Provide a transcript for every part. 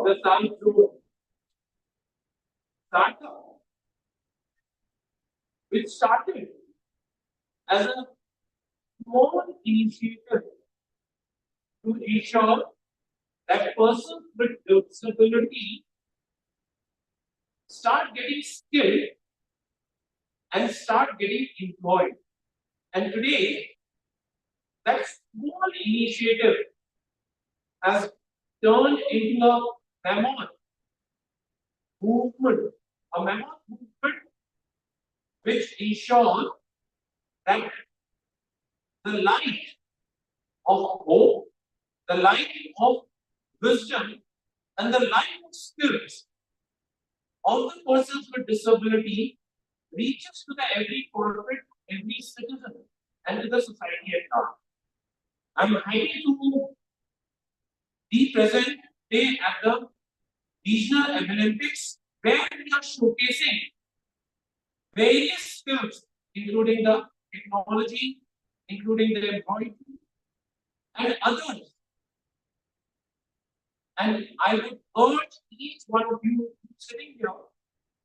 the South Zone, Tata, which started as a small initiative to ensure that persons with disability start getting skilled and start getting employed. And today, that small initiative has turned into a mammoth movement, which ensures that the light of hope, the light of wisdom, and the light of skills of the persons with disability reaches to the every corporate, every citizen, and to the society at large. I'm happy to be present today at the regional Abilympics, where we are showcasing various skills, including the technology, including the embroidery, and others. And I would urge each one of you sitting here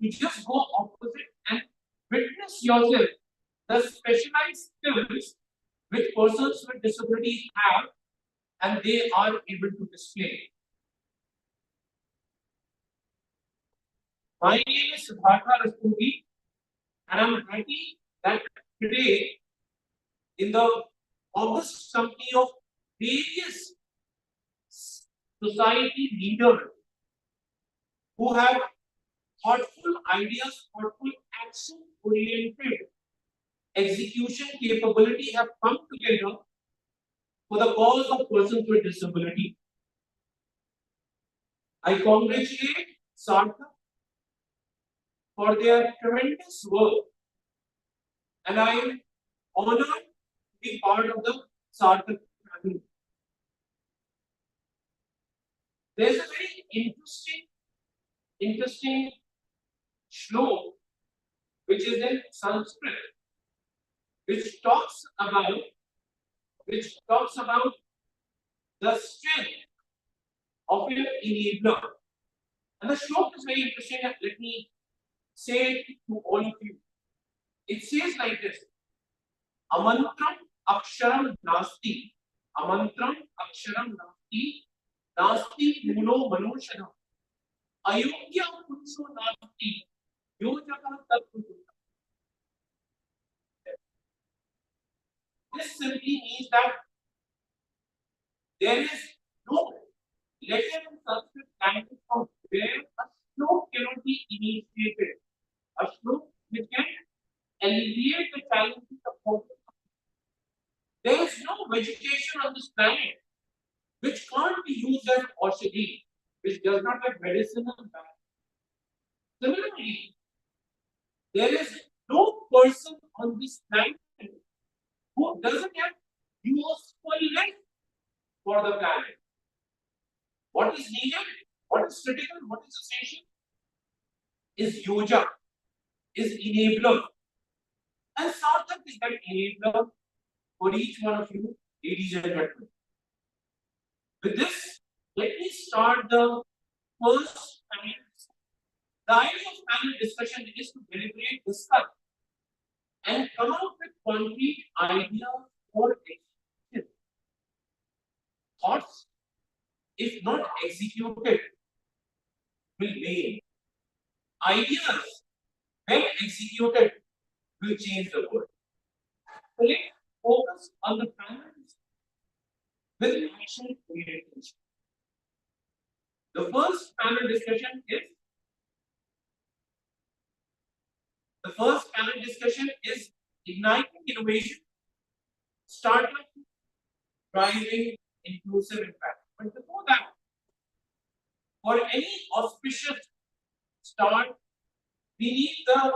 to just go opposite and witness yourself the specialized skills which persons with disabilities have and they are able to display. My name is Sarthak, and I'm happy that today, in the August company of various society leaders who have thoughtful ideas, thoughtful action-oriented execution capability have come together for the cause of persons with disability. I congratulate Sarthak for their tremendous work, and I am honored to be part of the Sarthak family. There's a very interesting shlok which is in Sanskrit, which talks about the strength of an enabler. And the shlok is very interesting. Let me say it to all of you. It says like this: Amantram aksharam nasti, amantram aksharam nasti, nasti mulo manushana, ayogya purusho nasti, yojaka tattva. This simply means that there is no letter in Sanskrit language from where a stroke cannot be initiated. A stroke which can alleviate the challenges of poverty. There is no vegetation on this planet which can't be used as aushadhi, which does not have medicinal value. Similarly, there is no person on this planet who doesn't have usefulness for the planet. What is needed, what is critical, what is essential is yoja, is enabler. And Sarthak is that enabler for each one of you, ladies and gentlemen. With this, let me start the first panel. The idea of panel discussion is to deliberate, discuss, and come up with concrete ideas for execution. Thoughts, if not executed, will fail. Ideas, when executed, will change the world. So let's focus on the panels with action orientation. The first panel discussion is igniting innovation, startup driving inclusive impact. But before that, for any auspicious start, we need the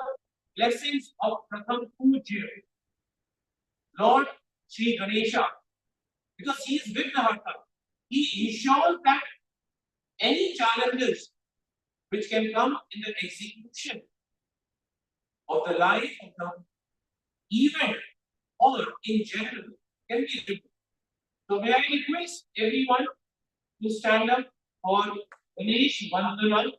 blessings of Pratham Pujya, Lord Sri Ganesha, because he is Vignahata. He ensures that any challenges which can come in the execution of the life of the event or in general can be removed. So may I request everyone to stand up for Ganesh Vandana.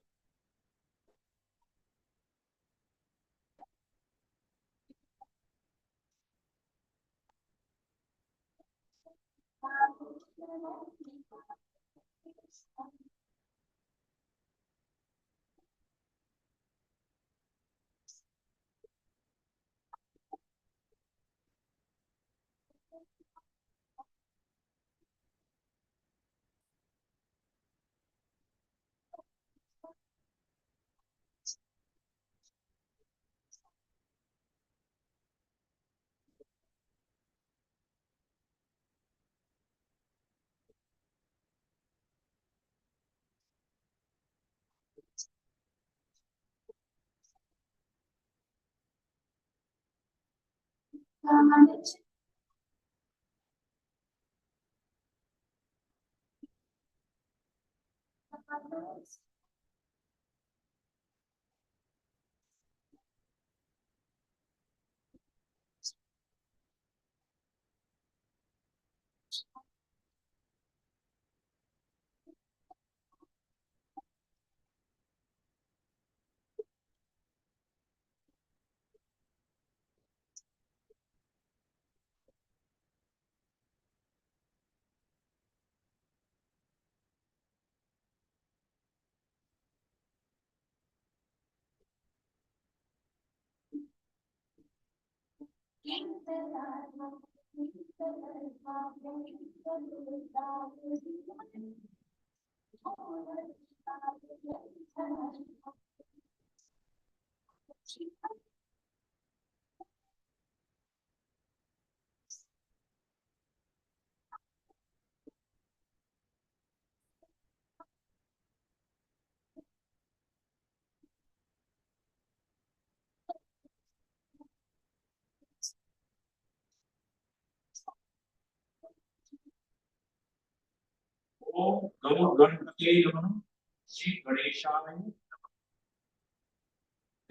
Om Gamo Ganpati Namaha. Shri Ganeshaya.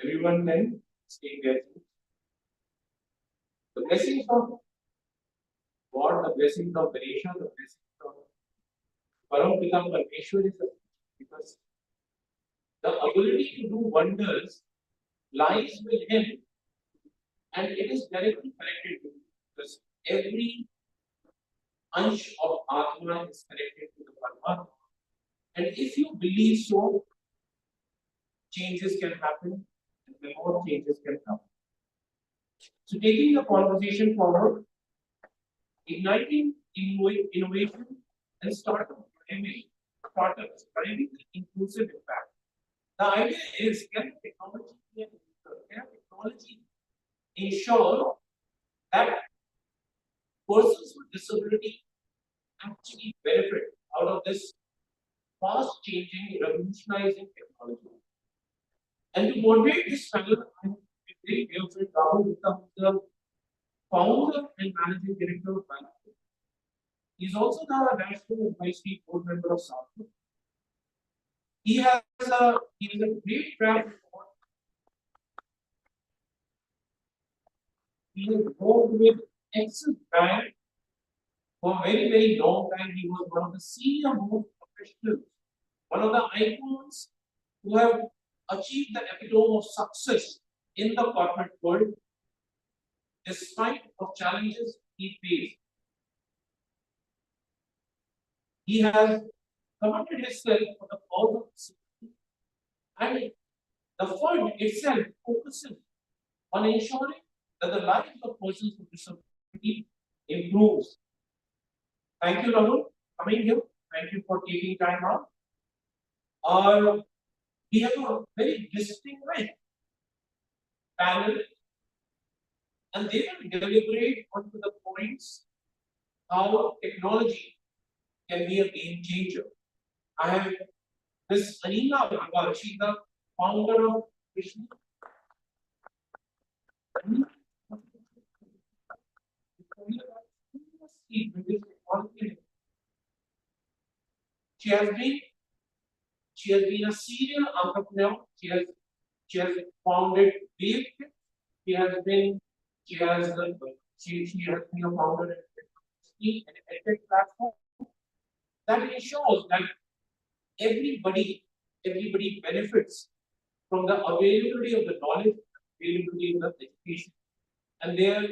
Everyone then stay there. The blessings of God, the blessings of Ganesha, the blessings of Param Pitam Parmeshwar is because the ability to do wonders lies with him and it is directly connected to him because every ansh of Atma is connected to the Paramatma. And if you believe so, changes can happen and more changes can come. So taking the conversation forward, igniting innovation and startups driving inclusive impact. The idea is can technology ensure that persons with disability actually benefit out of this fast changing, revolutionizing technology. And to motivate this panel, I'm very grateful Rahul becomes the founder and managing director of Bengaluru. He is also the national advisory board member of Sarthak. He has a great track record. He has worked with excellent brand for a very, very long time. He was one of the senior most professionals, one of the icons who have achieved the epitome of success in the corporate world despite of challenges he faced. He has committed himself for the cause of society, and the fund itself focuses on ensuring that the lives of persons with disability improves. Thank you, Rahul, for coming here. Thank you for taking time out. We have a very distinguished panel, and they will deliberate onto the points how technology can be a game changer. I have Ms. Anila Bhagwat, she is the founder of Krishna. She has been she has been a serial entrepreneur. She has founded Wave. She has been she has she has been a founder of an edtech platform that ensures that everybody benefits from the availability of the knowledge, availability of the education, and their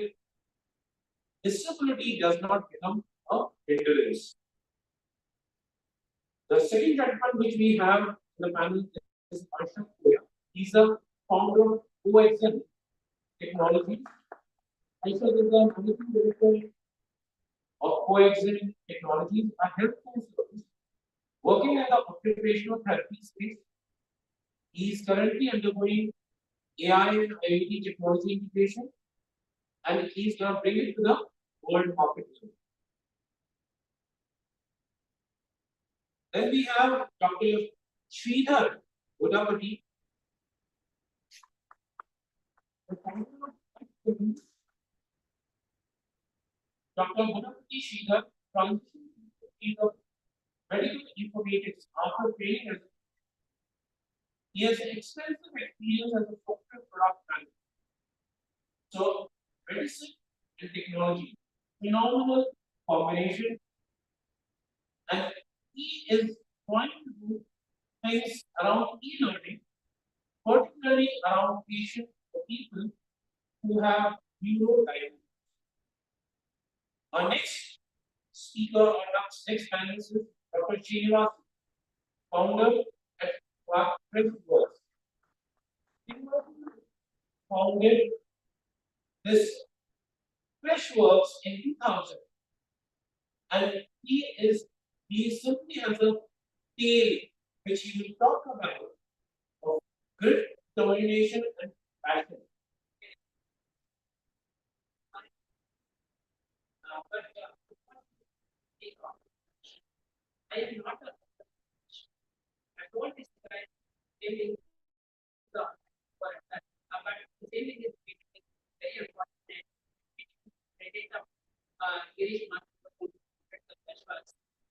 disability does not become a hindrance. The second gentleman which we have in the panel is Ashok Koya. He's the founder of OXM Technologies. Also, is the managing director of OXM Technologies, a healthcare service working in the occupational therapy space. He is currently undergoing AI and IoT technology integration, and he is going to bring it to the world market. Then we have Dr. Sridhar Godapati. Dr. Godapati Sridhar transitioned to the field of medical informatics after training as he has extensive experience as a software product manager. So, medicine and technology, phenomenal combination, and he is trying to do things around e-learning, particularly around patients or people who have neurodivergence. Our next speaker, our next panelist is Dr. Srinivas, founder at PwDs. Founded this Freshworks in 2000, and he simply has a tale which he will talk about of grit, determination, and passion. I am not a I don't describe anything but the same thing is very important.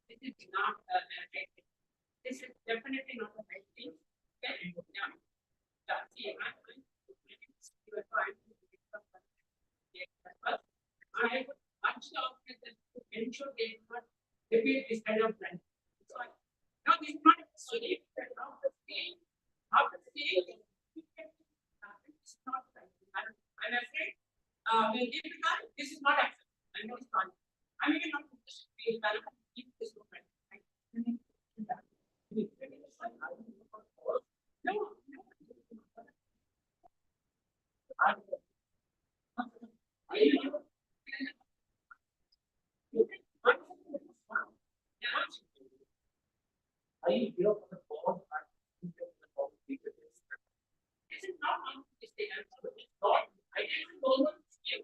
This is not this is definitely not a right thing. Okay? Yeah. See, I would much of to ensure they do not repeat this kind of plan. So, now this is not so if after staying, this is not right. I'm afraid we'll give it that this is not acceptable. I know it's not. I mean, not this is not right. No. I give up the phone. This is not one mistake. I'm sorry. It's not. I didn't know what to do.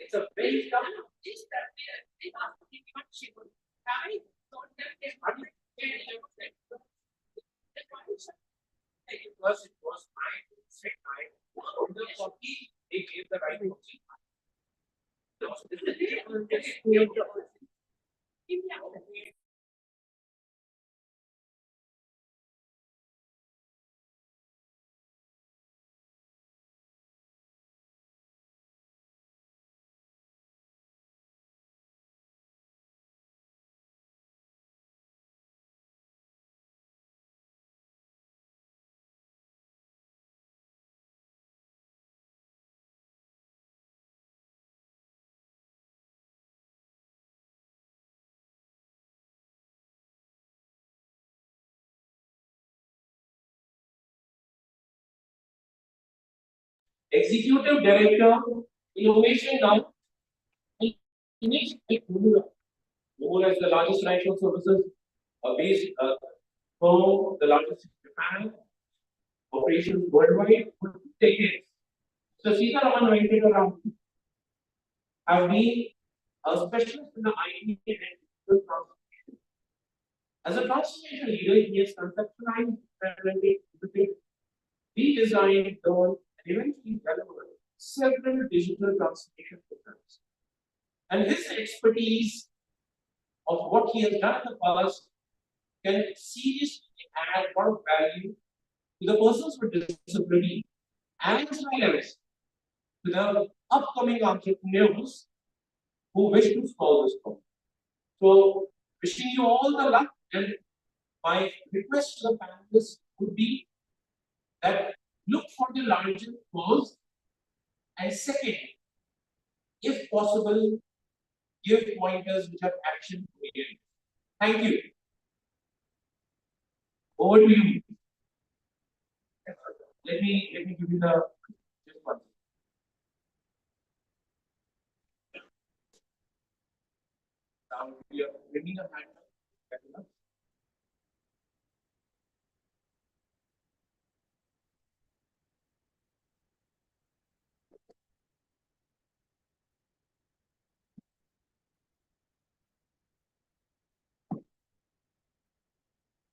It's a very tough. It's that they ask me what she would carry. So that is what I it was my mistake. The copy they gave the right copy. Executive Director, Innovation now. Bengaluru as the largest financial services based firm, the largest in Japan, operations worldwide for 2 decades. So Sitaraman Venkataraman have been a specialist in the IT and digital transformation. As a transformation leader, he has conceptualized, implemented, redesigned, developed, and eventually delivered several digital transformation programs. And his expertise of what he has done in the past can seriously add a lot of value to the persons with disability as well as to the upcoming entrepreneurs who wish to solve this problem. So, wishing you all the luck, and my request to the panelists would be that look for the larger cause, and second, if possible, give pointers which have action oriented. Thank you. Over to you. Let me give you the just one. Now we are bringing a hand.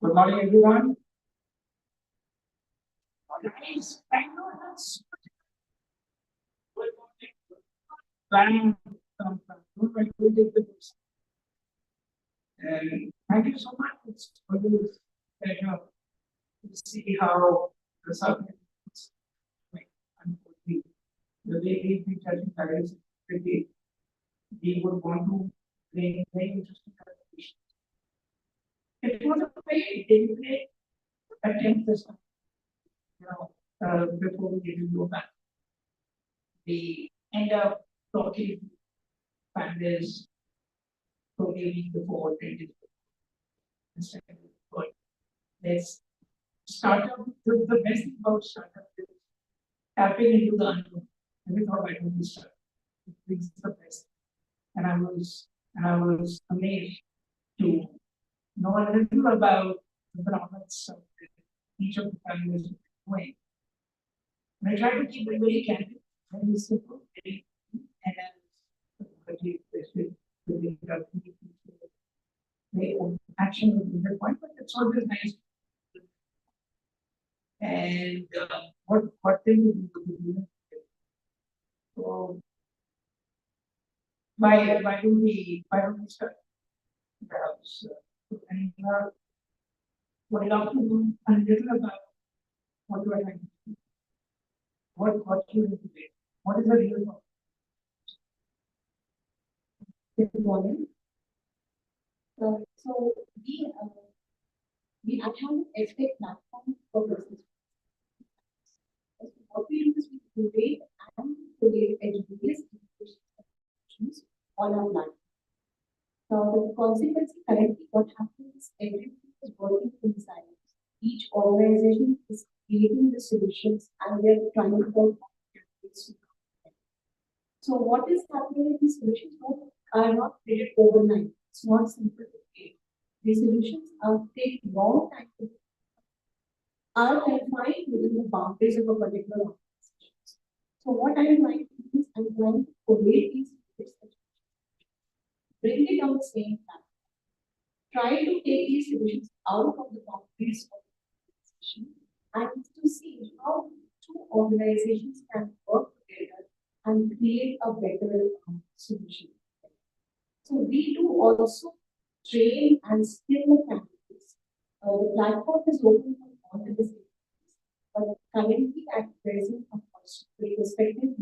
Good morning, everyone. Guys, I know that's and thank you so much. It's always a pleasure to see how the subject is like unfolding. The way we've been judging careers today, we would want to bring very interesting conversations. It was a very deliberate attempt this time, before we get into that. We end up talking panelists probably before and second point. Let's startup. The best thing about startup is tapping into the unknown. And we thought I would be start. It brings the best. And I was amazed to know a little about the products of each of the families doing. And I try to keep it very candid, very simple, very and action with the point, but it's always nice. And what thing we do? So why don't we start? Perhaps and what I love to know a little about what do I like to do? What you do today? What is the real problem? Good morning. So we have an EdTech platform for business. What we do is we curate and create education solutions on our platform. Now, the consequence currently what happens is everything is working in silence. Each organization is creating the solutions and they're trying to work. So what is happening in these solutions are not created overnight. It's not simple to create. These solutions take long time to are confined within the boundaries of a particular organization. So what I'm trying to do is I'm trying to collate these solutions, bring it on the same time, try to take these solutions out of the boundaries of the organization and to see how two organizations can work together and create a better solution. So we do also train and skill the candidates. The platform is open for all the disabilities, but currently at present, of course, the perspective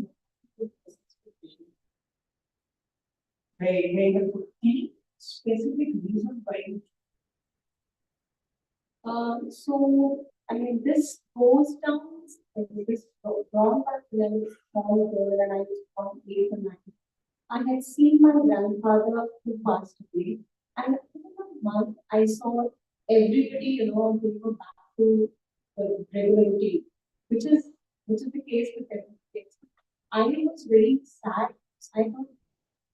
Very helpful. Any specific reason why you so I mean this goes down this wrong back when I was small girl and I was on 8 or 9. I had seen my grandfather who passed away, and within a month I saw everybody, going back to the regular routine, which is the case with everybody. I was very sad. I thought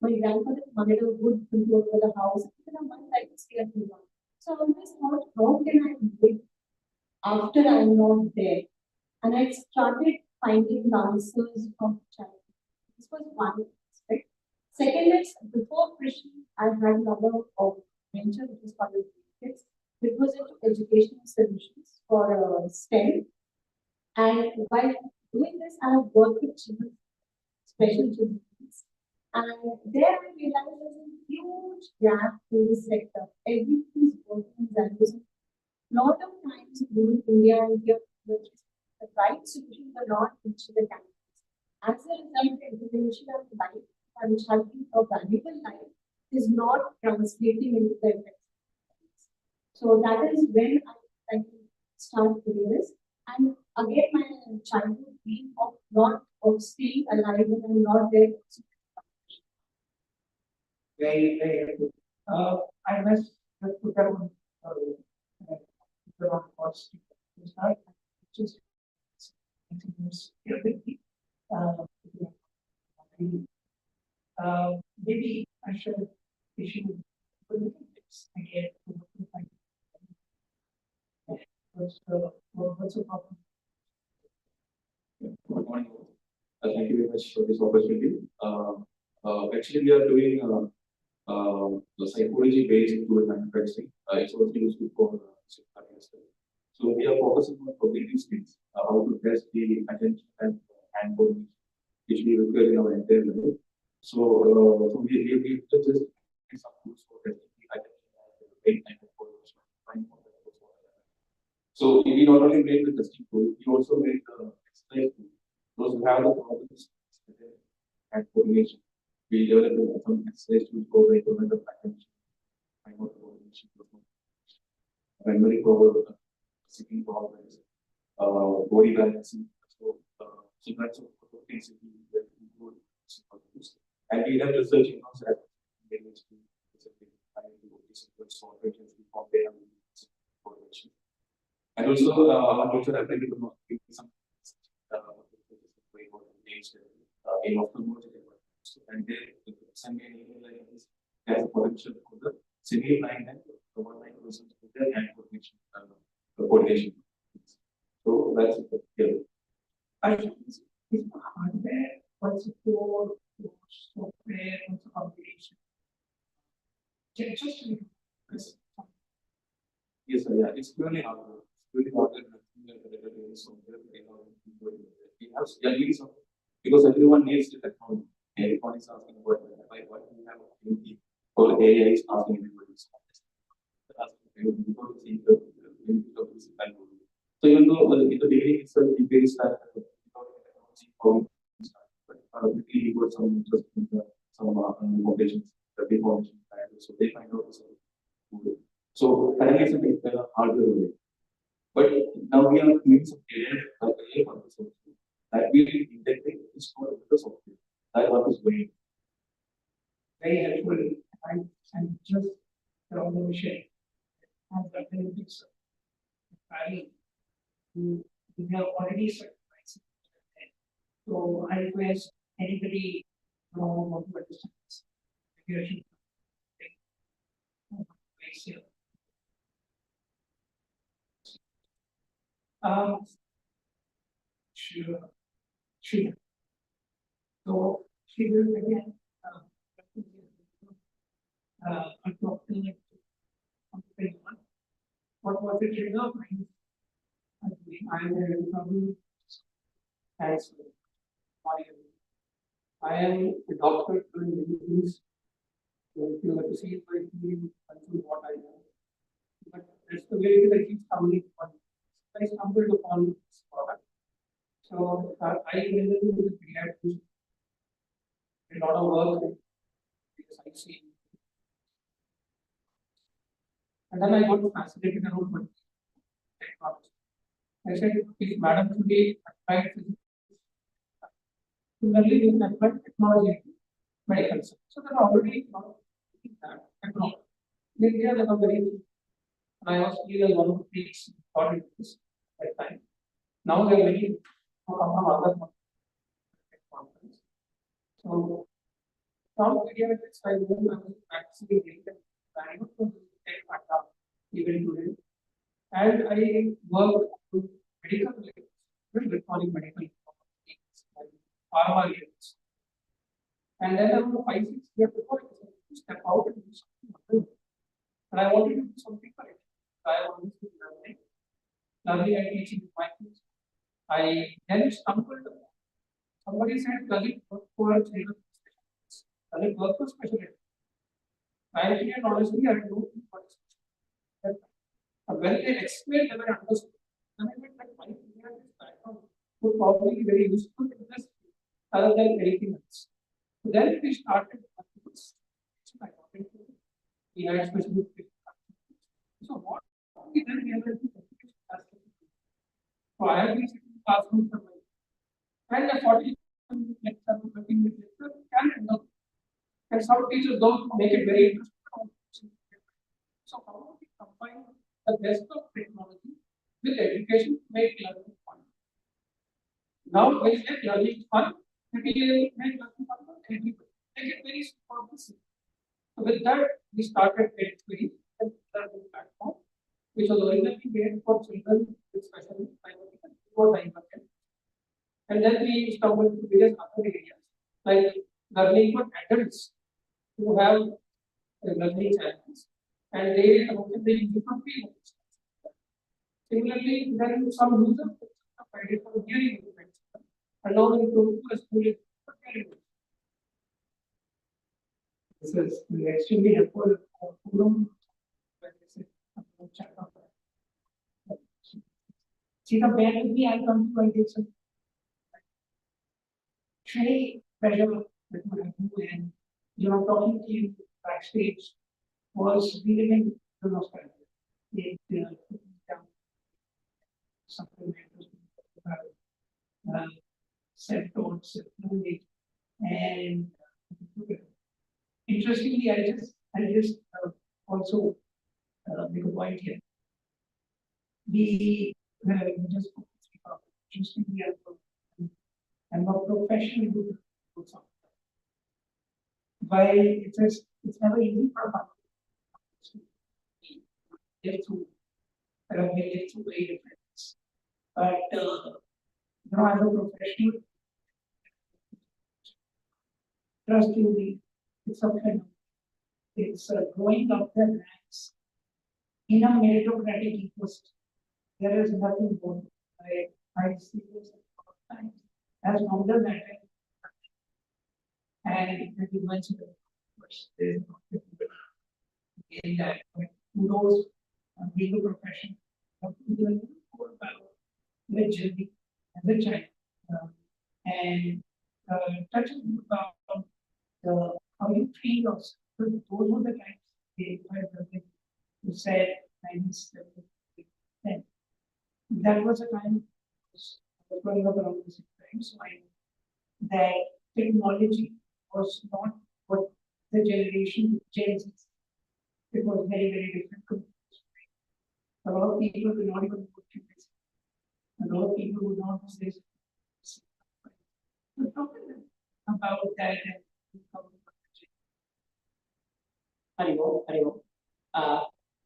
my grandfather wanted a good control over the house. Within a month I could stay at home. So I always thought, how can I live after I'm not there? And I started finding the answers from child. This was one aspect. Second is before Krishna, I had another venture which was called Kids. It was into educational solutions for STEM. And while doing this, I have worked with children, special children. And there I realized there's a huge gap in this sector. Everything is working in values. A lot of times in India and here, the right solutions are not reaching the candidates. As a result, the implementation of life, which has been a valuable life, is not translating into the effective. So that is when I start doing this. And again, my childhood dream of not of staying alive and I'm not there. Very good. I must put up on cost to start. Just maybe I should issue again. What's the problem? Good morning. Thank you very much for this opportunity. Actually, we are doing the psychology based towards manufacturing. It's also used for Sarthak as well. So we are focusing on cognitive skills, how to test the attention and hand holding, which we require in our entire life. So we just get some tools for testing the attention and brain and coordination. So we not only make the testing tool, we also make the exercise tool. Those who have the problems and coordination, we develop some exercise tools for the improvement of attention, mind coordination, memory power, sitting problems, body balancing. So that's of things we include. And we have research in house that and also our teacher have been some in ophthalmology and they send me an email like this has potential for the single line and the one line person and coordination. So that's it. I think it's hardware, also for software, also combination. Just Yes, sir, yeah, it's purely hardware. It's purely hardware. We have some because everyone needs the technology. Everyone is asking about what we have for AI is asking everybody. So even though in the beginning itself we based that technology but quickly we got some interest in some foundations, the foundation, so they find out this. So currently it's a hardware way. But now we are doing some AI concepts that we will integrate this for the software. That what is going. very helpful. And just the automation and the Abilympics. We have already certified. So I request anybody who want to understand this. Sure. So she will again approximate what was the trigger? I am probably as I am a doctor doing disease. So if you were to see my team, what I know. But that's the way that I keep stumbling upon. I stumbled upon this product. So I really had to a lot of work because I see. And then I got fascinated around technology. I said, if madam today applied physics, similarly we can apply technology to medical science. So there are already a lot of that technology. In India, there are very and I was really one of the peaks thought it was at that time. Now they are very from other conference. So from pediatrics, I was actually getting the planning to take Tata even today. And I worked with medical labs, electronic medical pharma labs. And then around 5-6 years before, I decided to step out and do something other. And I wanted to do something for it. I wanted to learning and teaching with my kids. I then stumbled upon somebody said, does it work for children? Does it work for special ed? Frankly and honestly, I don't know what is special ed. But when they explained, they were understood. And I went like, my background would probably be very useful in this rather than anything else. So then we started. So I got into We had especially. So what we then realized is education has to be. So I have been sitting in the classroom for my and the 40 minutes lecture, 30 minutes lecture can end up. And some teachers don't make it very interesting. So how do we combine the best of technology with education to make learning fun? Now, when you get learning fun, you will make learning fun for everybody. Make it very super simple. So with that, we started PwDs, a learning platform, which was originally made for children with special needs, or time. And then we stumbled into various other areas, like learning for adults who have learning challenges, and they adopted the use of free. Similarly, then some users provided for hearing movements, allowing to a school for hearing. This is extremely helpful for Fulham. See the bear with me, I come to ideas of trade pressure that you have to, and talking to you backstage was really the most it something about self-taught, self-knowledge, and interestingly, I just also make a point here. We just interestingly, I'm a professional who puts on. While it's never easy for us to get through, get through very different. But as a professional, trust you, it's a kind of it's growing up the ranks in a meritocratic ecosystem. There is nothing more. I see this all the time. As founder that and you mentioned there's in that kudos being a profession the journey and the child and touching about the how you treat us. Those were the times you said 1970. That was a time I was growing up around the same time. So I know that technology was not what the generation Gen Z. It was very, very different. A lot of people will not even put it. A lot of people would not say about that. Hello.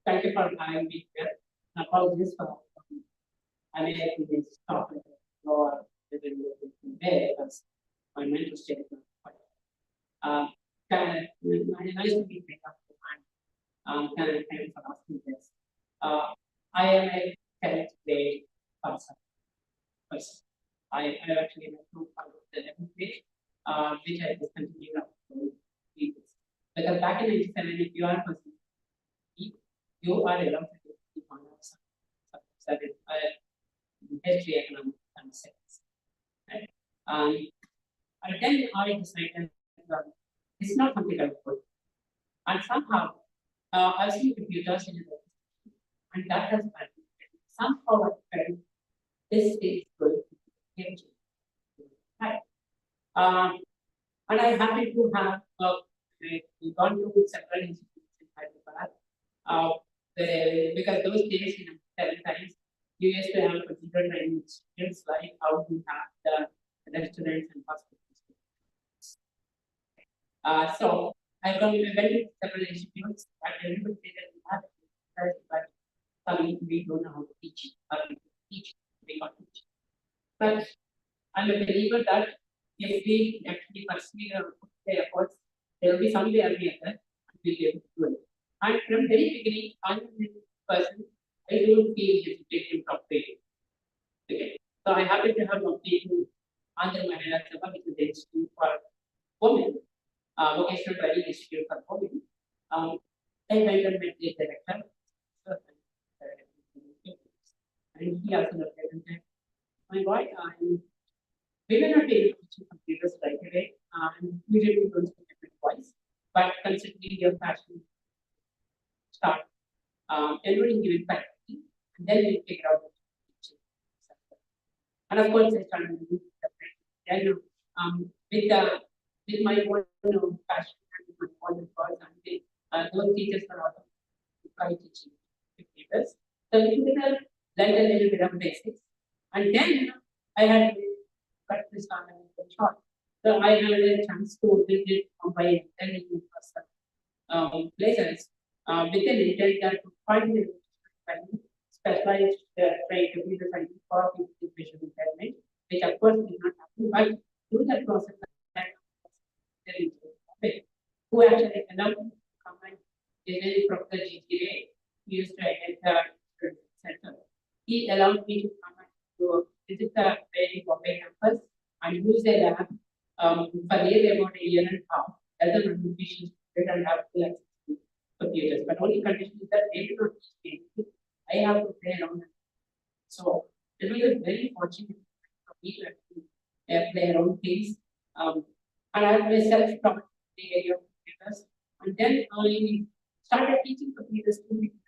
Thank you for having me here. Apologies for I may have been stopped or there because my mental state is not quite. Nice to be picked up thank you for asking this. I am a talent-based person. I actually went through the 11th page, which I discontinued after 2 years. Because back in 97, if you are a person, you are allowed to do the honors, history, economics, and science. Right? And then I decided it's not something I would. And somehow, I've seen computers in the and that has happened. Somehow I felt this is going to be changing. Right. And I happen to have gone to several institutions in Hyderabad. Because those days, 7 times, you used to have computer training students like how we have the restaurants and hospitals. So I went to several institutes, but everybody said that we have but we don't know how to teach. We can't teach. But I'm a believer that if we actually pursue or put the efforts, there will be some way or the other, and we'll be able to do it. And from very beginning, I'm a person, I don't feel hesitation from failing. Okay. So I happen to have completed under my which is the Institute for Women, Vocational Training Institute for Women. I went and met the director, and he also represented my boy. We were not able to teach computers right away, and we didn't go to it twice. But considering your passion, start enrolling you in faculty, and then we figure out what to teach. And of course, I started doing separate. Then, with my own passion and with my own efforts, and those teachers are also try teaching computers. So we learned a little bit of basics, and then I had to cut this on a little short. So I had a chance to visit Mumbai and Delhi in person places with an intent that to find a specialized trained computer science for people with visual impairment, which of course did not happen, but through that process, there is a who actually allowed me to come and visit Professor Geetanjali, who used to enter center. He allowed me to come and to visit the very Bombay campus and use their lab for nearly about a year and a half as a notification and have to access to computers. But only condition is that they do not teach me. I have to play around. So it was a very fortunate for me to actually play around things. And I myself taught the area of computers. And then I started teaching computers to people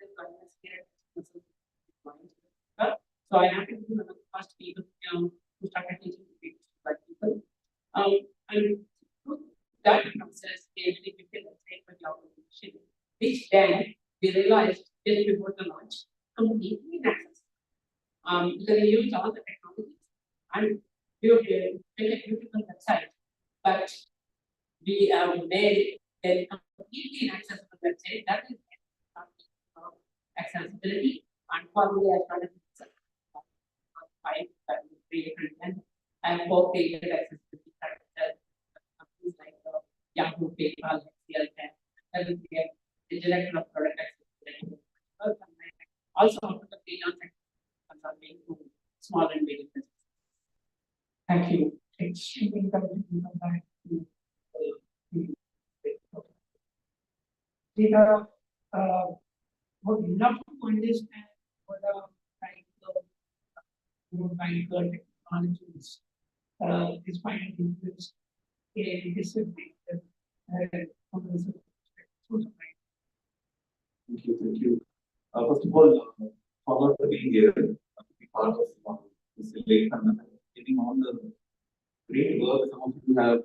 here. So I had to be one of the first people who started teaching computers to black people. And through that process, they really became a for the organization, which then we realized just before the launch, completely inaccessible. Because we use all the technologies and we make a beautiful website, but we made a completely inaccessible website that is accessibility. And finally, I started with 5 that we created and co-created accessibility companies like Yahoo, PayPal, HCL, and the director of product accessibility. Also, the freelance consulting to small and medium businesses. Thank you. Extremely encouraging to come back to Data would love to understand what are kind of technologies is finding interest in disability. Thank you, thank you. First of all, honored to be here, to be part of this late and getting all the great work some of you have,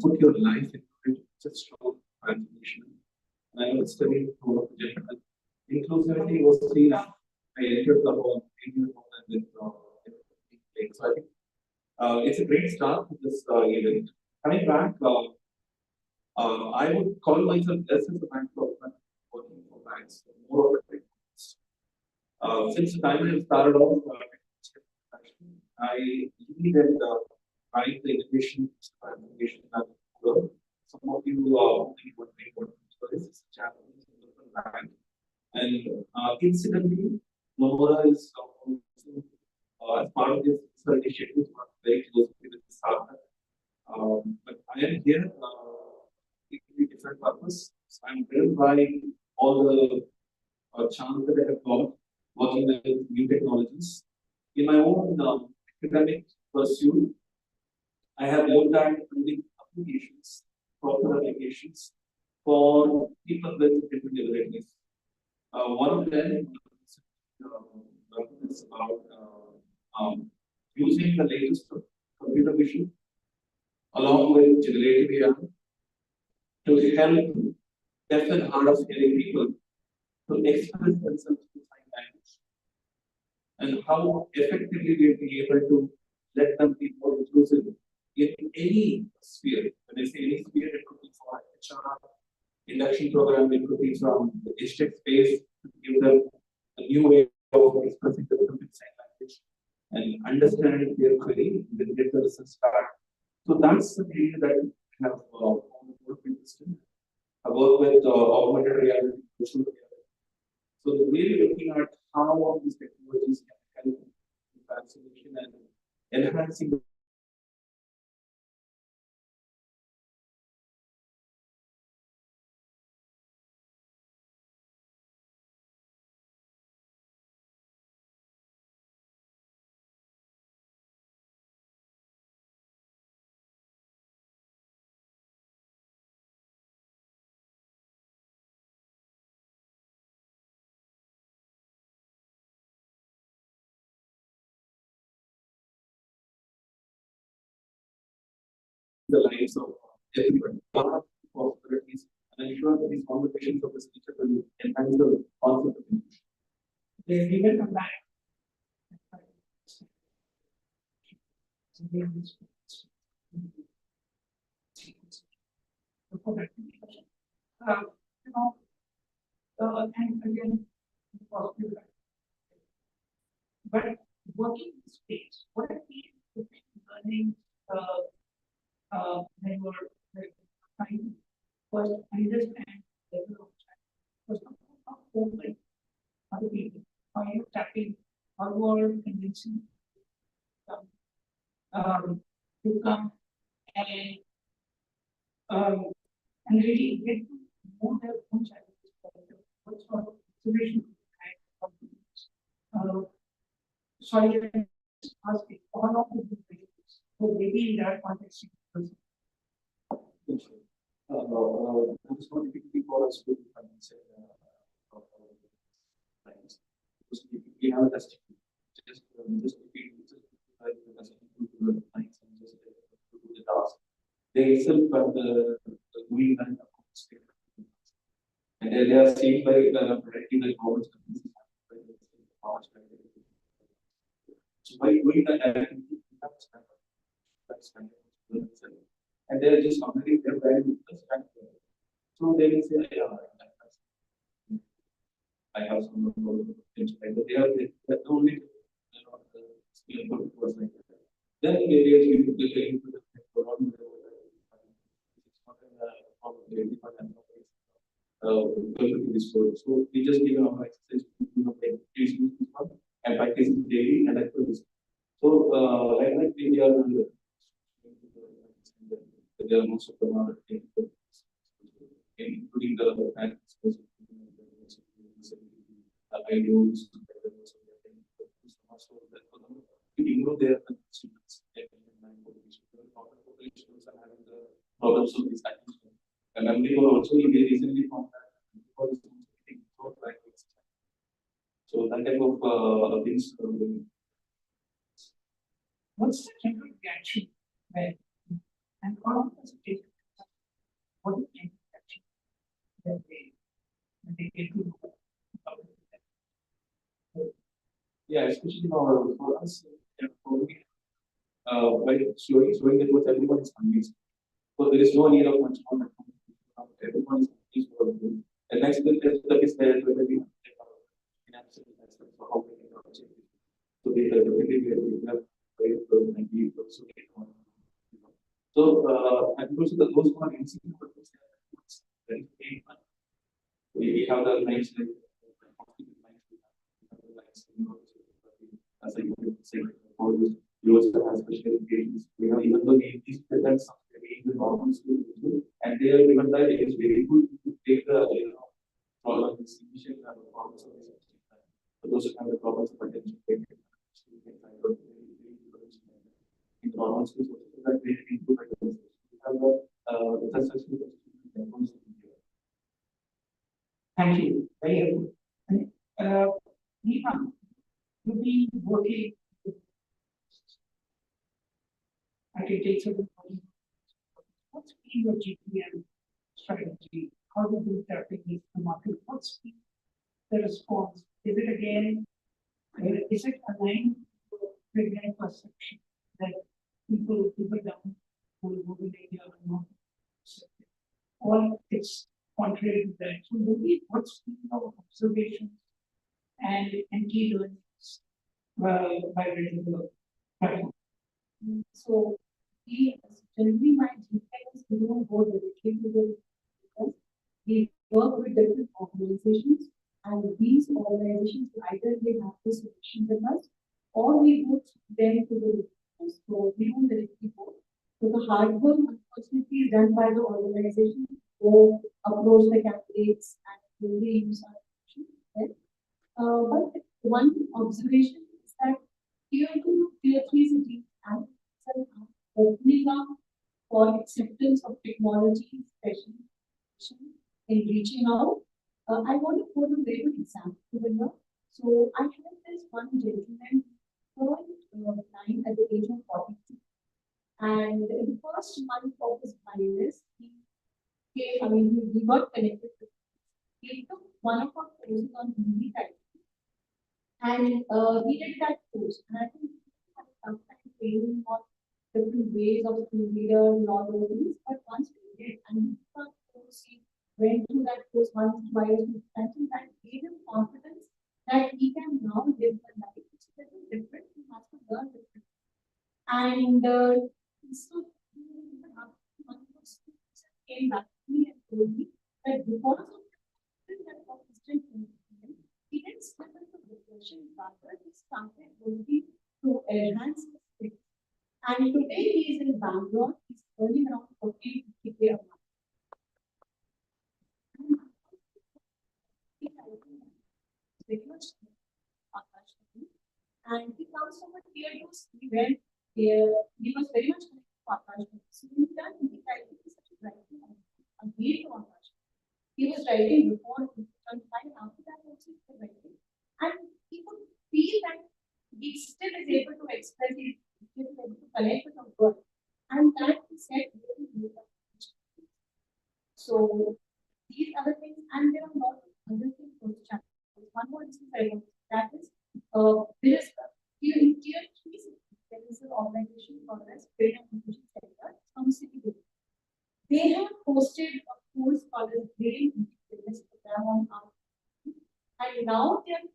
put your life into it, just strong transformation. And I was studying one of the general inclusivity was seen. I entered the hall, with so I think it's a great start to this event. Coming back, I would call myself less as a bank working for banks, more of a bank. Since the time I started off, I believe that trying the innovation, transformation, some of you think what this is a challenge in the bank. And incidentally, Nomura is also, as part of this initiative, very closely with Sarthak. But I am here in a different purpose. So I'm driven by all the chance that I have got working with new technologies. In my own academic pursuit, I have looked at building applications, proper applications for people with different abilities. One of them is about using the latest computer vision along with generative AI to help deaf and hard of hearing people to express themselves in sign language, and how effectively we will be able to let them be more inclusive in any sphere. When I say any sphere, it could be for HR, induction program, it could be from the district space to give them a new way of expressing themselves in sign language and understand their query and then get the results back. So that's the area that I have worked with. I work with augmented reality, virtual reality. So really looking at how all these technologies can help in transformation and enhancing the lives of everybody. Possibilities and ensure that these conversations of this nature will enhance the concept of inclusion. We will come back. You know, and again, positive. But working in space, what I feel is learning when you're trying to first understand the level of child. First of all, how open other people, how you're tapping, how you're convincing them to come and really get to know their own challenges, what sort of observation sorry, asking all of the things. So maybe in that context, This one typically for us with because we have a testing. Just repeat just the testing to the lines and just to do the task. They itself are the doing that and they are seen by predicting the government's companies. So by doing that activity, we have standard. And they are just completely their value with the standard. So they will say, I have some things like that. They are only skill was like that. Then in areas we will get into the problem. So we just give an exercise and practice daily and actual this. So like that we are there are most of them are including the ideals we ignore their students are having the problems of this and memory will also be recently found that so that type of things. what's the general reaction when and how does it take? What is the reaction that they get to know about it? Yeah, especially for us, by showing that what everyone is convinced. So there is no need of much more. Everyone is convinced for good. The next step is there whether we have for how we can change it. So they have very good and we also get on. So and also those who are insecure very painful. We have the lines as I say, we also have special engagement. We have even though these presents in the normal school, and they are given that it is very good to take the problems, initial problems of this. But those who have the problems of attention, in the normal schools, that they improve attention. We have the successful. Thank you. Very helpful. Neha, you've been working. I can take certain points. What's been your GPM strategy? How do you tackle the market? What's the response? Is it again? Is it aligned with the perception that people down who live in India are not accepted? Or it's contrary to that. So maybe what's your observations and key learnings by reading the platform? So we generally my GPs we don't go directly to the because we work with different organizations and these organizations either they have the solution with us or we go to them to the recruiters. So we don't directly go. So the hard work unfortunately is done by the organization who approach the candidates and really use our solution. But one observation is that tier 2, tier 3 cities and are opening up for acceptance of technology, especially in reaching out. I want to quote a very good example here. So I had this one gentleman who turned 9 at the age of 42, And in the first month of his blindness, he got connected to. He took one of our courses on Hindi type, and he did that course. And I think he had a tough time training on different ways of team leader and all those things. But once we did, and he took that course, he went through that course once, twice, I think that gave him confidence that he can now live the life. It's a little different. He has to learn different. And so one person came back to me and told me that because of that consistent improvement, he didn't slip into depression, rather he started working to enhance his skills. And today he is in Bangalore, he's earning around 40-50K a month. Very much and he comes from a tier 2 city where he was very much connected to Akash. So he done Hindi writing is such a writing again to Akash. He was writing before he turned 5, and after that also he was writing. And he could feel that he still is able to express, he still is able to connect with the world. And that he said really made a huge difference. So these other things, and there are a lot of other things for the chapter. One more instance I want that is there is here in tier 3 there is an organization called as Brain and Inclusion Center from City. They have posted a course called as Brain Fitness Program on our, and now they are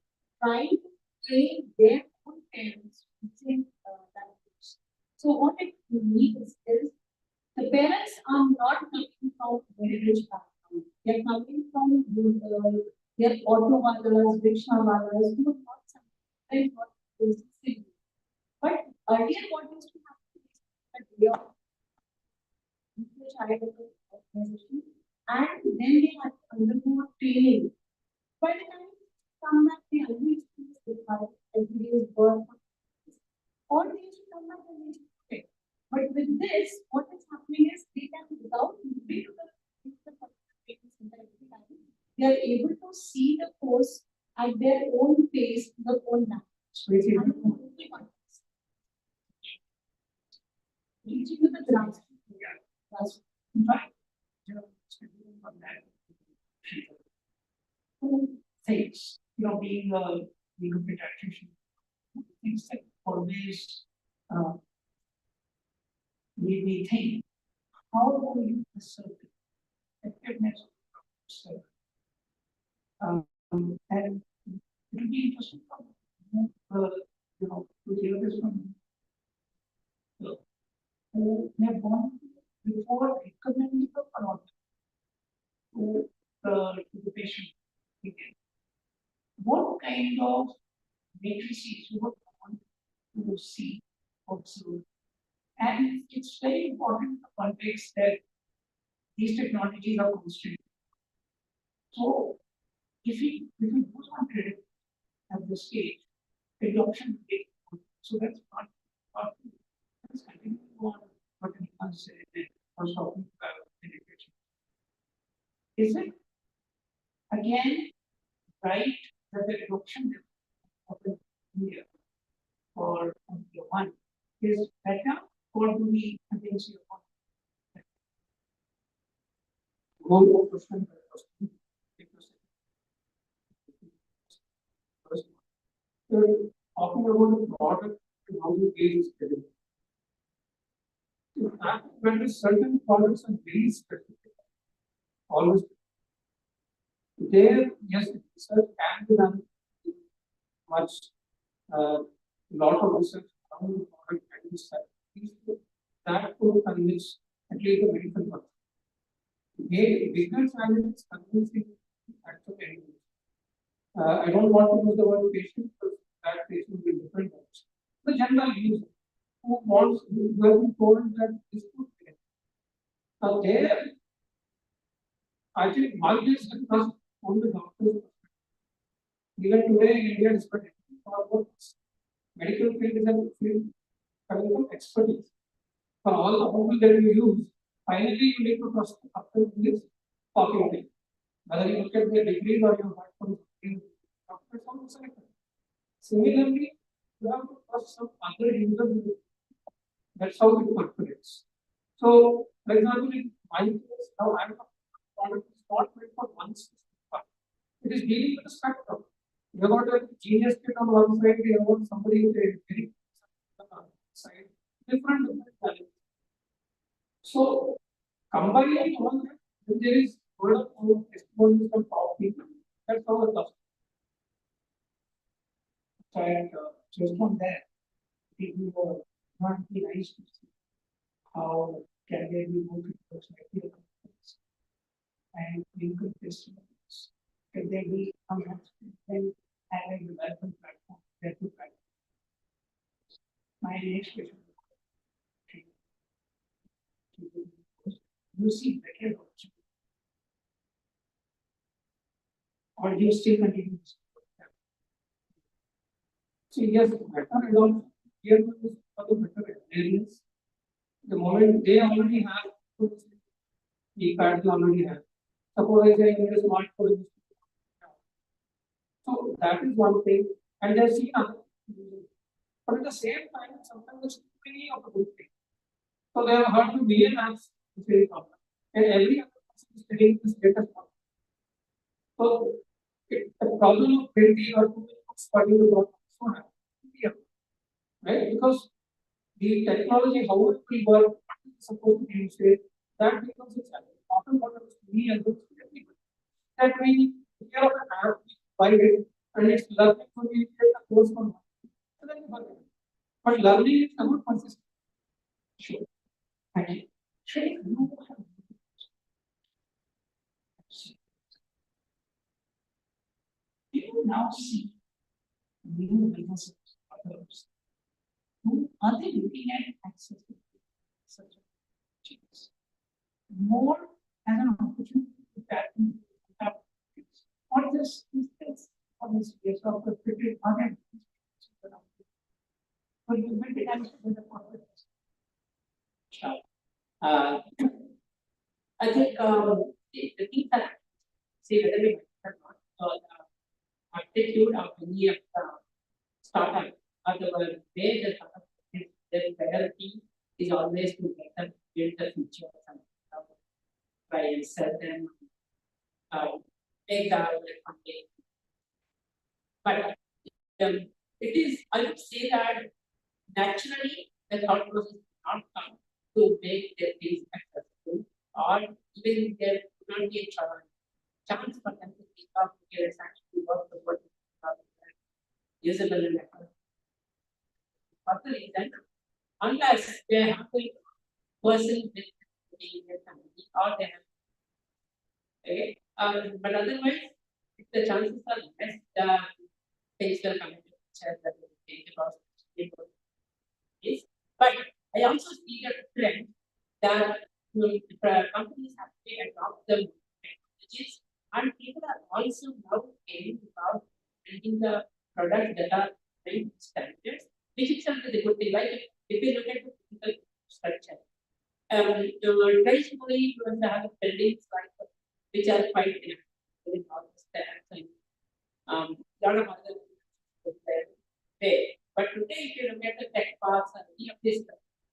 trying to train their own parents using that course. So what it means is the parents are not coming from very rich background. They are coming from they are auto walas, rickshaw walas, who are not sometimes not basic. But earlier what used to happen is that they are the child of the organization, and then they had to undergo training. By the time they come back, they always feel they have every day's work, or they used to come back and they just quit. But with this, what is happening is they can, without moving to the training center every time, they are able to see the course at their own pace, their own language. Reaching to the grassroots. Right. Things, being a pediatrician, things that always made me think, how do you preserve the effectiveness of the service? And it will be interesting to hear this from who have gone before recommending the product to the patient. What kind of matrices you would want to see, observe? And it's very important in the context that these technologies are constant. So if we do not predict at this stage, adoption will take time. So that's part let's continue on what Nikan said and was talking about education. Is it again right that the adoption of the media for the one is better, or do we again see one more question? Talking about the product and how the age is getting. When certain products are very specific, always there, yes, research can be done much, lot of research around the product and the that could convince at least the medical person. Bigger challenge is convincing actually. I don't want to use the word patient because that patient will be different. The general user who wants to be told that this could be. Now there, I think one is the trust on the doctors. Even today in India, despite medical field is a field coming from expertise. For all the people that you use, finally you need to trust the doctor who is talking to you. Whether you look at their degrees or your back from doctors also selected. Similarly, you have to trust some other users That's how it percolates. So, for example, in my case, now I'm a product is not meant for one specific part. It is dealing with the spectrum. You have got a genius kid on one side, you have got somebody with a very side, different talent. So, combining all that, when there is word of mouth testimonies from top people, that's how it does. And just from there, people were not be nice to see how can they be more perspective and income testimonies. Can they be and have a development platform that to practice. My next question. You see better option. Or you still continue to support them? So yes, better adoption here is for the better areas. The moment they already have, the card they already have. Suppose I say a smartphone. So that is one thing, and they've seen other. But at the same time, sometimes it's many of the good things. So they have heard the million apps is very common, and every other person is telling this latest one. So the problem of printing or studying the work also happens, right? Because the technology, how it will work, what is supposed to be used, that becomes a challenge. Often what happens to me and to everybody, that we hear of an app, we buy it, and it's learning for me, take a course on it. So then you forget it. But learning is not consistent. Sure. Thank you. Shreya, you have you now see new businesses, others, who are they looking at access to such changes more as an opportunity to tap into or just instance of this case of the cricket other but you make it as the corporate. Sure. I think the things that say whether we or not, the aptitude of any of the startup or the way the startup is their priority is always to get them build the future of something, try and sell them, make the company. But it is, I would say that naturally the thought process does not come to make their things accessible, or even if there could not be a chance for them to think of here is actually work the work usable and accessible. For the reason, unless they have a person with their family or they have, okay, but otherwise, if the chances are less, the things will come into picture that will change about is. But I also see a trend that companies have to adopt the technologies, and people are also now caring about building the products that are very standards, which itself is a good thing. Like if you look at the physical structure, traditionally you have to have buildings like which are quite very lot of other there. But today, if you look at the tech parks and any of these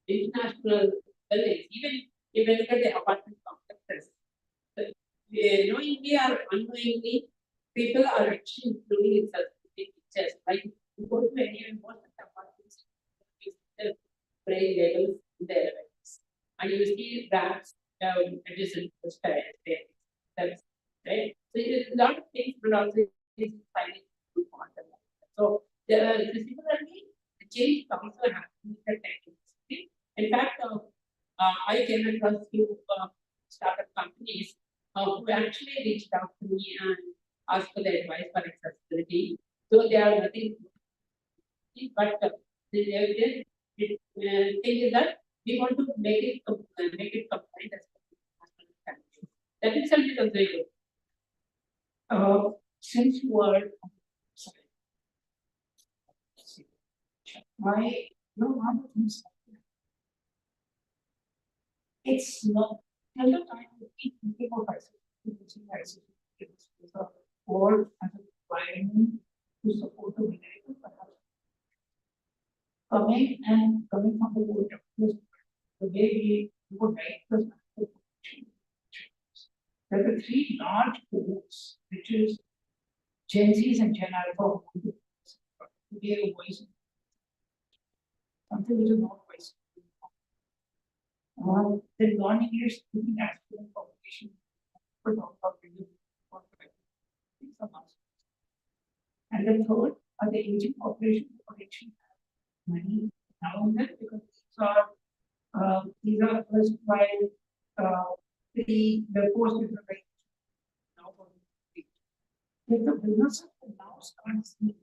international buildings, even if you look at the apartment complexes, knowingly or unknowingly, people are actually including itself in pictures. Like you go to any and most of the apartments, brain levels in the elevators, and you see ramps adjacent to the stairs. That's right. So there's a lot of things, but also is finding good content. So similarly, the change also happens with the tech industry. In fact, I came across few startup companies who actually reached out to me and asked for the advice for accessibility. So they are nothing, but the thing is that we want to make it compliant as standards. That itself is also very good. Since you are sorry, my one of things it's not till the time we keep thinking of accessibility or as a requirement to support the millennial perhaps coming from the board the way we would like the there are three large cohorts, which is Gen Zs and Gen Alpha, who give a voice, something which is not voice. The non-English speaking aspirant population, but not population, and the third are the aging population who actually have money now and then, because these are first by the course is like now for the if the business now starts seeing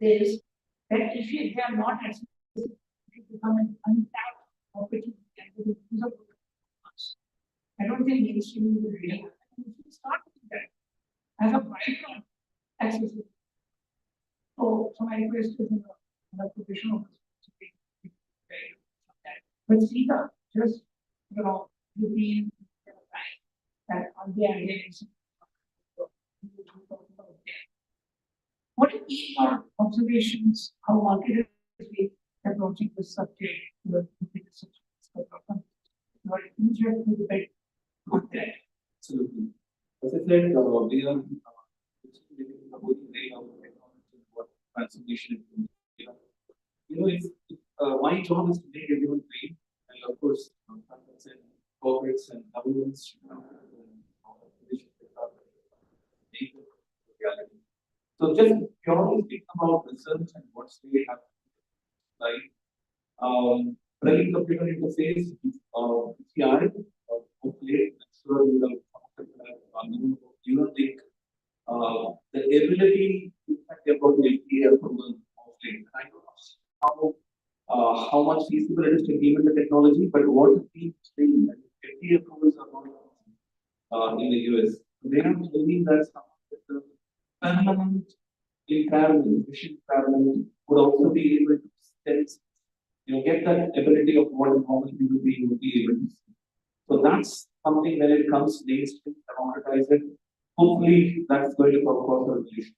this, that if they are not actually become an untapped opportunity and the use of us. I don't think mainstream will really happen. If we start with that as a byproduct accessible. So my request is in the professional responsibility. But see the just routine that on the ideas. What are your observations how market is approaching this subject? What is your feedback on that? Absolutely. As I said, we are living in a good way of technology, what transformation is. It's my job is to make everyone great, and of course, corporates and governments should have reality. So just purely speaking about research and what's really happening, right? Running computer interface, CRM, hopefully, I'm sure you will think the ability to think about the FDA approval of late. I don't know how much feasible it is to implement the technology, but what is being saying that FDA approvals are not in the US. They are claiming that some of the permanent impairment, vision impairment would also be able to sense, get that ability of what a normal human being would be able to see. So that's something when it comes mainstream, democratize it. Hopefully, that's going to cause a revolution.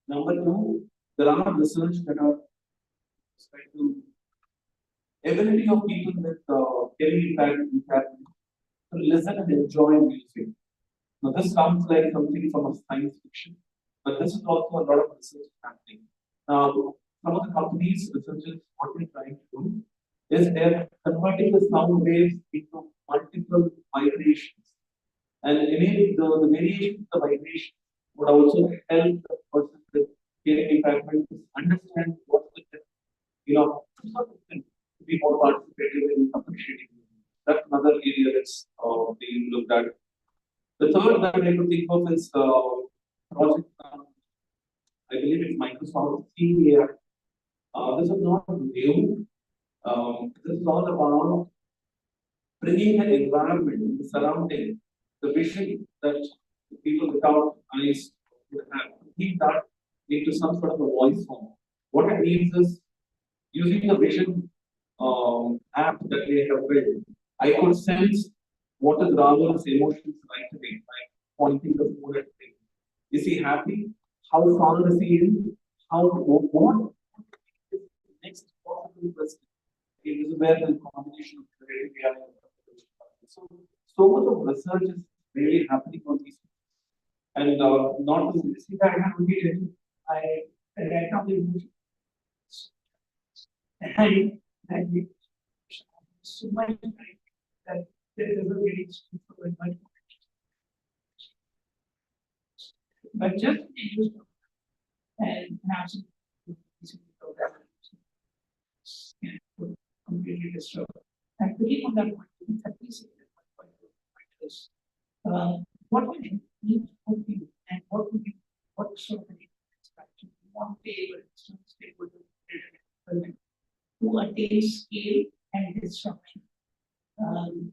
Number two, there are research that are respect to ability of people with heavy impairment to listen and enjoy music. Now, this sounds like something from a science fiction, but this is also a lot of research happening. Now, some of the companies, researchers, what they're trying to do is they're converting the sound waves into multiple vibrations. And maybe the variation of the vibration would also help the person with hearing impairment to understand what the to be more participative in appreciating. That's another area that's being looked at. The third that I could think of is project. I believe it's Microsoft CEA. This is not new. This is all about bringing an environment, the surrounding, the vision that people without eyes would have. Keep that into some sort of a voice form. What it means is using the vision app that they have built, I could sense what is Rahu's emotions right today, like pointing the phone at him. Is he happy? How far is he in? What is the next possible question? This is where the combination of creative AI and so much of research is really happening on these. And not to see that I have to be I right now and so much that there is a very much. But just use and have some completely destroyed. And putting on that point, at least what would you need for you and what would you what sort of extraction you want to be able to attain scale and disruption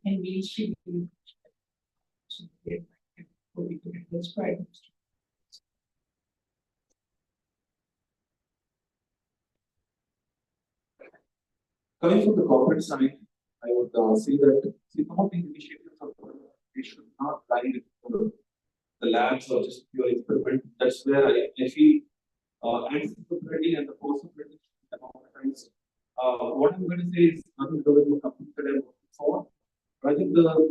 in mainstream so we can describe coming from the corporate side, I would say that some of these initiatives are they should not lie with the labs or just pure experiment. That's where I feel accessibility and the possibility should be democratized. What I'm going to say is nothing to do with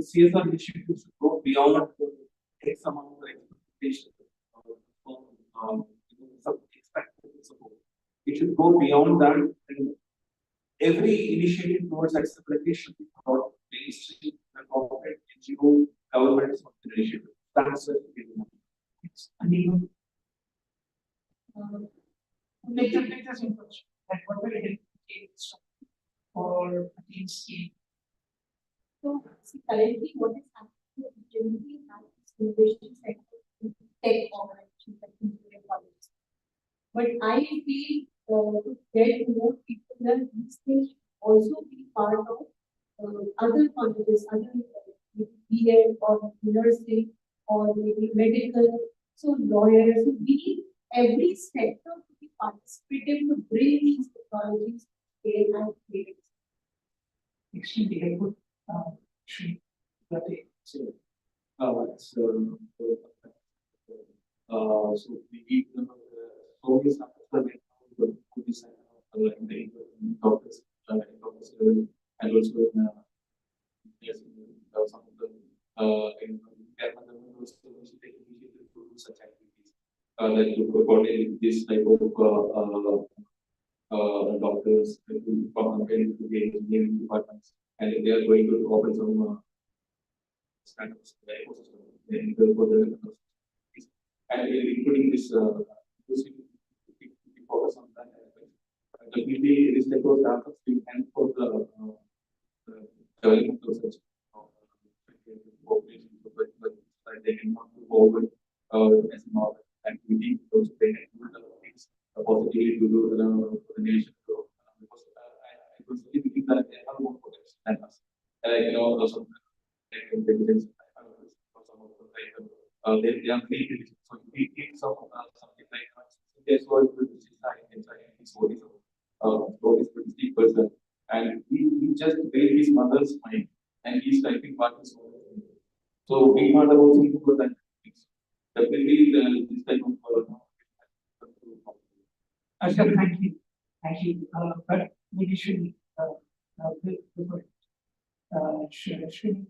CSR initiatives should go beyond X amount of expectations. Some expected support. It should go beyond that, and every initiative towards accessibility should be brought mainstream and corporate NGO government initiative. That's it. And even make this introduction. Like what will it take or at least So, see, currently what is happening is generally have this innovation sector in tech organizations like engineering colleges. But I feel to get more people there, these things should also be part of other colleges, other BA or nursing or maybe medical, so lawyers. So we need every sector to be participative to bring these technologies in and create. extremely helpful. Should that So, so we need focus on the design in the doctors level, and also yes, some of the in government also take initiative to do such activities like to coordinate this type of doctors to comparing to the engineering departments, and they are going to open some standards ecosystem in the and we are including this focus on that. Definitely, this type of startups will help for the development of such population, but they cannot move forward as an activity. Also, they can do the positively to do the nation. Because I personally believe that they have more potential than us. Also, like intelligence, some of the they are creative. So we need something like that. That's why is pretty steep person, and he just made his mother's mind, and he's typing part is so we want about thinking about that. Definitely, this type of Ashar, thank you. Thank you. But maybe should should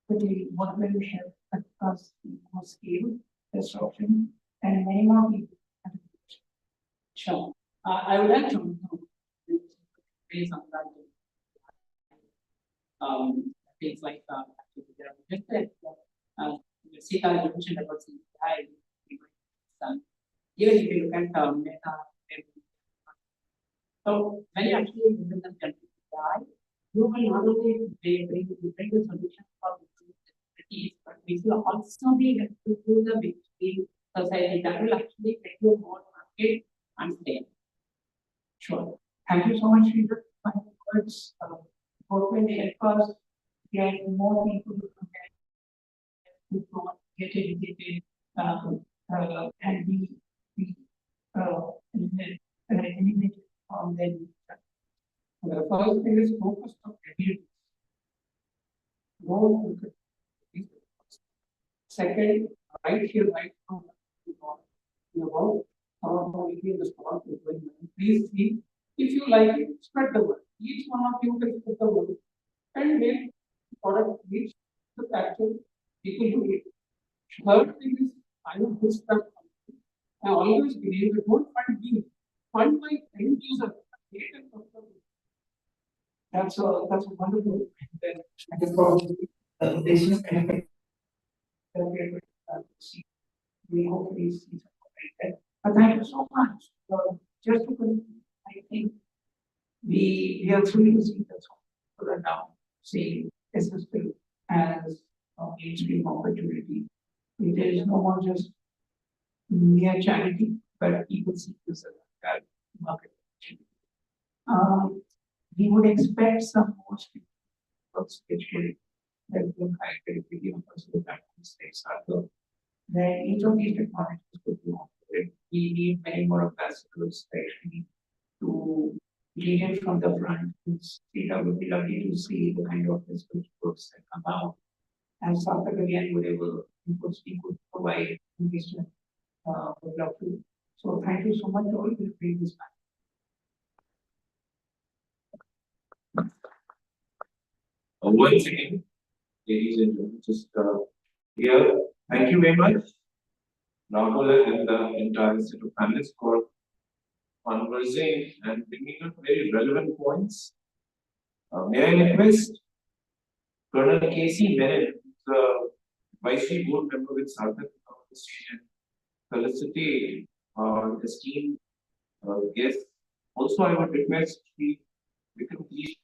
quickly what will we have across more scale, disruption, and many more people. Sure. I would like to based on that. Things like just Sita mentioned about CPI. Even if you look at Meta, so when you actually implement CPI, you will not only bring the solution for the but we will also be able to do the between society that will actually get you more market and stay. Sure. Thank you so much, Sridhar. My words will help us get more people to get educated and be eliminated from their the first thing is focus on abilities. No focus. Second, right here, right now, how in the spot is going. Please see, if you like it, spread the word. Each one of you can spread the word and make product reach the actual people who need it. Third thing is, I will bootstrap. I always believe that don't fund me, fund my end user. That's a wonderful thing. And probably the business benefit that we are going to see. We hopefully see something like that. But thank you so much. Just to conclude, I think we are thrilled to see that for now, seeing SSP as a mainstream opportunity. It is no more just mere charity, but people see this as a market opportunity. We would expect some more especially that will high video personal platforms like Sarthak. Then each of these technologies could be offered. We need many more ambassadors, especially to lead it from the front. It would be lovely to see the kind of research books that come out. And Sarthak again, whatever inputs we could provide in this would love to. So thank you so much all. We'll bring this back. once again, ladies and gentlemen, just here. Thank you very much, Rahul and the entire set of panelists for conversing and bringing up very relevant points. May I request Colonel Casey Menon, the Vice Board member with Sarthak of the stage, and felicitate our esteemed guests. Also, I would request we can please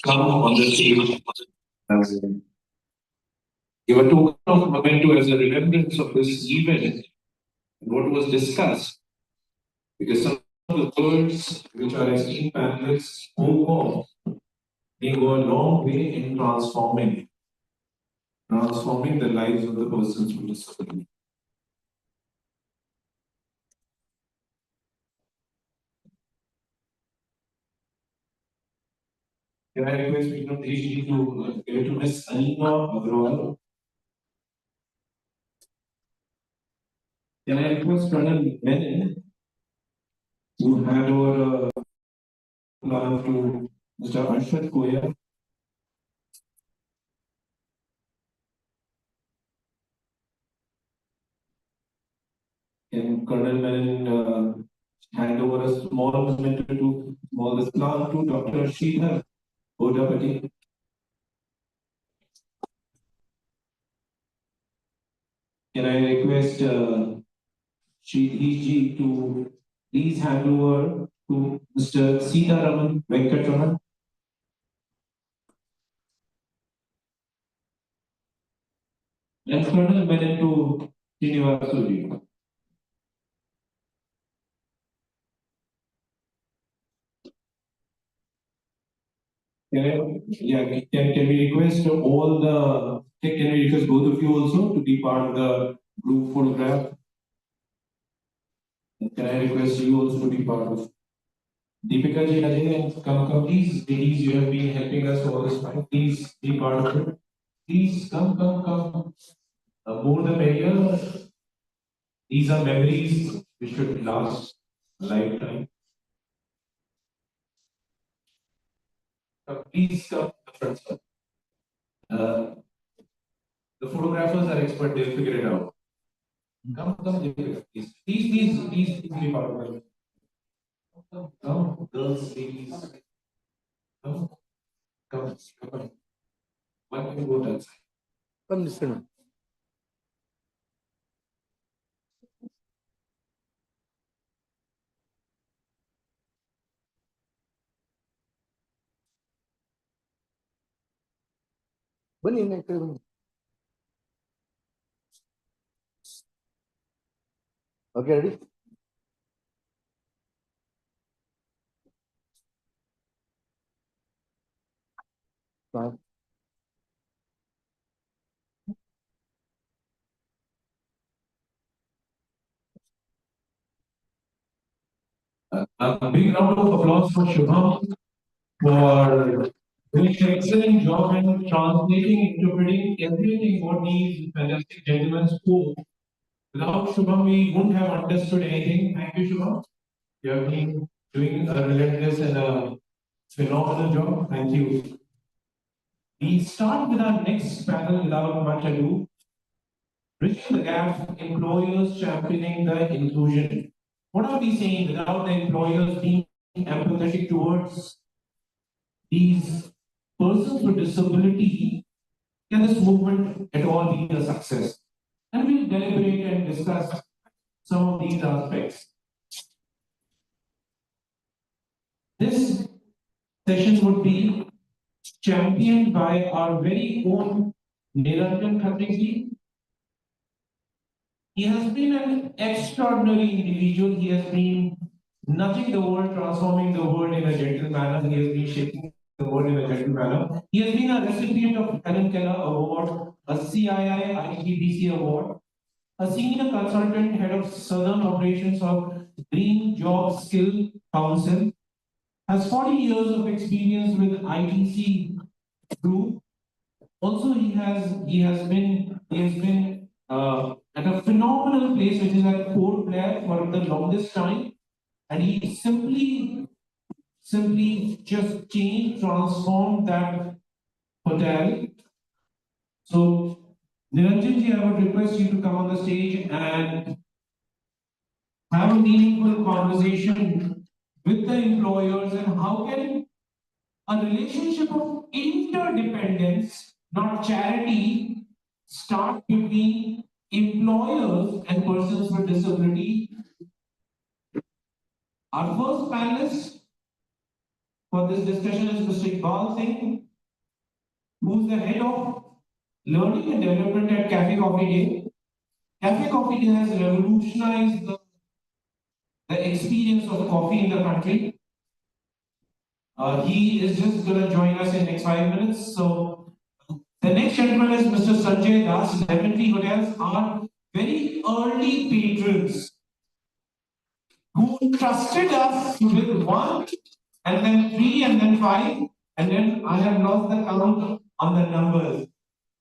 come on the stage. Give a token of memento as a remembrance of this event and what was discussed. Because some of the words which our esteemed panelists spoke of, they go a long way in transforming the lives of the persons with disability. Can I request Vikram Deshi to give it to Ms. Anima Agrawal? Can I request Colonel Menon to hand over plan to Mr. Arshad Koya? Can Colonel Menon hand over a small memento to this plant to Dr. Sridhar Odapati? Can I request Sridhar ji to please hand over to Mr. Sitaraman Venkatraman? And Colonel Menon to Srinivasulu. Can we request all can we request both of you also to be part of the group photograph? Can I request you also to be part of? Deepika ji, Ajay, come, please. Ladies, you have been helping us all this time. Please be part of it. Please come. More the merrier. These are memories which should last a lifetime. Please come. The photographers are expert, they'll figure it out. Come, please. Please be part of it. Come, girls, ladies. Come. Why don't you go outside? Come listen. ಬನ್ನಿ ಇನ್ನ ಈ ಕಡೆ ಬನ್ನಿ. Okay, ready? Start. A big round of applause for Shubham for doing an excellent job in translating, interpreting everything what these fantastic gentlemen spoke. Without Shubham, we wouldn't have understood anything. Thank you, Shubham. You have been doing a relentless and a phenomenal job. Thank you. We start with our next panel without much ado. Bridging the gap, employers championing the inclusion. What are we saying without the employers being empathetic towards these persons with disability? Can this movement at all be a success? And we'll deliberate and discuss some of these aspects. This session would be championed by our very own Niranjan Khatri. He has been an extraordinary individual. He has been nudging the world, transforming the world in a gentle manner. He has been shaping the world in a gentle manner. He has been a recipient of Helen Keller Award, a CII IGBC Award, a senior consultant head of Southern Operations of Green Job Skill Council, has 40 years of experience with ITC Group. Also, he has been at a phenomenal place, which is at Port Blair for the longest time, and he simply simply just change, transform that hotel. So, Niranjanji, I would request you to come on the stage and have a meaningful conversation with the employers and how can a relationship of interdependence, not charity, start between employers and persons with disability. Our first panelist for this discussion is Mr. Iqbal Singh, who is the head of learning and development at Cafe Coffee Day. Cafe Coffee Day has revolutionized the experience of coffee in the country. He is just going to join us in next 5 minutes. So the next gentleman is Mr. Sanjay Das. Lemon Tree Hotels are very early patrons who trusted us with one, and then three, and then five, and then I have lost the count on the numbers.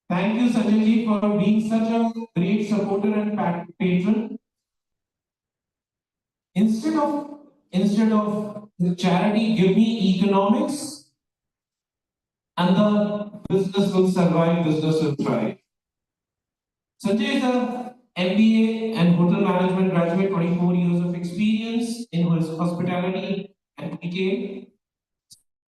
Thank you, Sanjay ji, for being such a great supporter and patron. Instead of the charity, give me economics, and the business will survive, business will thrive. Sanjay is a MBA and hotel management graduate, 24 years of experience in his hospitality and retail.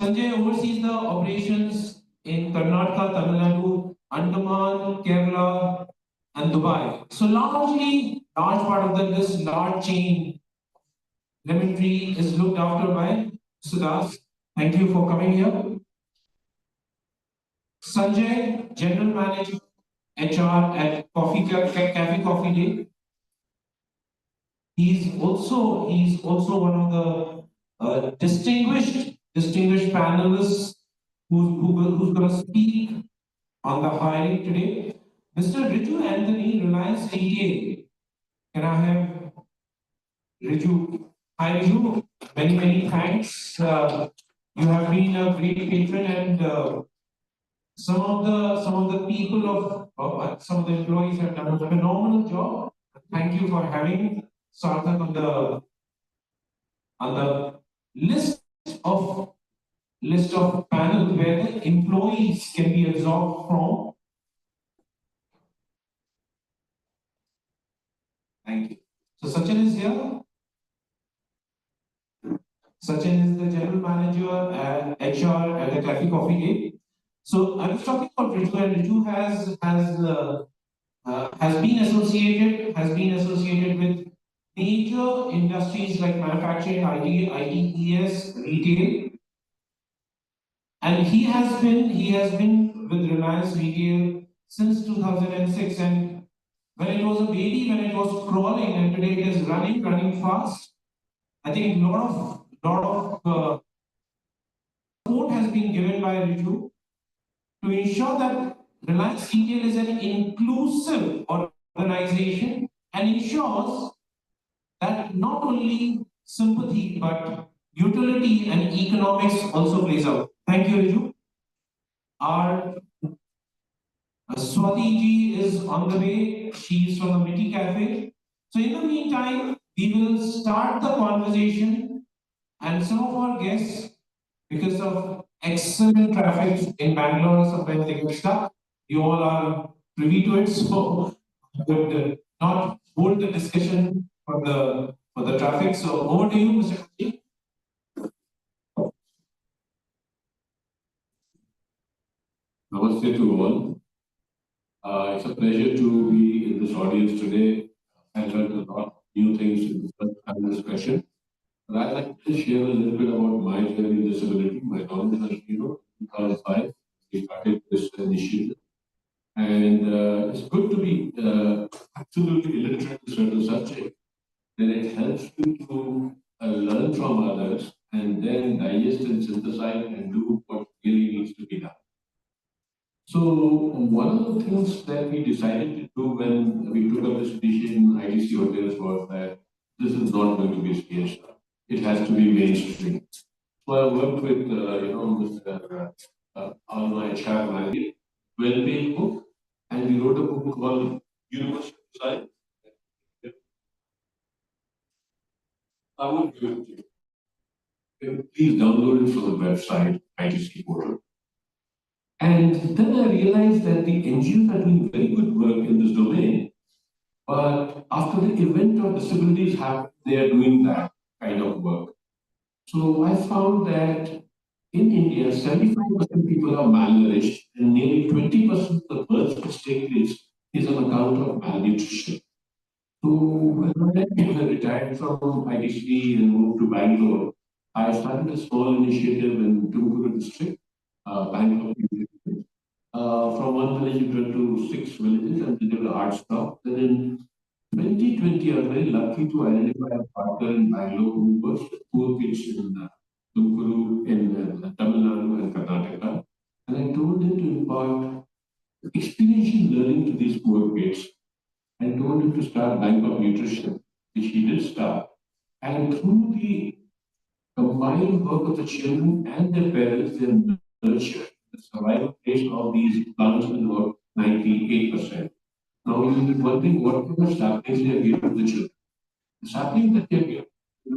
Sanjay oversees the operations in Karnataka, Tamil Nadu, Andaman, Kerala, and Dubai. So large part of this large chain, Lemon Tree, is looked after by Sudas. Thank you for coming here. Sanjay, General Manager, HR at Cafe Coffee Day. He's also one of the distinguished panelists who's going to speak on the hiring today. Mr. Riju Anthony, Reliance Retail. Can I have Riju? Hi Riju, many thanks. You have been a great patron, and some of the people of some of the employees have done a phenomenal job. Thank you for having Sarthak on the list of panel where the employees can be absorbed from. Thank you. So Sachin is here. Sachin is the general manager at HR at the Cafe Coffee Day. So I was talking about Riju, and Riju has been associated with major industries like manufacturing, IT, ITES, retail, and he has been with Reliance Retail since 2006. And when it was a baby, when it was crawling, and today it is running fast. I think lot of support has been given by Riju to ensure that Reliance Retail is an inclusive organization and ensures that not only sympathy but utility and economics also plays out. Thank you, Riju. Our Swati ji is on the way. She is from the Miti Cafe. So in the meantime, we will start the conversation, and some of our guests, because of excellent traffic in Bangalore, sometimes they get stuck. You all are privy to it, so I would not hold the discussion for the traffic. So over to you, Mr. Kaji. Namaste to all. It's a pleasure to be in this audience today. I learned a lot of new things in the first panel discussion. But I'd like to share a little bit about my journey in disability. My knowledge is, 2005, we started this initiative. And it's good to be absolutely illiterate in certain subject. Then it helps you to learn from others and then digest and synthesize and do what really needs to be done. So one of the things that we decided to do when we took up this initiative in IDC hotels was that this is not going to be a scale stuff. It has to be mainstream. So I worked with Mr. my HR manager, well-paid book, and we wrote a book called Universal Design. I won't give it to you. please download it from the website, ITC portal. And then I realized that the NGOs are doing very good work in this domain. But after the event of disabilities happened, they are doing that kind of work. So I found that in India, 75% people are malnourished, and nearly 20% of the births which take place is on account of malnutrition. So when I retired from ITC and moved to Bangalore, I started a small initiative in Tumakuru district, Bangalore. From one village, we went to 6 villages and we did an art stop. Then in 2020, I was very lucky to identify a partner in Bangalore who works with poor kids in Tumakuru, in Tamil Nadu and Karnataka. And I told him to impart experiential learning to these poor kids and told him to start Bank of Nutrition, which he did start. And through the combined work of the children and their parents, they nurtured the survival rate of these plants in about 98%. Now you will be wondering what kind of saplings they are giving to the children. The saplings that they are giving,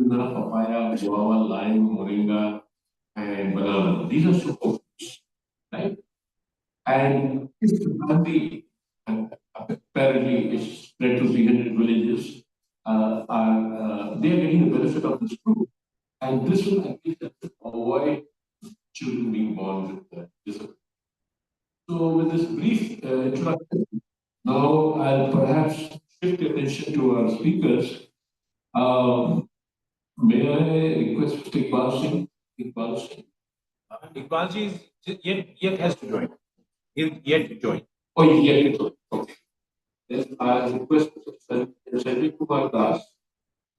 papaya, guava, lime, moringa, and banana. These are superfoods, right? And if the family apparently is spread to 300 villages, they are getting the benefit of this group. And this will actually avoid children being born with disability. So with this brief introduction, now I'll perhaps shift attention to our speakers. May I request Mr. Iqbal Singh? Iqbal Singh. Iqbalji yet has to join. Yet to join. Oh, he's yet to join. Okay. Then I request Mr. Sanjay Kumar Das.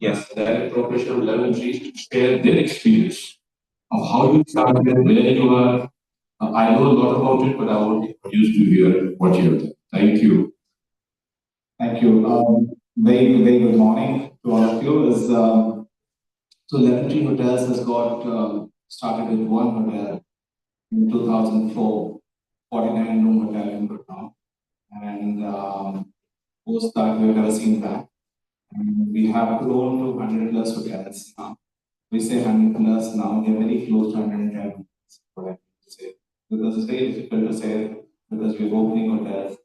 Yes. Director of Operational Laboratories to share their experience of how you started, where you are. I know a lot about it, but I want to introduce to hear what you have done. Thank you. Thank you. Very good morning to all of you. So Lemon Hotels has got started with one hotel in 2004, 49-room hotel in Gurgaon. And post that, we've never seen that. And we have grown to 100 plus hotels now. We say 100 plus now, they're very close to 110. What I mean to say. Because it's very difficult to say because we're opening hotels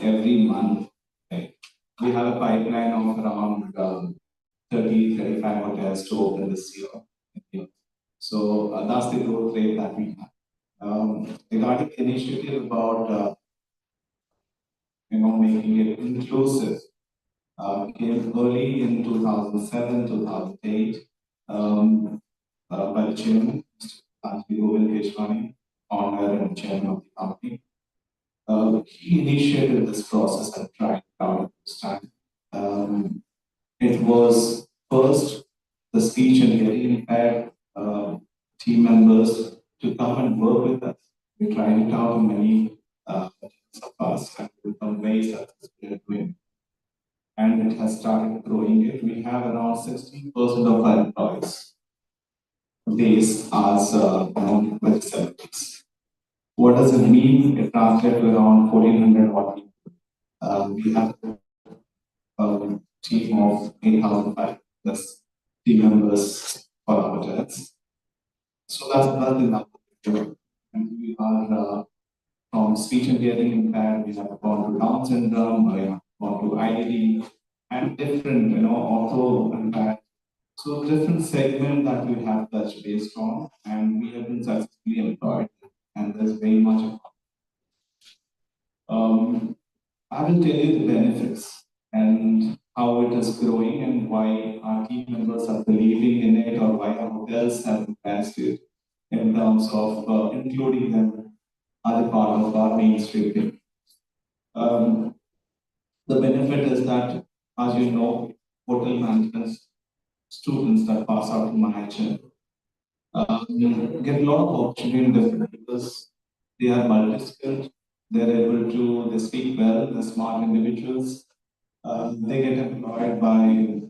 every month. Right? We have a pipeline of around 30, 35 hotels to open this year. So that's the growth rate that we have. Regarding the initiative about making it inclusive, came early in 2007, 2008 by the chairman, Mr. Geetanjali, owner and chairman of the company. He initiated this process and tried it out at this time. It was first the speech and hearing impaired team members to come and work with us. We tried it out in many of us and in some ways that we are doing. And it has started growing it. We have around 16% of our employees base as with disabilities. What does it mean? It translates to around 1,400 odd people. We have a team of 8,500 plus team members for our hotels. So that's the number. And we are from speech and hearing impaired, we have gone to Down syndrome, we have gone to IDD, and different, ortho impact. So different segment that we have touched based on, and we have been successfully employed, and there's very much. I will tell you the benefits and how it is growing and why our team members are believing in it or why our hotels have invested in terms of including them as a part of our mainstream. The benefit is that, as you know, hotel management students that pass out from MAHACHN get a lot of opportunity in different because they are multi-skilled, they speak well, they're smart individuals, they get employed by,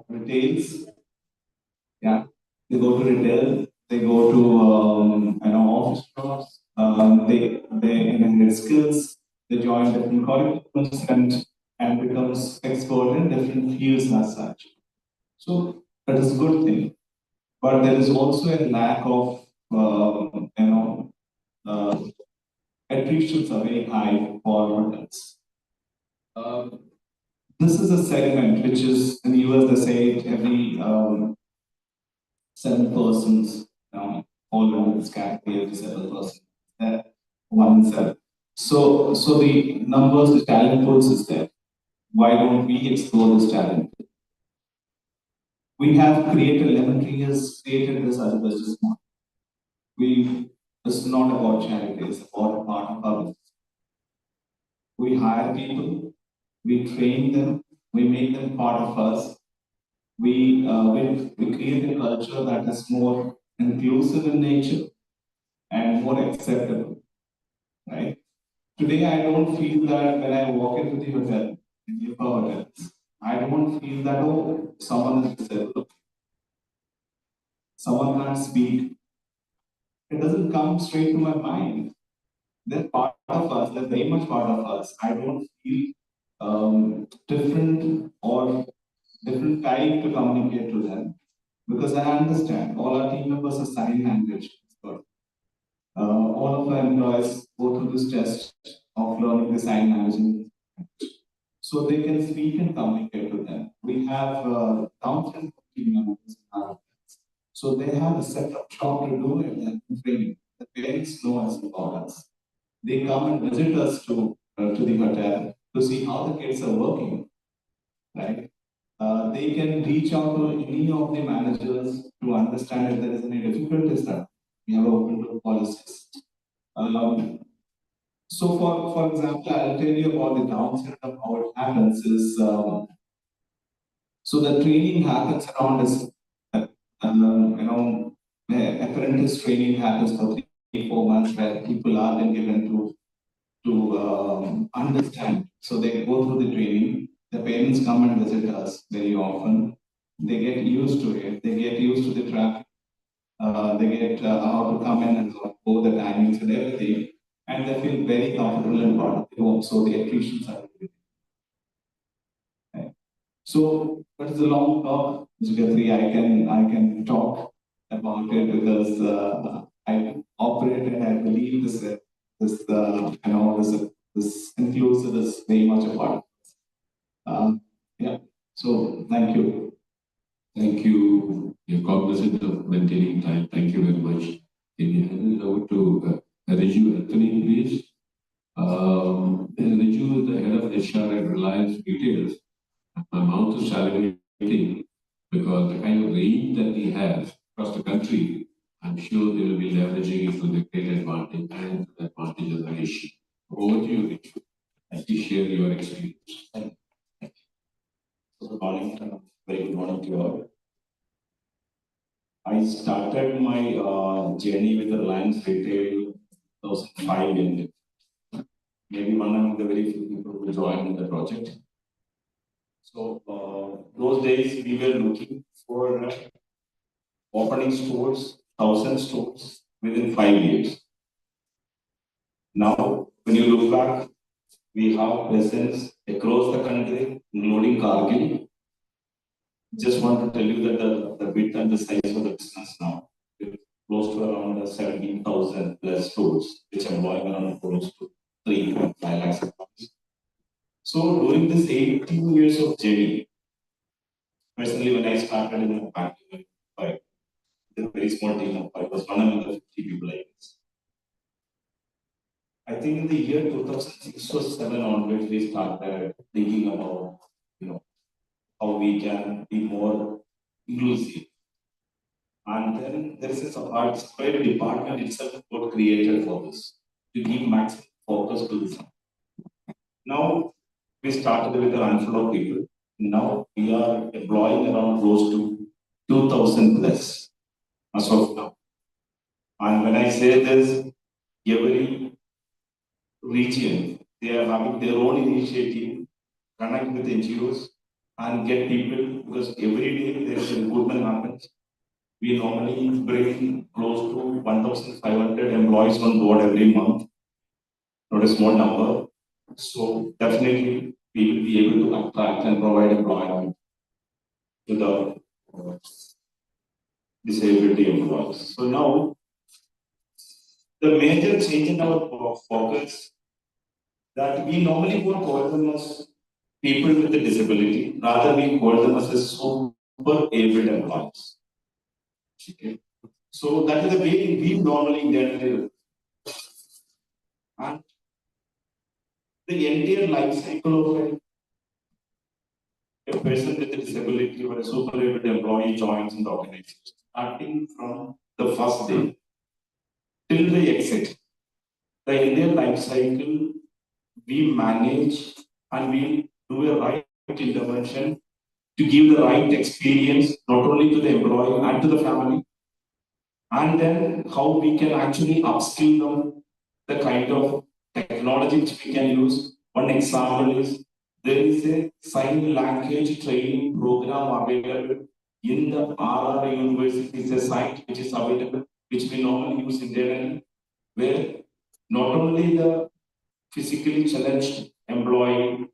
retails. Yeah, they go to retail, they go to, office jobs, they inherit skills, they join different curriculums and becomes expert in different fields as such. So that is a good thing. but there is also a lack of, uh, attritions are very high for hotels. This is a segment which is in the US, they say it every 7 persons all over this category, every 7 person, 1 in 7. So the numbers, the talent pools is there. Why don't we explore this talent? We have created 11 years, created this as a business model. It's not about charity, it's about a part of our business. We hire people, we train them, we make them part of us. We create a culture that is more inclusive in nature and more acceptable, right? Today, I don't feel that when I walk into the hotel, in the hotels, I don't feel that, oh, someone is disabled, someone can't speak. It doesn't come straight to my mind. They're part of us, they're very much part of us. I don't feel different or different type to communicate to them because I understand all our team members are sign language experts. All of our employees go through this test of learning the sign language so they can speak and communicate to them. We have thousands of team members now. So they have a set of job to do and training. The parents know us about us. They come and visit us to the hotel to see how the kids are working, right? They can reach out to any of the managers to understand if there is any difficulties that we have open door policies. So for example, I'll tell you about the downside of how it happens is, so the training happens around this, apprentice training happens for 3-4 months where people are then given to understand. So they go through the training. The parents come and visit us very often. They get used to it. They get used to the traffic. They get how to come in and go the timings and everything, and they feel very comfortable and part of the home. So the attritions are very right. So, what is the long talk, Geetanjali? I can talk about it because I operate and I believe this inclusive is very much a part. Yeah. So thank you. Thank you. You're cognizant of maintaining time. Thank you very much. Can you hand it over to Riju Anthony, please? Riju is the head of HR at Reliance Retailers. My mouth is salivating because the kind of range that he has across the country, I'm sure they will be leveraging it to the great advantage and the advantage of the nation. Over to you, Riju, as you share your experience. Good morning. Very good morning to you all. I started my journey with Reliance Retail 2005 and maybe one among the very few people who joined the project. So those days we were looking for opening stores, 1,000 stores within 5 years. Now, when you look back, we have presence across the country, including Kargil. Just want to tell you that the width and the size of the business now is close to around 17,000 plus stores, which employ around close to 3.5 lakhs employees. So during this 18 years of journey, personally when I started in the bank, with a very small team of 5, was one among the 50 people I guess. I think in the year 2006 or 7 onwards, we started thinking about, how we can be more inclusive. And then there is a separate department itself got created for this to give maximum focus to this. Now we started with a handful of people. Now we are employing around close to 2,000 plus as of now. And when I say this, every region they are having their own initiative, connect with NGOs and get people because every day there is a recruitment happens. We normally bring close to 1,500 employees on board every month, not a small number. So definitely we will be able to attract and provide employment to the disability employees. So now, the major change in our focus that we normally won't call them as people with a disability, rather we call them as a super abled employees. Okay. So that is the way we normally get it. And the entire life cycle of a person with a disability or a super abled employee joins in the organization, starting from the first day till they exit. The entire life cycle we manage and we do a right intervention to give the right experience not only to the employee and to the family, and then how we can actually upskill them, the kind of technology which we can use. One example is there is a sign language training program available in the RR University. It's a site which is available, which we normally use internally, where not only the physically challenged employee,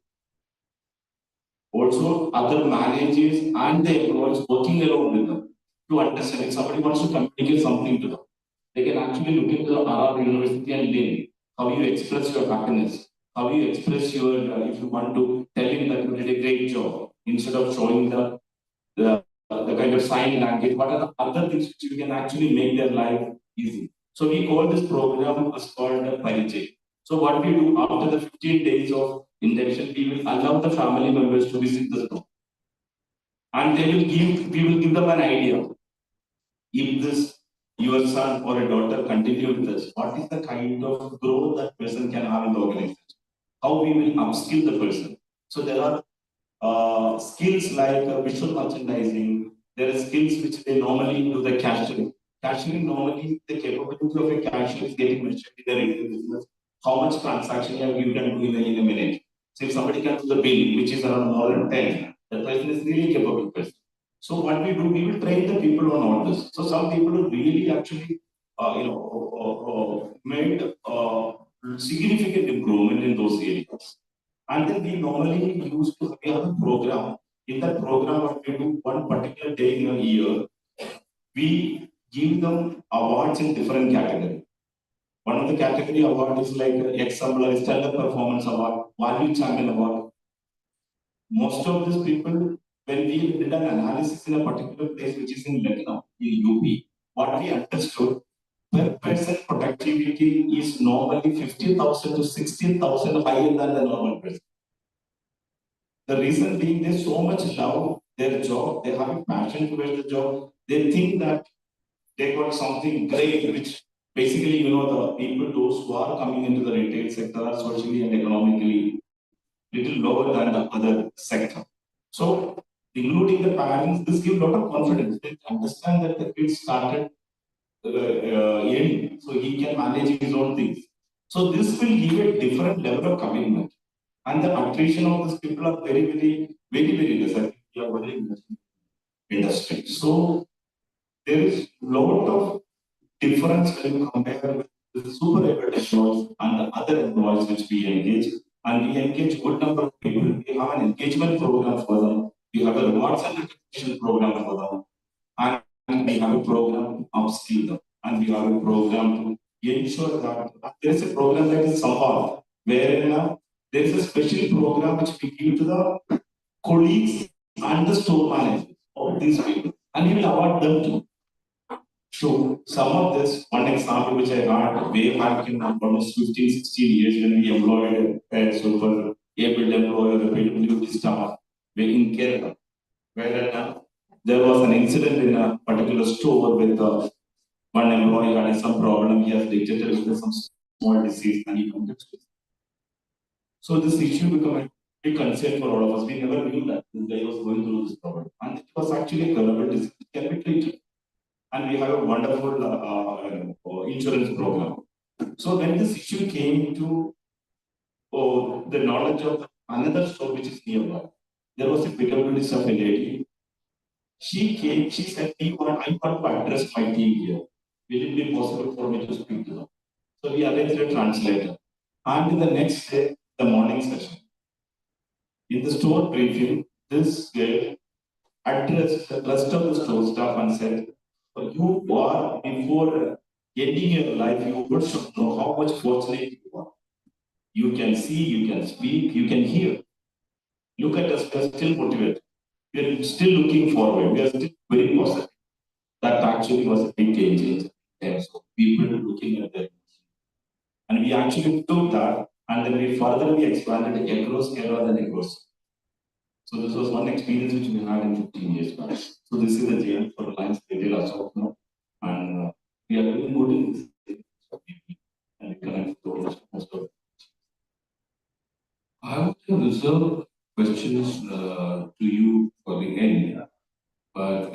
also other managers and the employees working along with them to understand if somebody wants to communicate something to them. They can actually look into the RR University and learn how you express your happiness, how you express your, if you want to tell him that you did a great job, instead of showing the kind of sign language, what are the other things which you can actually make their life easy. So we call this program as called a PwDs. So what we do after the 15 days of induction, we will allow the family members to visit the store. And we will give them an idea. If this your son or a daughter continue with us, what is the kind of growth that person can have in the organization? How we will upskill the person. So there are skills like visual merchandising. There are skills which they normally do the cashiering. Cashiering normally the capability of a cashier is getting mentioned in the retail business. How much transaction you can do in a minute. So if somebody can do the bill, which is around more than 10, that person is really capable person. So what we do, we will train the people on all this. So some people who really actually, made significant improvement in those areas. And then we normally use to have a program. In that program, what we do one particular day in a year, we give them awards in different categories. One of the category award is like exemplary stellar performance award, value champion award. Most of these people, when we did an analysis in a particular place, which is in Lucknow, in UP, what we understood, per person productivity is normally 50,000 to 60,000 higher than the normal person. The reason being they so much love their job, they have a passion towards the job, they think that they got something great, which basically, the people, those who are coming into the retail sector are socially and economically little lower than the other sector. So, including the parents, this gives a lot of confidence. They understand that the kid started young, so he can manage his own things. So, this will give a different level of commitment. And the attrition of these people are very less. I think we are very industry. So, there is lot of difference when you compare with the super able employees and the other employees which we engage. And we engage good number of people. We have an engagement program for them. We have a rewards and recognition program for them. And we have a program of upskill them. And we have a program to ensure that there is a program that is Samvad, where there is a special program which we give to the colleagues and the store managers of these people. And we will award them too. So some of this, one example which I had way back in almost 15, 16 years when we employed a super able employer, a PwD staff in Kerala, where there was an incident in a particular store with one employee had some problem, he has dictated with some small disease and he committed suicide. So this issue became a big concern for all of us. We never knew that this guy was going through this problem. And it was actually a curable disease, it can be treated. And we have a wonderful insurance program. So when this issue came to the knowledge of another store which is nearby, there was a PwD staff lady. She came, she said, I want to address my team here. Will it be possible for me to speak to them? So we arranged a translator. And in the next day, the morning session, in the store briefing, this girl addressed the rest of the store staff and said, You are, before ending your life, you should know how much fortunate you are. You can see, you can speak, you can hear. Look at us, we are still motivated. We are still looking forward. We are still very positive. That actually was a big game changer in terms of people looking at their. And we actually took that and then we expanded across Kerala and across. So this was one experience which we had in 15 years back. So this is the journey for Reliance Retail as of now. And we are doing good in this. And we connect to most of. I want to reserve questions to you for the end, but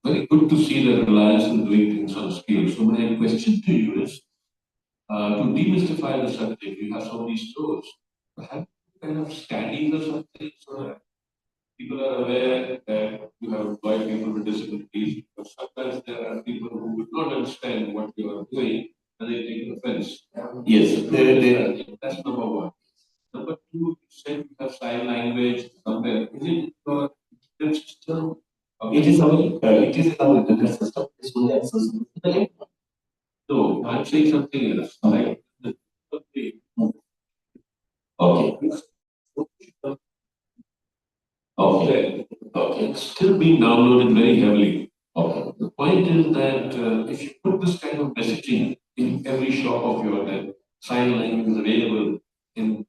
very good to see that Reliance is doing things on scale. So my question to you is, to demystify the subject, you have so many stores. Have you kind of standings or something so that people are aware that you have employed people with disabilities? But sometimes there are people who would not understand what you are doing and they take offense. Yes, That's number one. Number two, you said you have sign language somewhere. Is it your system? it is our business system. It's only accessible to the link. No, I'm saying something else. Like, okay. Okay. Okay. Okay. It's still being downloaded very heavily. Okay. The point is that if you put this kind of messaging in every shop of yours, that sign language is available in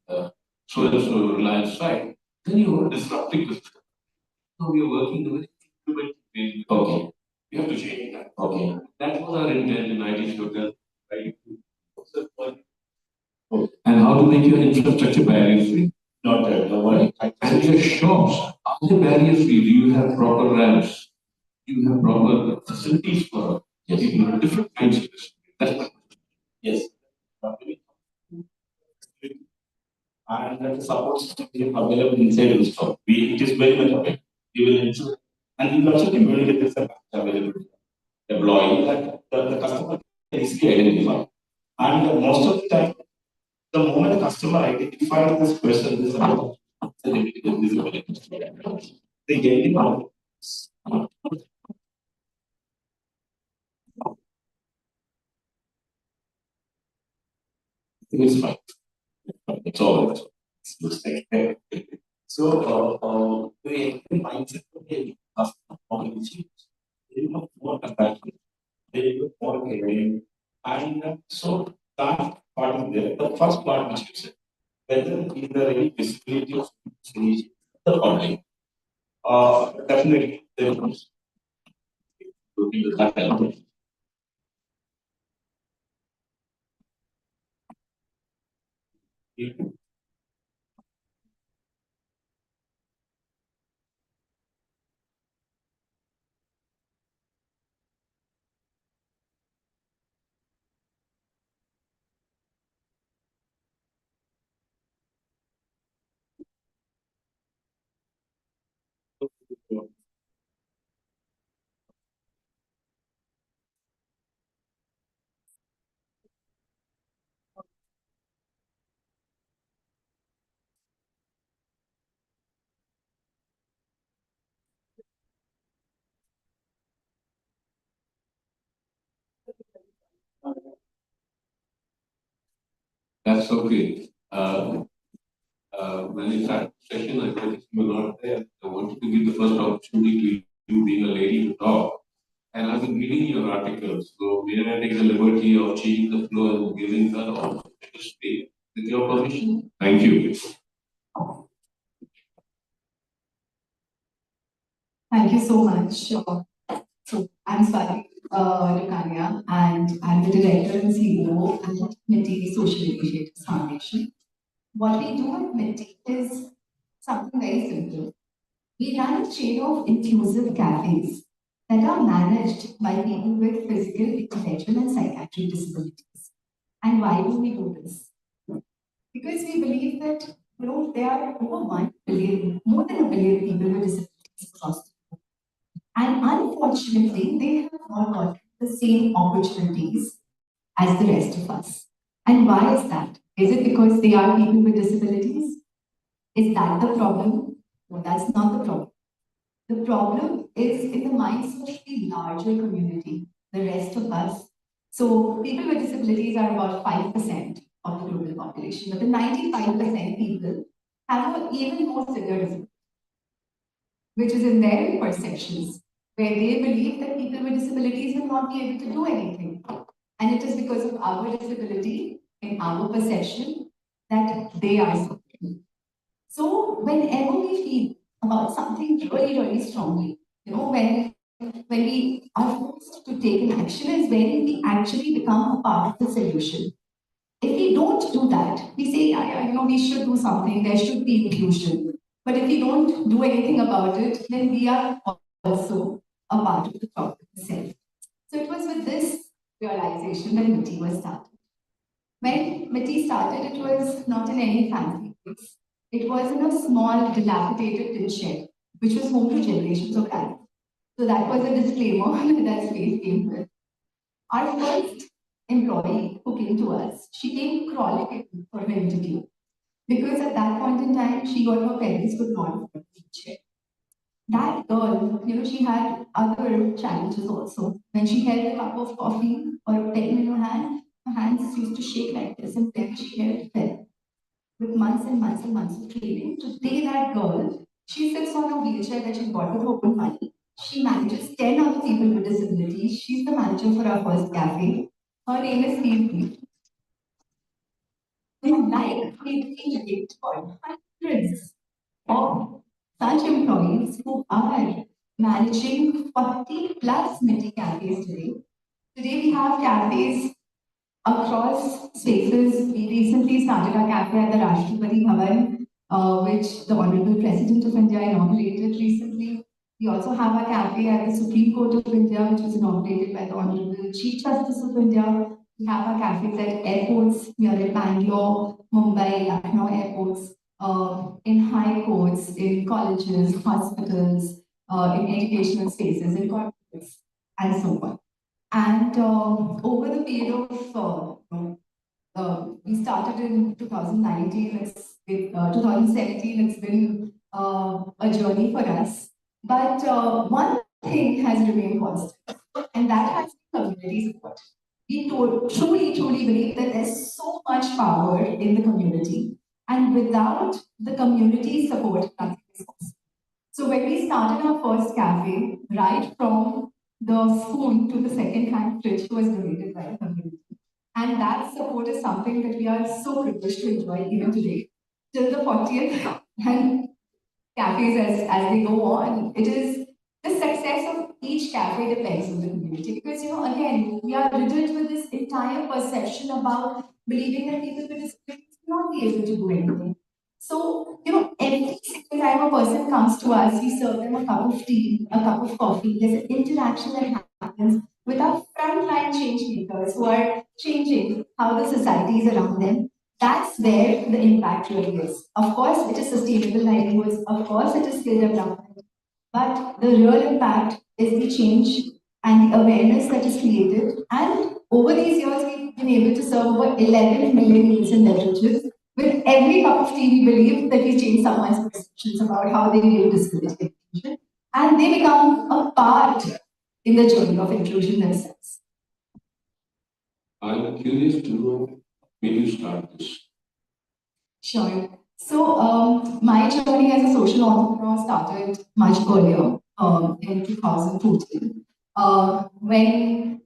so and so Reliance site, then you are disrupting the system. So we are working the way implementing. Okay. You have to change that. Okay. That was our intent in IT Hotel, right? And how to make your infrastructure barrier free. Not that. The one. And your shops, are they barrier free? Do you have proper ramps? Do you have proper facilities for people with different kinds of this? Yes. And the support system is available inside the store. It is very much available. We will ensure, and we will also communicate this available employee that the customer can easily identify. And most of the time, the moment the customer identifies this person, this about disability, they get it out. It's fine. It's all right. It's like, so, the mindset of the customer community, they look more attractive, they look more caring, and so that part is there. The first part which you said, whether is there any visibility of change the public, definitely there is. Looking at that element. That's okay. When we start the session, I think you were not there. I wanted to give the first opportunity to you being a lady to talk. And I've been reading your articles, so may I take the liberty of changing the flow and giving her opportunity to speak with your permission? Thank you. Thank you so much. So I'm Sarthak and I'm the director and CEO at Minty Social Initiatives Foundation. What we do at Minty is something very simple. We run a chain of inclusive cafes that are managed by people with physical, intellectual, and psychiatric disabilities. And why do we do this? Because we believe that there are over 1 billion, more than a billion people with disabilities across the world. And unfortunately, they have not got the same opportunities as the rest of us. And why is that? Is it because they are people with disabilities? Is that the problem? No, that's not the problem. The problem is in the minds of the larger community, the rest of us. So people with disabilities are about 5% of the global population, but the 95% people have an even more severe disability, which is in their perceptions, where they believe that people with disabilities will not be able to do anything. And it is because of our disability, in our perception, that they are suffering. So whenever we feel about something really, really strongly, when we are forced to take an action is when we actually become a part of the solution. If we don't do that, we say, we should do something, there should be inclusion. But if we don't do anything about it, then we are also a part of the problem itself. So it was with this realization that MITI was started. When MITI started, it was not in any fancy place. It was in a small, dilapidated tin shed, which was home to generations of cats. So that was a disclaimer that space came with. Our first employee who came to us, she came crawling in for her interview because at that point in time, she got her parents could not afford the wheelchair. That girl, she had other challenges also. When she held a cup of coffee or a pen in her hand, her hands used to shake like this, and then she held it fell. With months and months and months of training, today that girl, she sits on a wheelchair that she bought with her own money. She manages 10 other people with disabilities. She's the manager for our first cafe. Her name is esteemed. Like we engaged for hundreds of such employees who are managing 40 plus MITI cafes today. Today we have cafes across spaces. We recently started our cafe at the Rashtrapati Bhavan, which the Honorable President of India inaugurated recently. We also have a cafe at the Supreme Court of India, which was inaugurated by the Honorable Chief Justice of India. We have our cafes at airports. We are at Bangalore, Mumbai, Lucknow airports, in high courts, in colleges, hospitals, in educational spaces, in corporates, and so on. And over the period of, we started in 2019, 2017, it's been a journey for us. But one thing has remained constant, and that has been community support. We truly, truly believe that there's so much power in the community, and without the community support, nothing is possible. So when we started our first cafe, right from the spoon to the second-hand fridge was donated by the community. And that support is something that we are so privileged to enjoy even today. Till the 40th and cafes as they go on, it is the success of each cafe depends on the community. Because, again, we are riddled with this entire perception about believing that people with disabilities will not be able to do anything. So, every single time a person comes to us, we serve them a cup of tea, a cup of coffee. There's an interaction that happens with our frontline change makers who are changing how the society is around them. That's where the impact really is. Of course, it is sustainable livelihoods. Of course, it is skill development. But the real impact is the change and the awareness that is created. And over these years, we've been able to serve over 11 million meals and beverages. With every cup of tea, we believe that we change someone's perceptions about how they view disability inclusion. And they become a part in the journey of inclusion themselves. I'm curious to know when you start this. Sure. So my journey as a social entrepreneur started much earlier, in 2014, when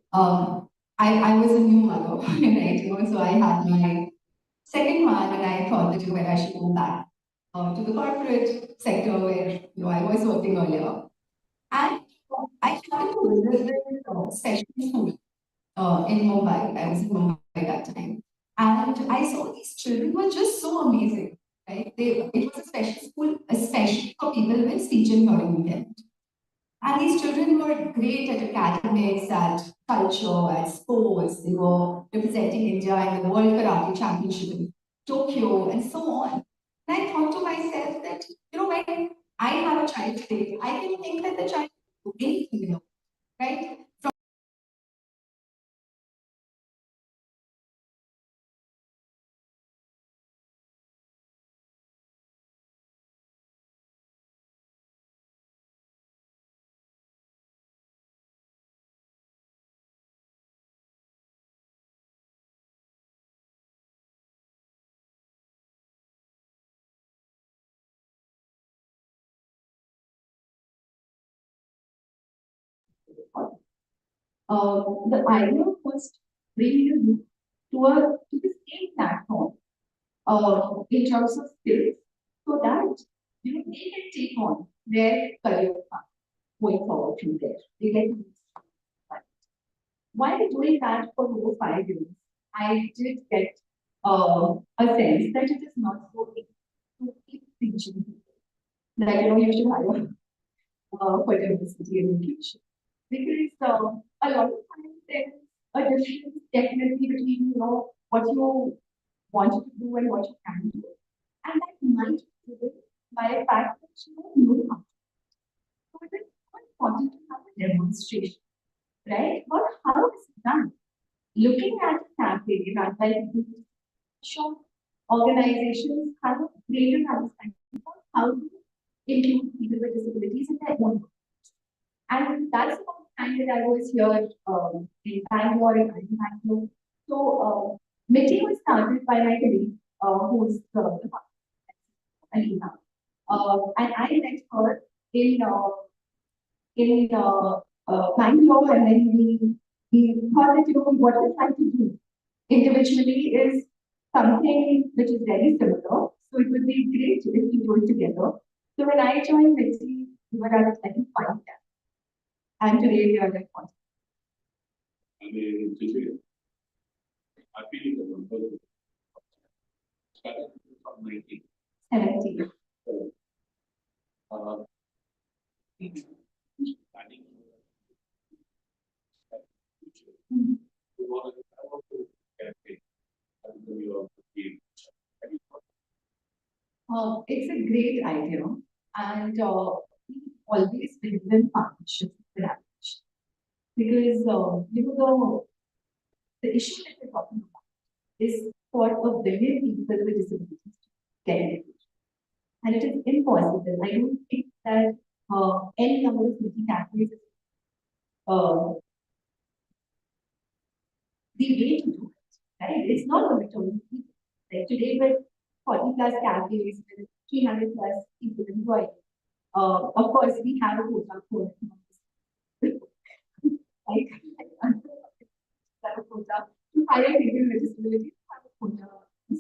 I was a new mother, right? So I had my second one, and I thought that I should go back to the corporate sector where I was working earlier. And I started to visit this special school in Mumbai. I was in Mumbai at that time. And I saw these children were just so amazing, right? It was a special school, especially for people with speech and hearing impairment. And these children were great at academics, at culture, at sports. They were representing India in the World Karate Championship in Tokyo, and so on. And I thought to myself that, when I have a child today, I can think that the child can do anything, right? The idea was to bring you to the same platform in terms of skills so that they can take on their career path going forward from there. They get to while doing that for over 5 years, I did get a sense that it is not so easy to keep teaching people. That you should hire for diversity and inclusion. Because a lot of times there is a difference definitely between what you want to do and what you can do. And that might be driven by a fact that you know how. So it is important to have a demonstration, right? But how is it done? Looking at a campaign run by show organizations have a greater understanding of how to include people with disabilities in their own. And that's about the time that I was here in Bangalore and in Bangalore. So, meeting was started by my colleague, who's Alina. And I met her in Bangalore, and then we thought that what we're trying to do individually is something which is very similar. So it would be great if we do it together. So when I joined Mitzi, we were at I think 5 camps. And today we are at 1. I mean, I feel the number started from 19. 17. Planning It's a great idea, and we always believe in partnerships with collaboration because the issue that we're talking about is for a billion people with disabilities to get education, and it is impossible. I don't think that any number of categories the way to do it, right? It's not going to be like today with 40 plus cafes, with 300 plus people employed. Of course, we have a quota for like have a quota to hire people with disabilities. Have a quota in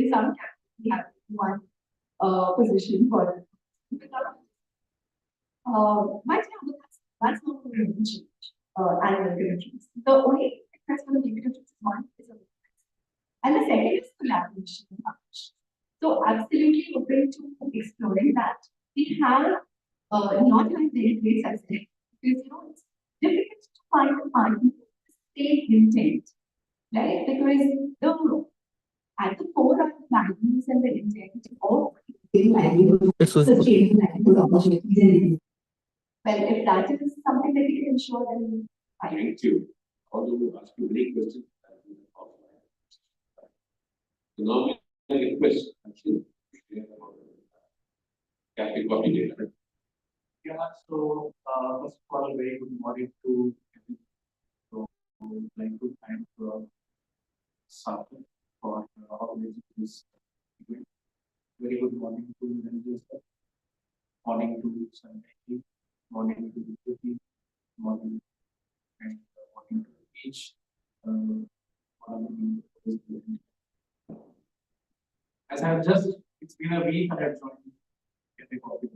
some cafes we have one position for. But yeah, that's not going to change. Annual committees. The only thing that's going to give it a one is a and the second is collaboration and partnership. So absolutely open to exploring that. We have not had very great success because it's difficult to find a partner with the same intent, right? Because at the core of the values and the intent of sustainable livelihood opportunities and well, if that is something that we can ensure, then Thank you. Although ask you many questions. So now I request actually Cafe Coffee Data. Yeah, so first of all, a very good morning to everyone. So like to thank Sarthak for organizing this event. Very good morning to Ranjit, morning to Sanjay, morning to Jyoti, morning and morning to each. As I have just, it's been a week I have joined Cafe Coffee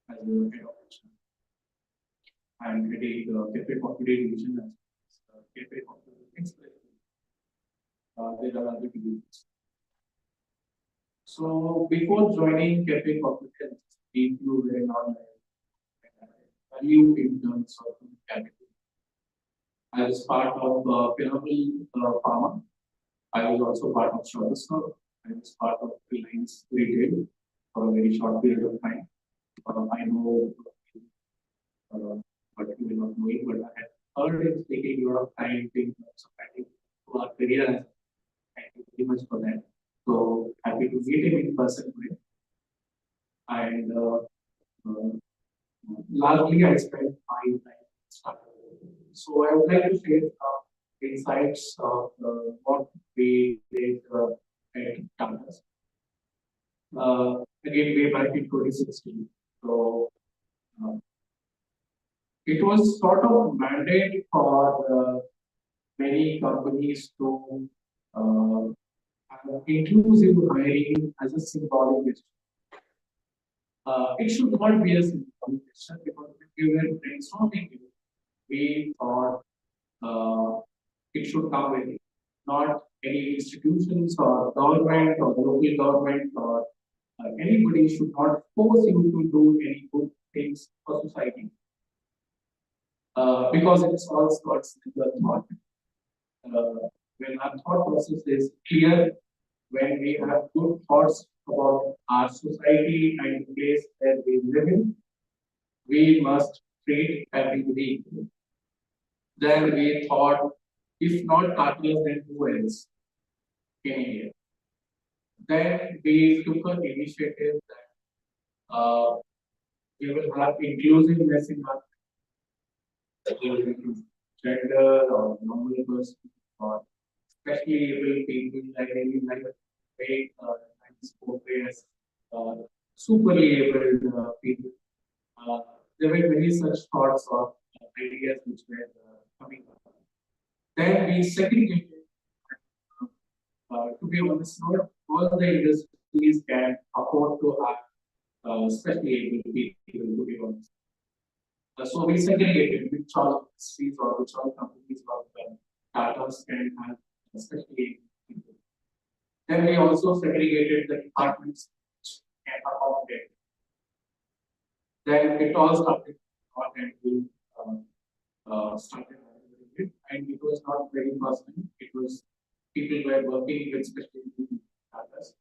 as a head of HR. I am heading the Cafe Coffee Day division as Cafe Coffee Express. There are other divisions. So before joining Cafe Coffee Day, if you were not value in terms of category. I was part of Pyramid Pharma. I was also part of Shortstop. I was part of Reliance Retail for a very short period of time. I know, but you will not know it, but I had heard it taking a lot of time in terms of adding to our career. Thank you very much for that. So happy to meet him in person today. And largely, I spent my time starting. So I would like to share insights of what we did at Tata. Again, way back in 2016. So it was sort of mandate for many companies to have inclusive hiring as a symbolic gesture. It should not be a symbolic gesture because when we were brainstorming it, we thought it should come with it, not any institutions or government or local government or anybody should not force you to do any good things for society. Because it's all starts with the thought. When our thought process is clear, when we have good thoughts about our society and the place where we live in, we must treat everybody equally. Then we thought, if not Tata, then who else in India? Then we took an initiative that we will have inclusiveness in our gender or normal person or especially able people like any like very nice portrays superly abled people. There were many such thoughts of ideas which were coming up. Then we segregated. To be honest, not all the industries can afford to have especially able people. To be honest, so we segregated which all industries or which all companies or Tata's can have especially able people. Then we also segregated the departments which can accommodate. Then it all started and we started it, and it was not very personal. It was people were working with special Tatas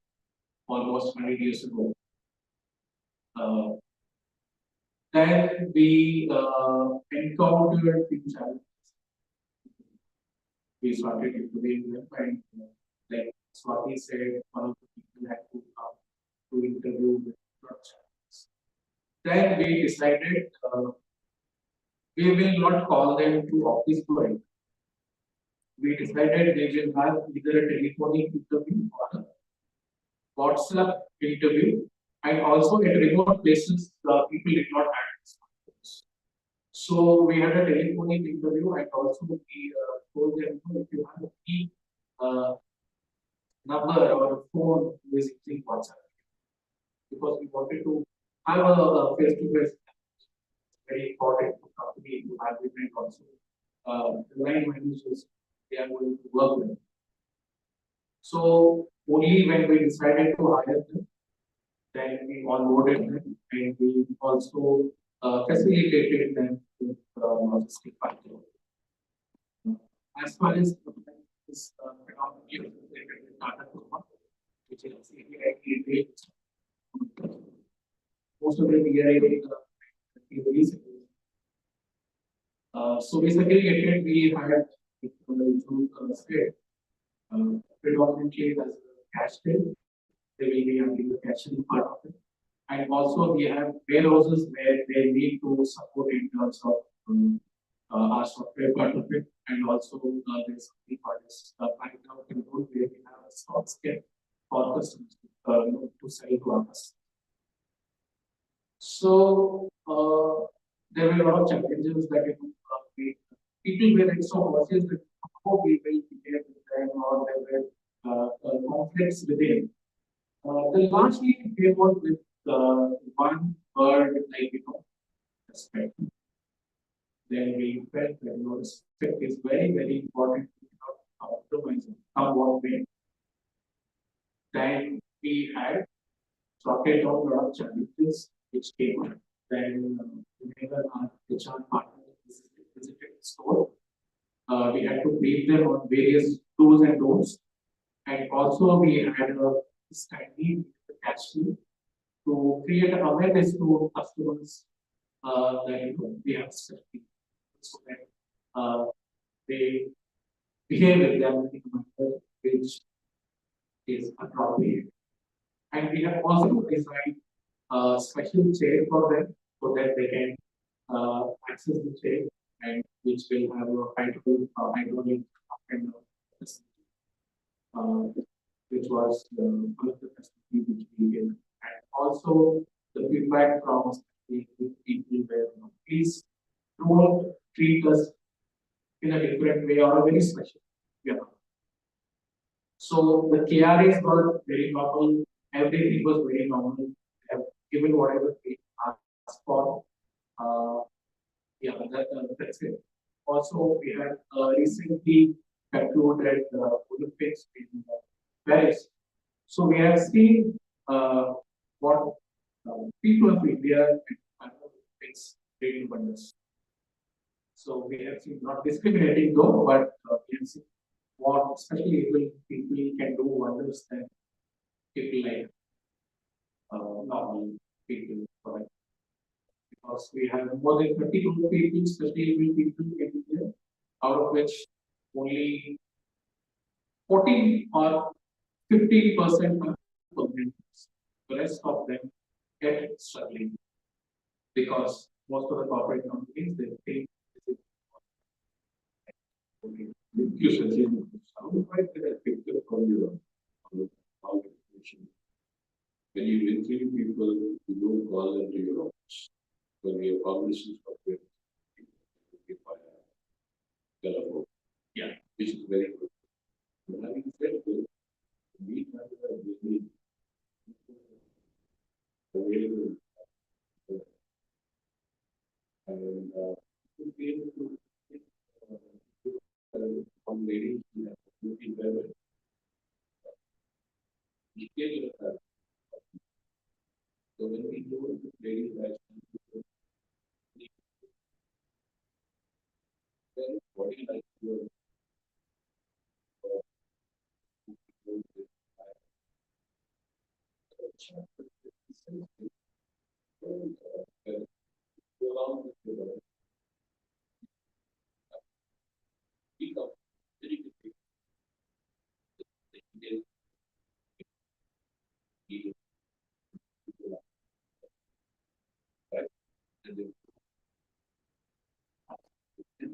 almost 100 years ago. Then we encountered the challenges. We started interviewing them, and like Swati said, one of the people had to come to interview with challenges. Then we decided we will not call them to office for it. We decided they will have either a telephonic interview or a WhatsApp interview, and also at remote places, people did not have this. So we had a telephonic interview, and also we told them if you have a key number or a phone who is using WhatsApp, because we wanted to have a face-to-face. Very important for company to have different also. The line managers they are going to work with. So only when we decided to hire them, then we onboarded them and we also facilitated them with logistic factor. As far as this predominantly associated with Tata, which is most of the PwDs. So we segregated, we had state predominantly as a cash bill. They will be handling the cashing part of it. And also we have warehouses where they need to support in terms of our software part of it. And also there's something part is right now control where we have a stock scale for customers to sell to our customers. So there were a lot of challenges that people were so cautious that how we will behave with them or there were conflicts within. The largely came out with one word like respect. Then we felt that respect is very, very important to compromise what way. Then we had sorted out a lot of challenges which came up. Then whenever our HR partner visited the store, we had to brief them on various do's and don'ts. And also we had a study with the cash to create an awareness to customers that we have safety so that they behave with them in a manner which is appropriate. And we have also designed a special chair for them so that they can access the chair and which will have a hydraulic kind of which was one of the facilities which we did. And also the feedback from the people were please don't treat us in a different way or a very special. Yeah. So the KRAs were very normal, everything was very normal. They have given whatever they asked for. Uh, that's it. Also, we had recently concluded the Olympics in Paris. So we have seen what people of India and Olympics really wonders. So we have seen not discriminating though, but we have seen what especially able people can do wonders than people like normal people. Right? Because we have more than 32 people, especially able people in India, out of which only 14 or 15% are permanent. The rest of them get struggling because most of the corporate companies they think this is only. Thank you, Sachin. How might that picture from your organization? When you interview people, you don't call them to your office. When your cognitions of it, telephone. Yeah. Which is very good. But having said this, we have a very available and to be able to one lady who has looking better. We take it. So when we do the ladies actually what do you like to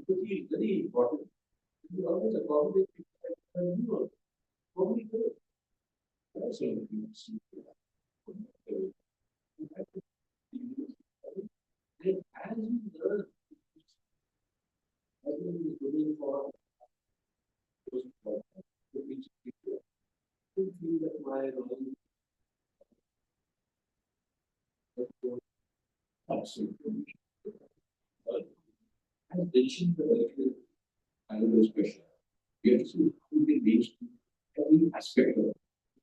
empathy is very important. You always accommodate people and you know, probably good. That's all you see. And as you learn, as you looking for those people, you feel that my role is absolutely. I mentioned the electrical kind of special. We have to see how we reach every aspect of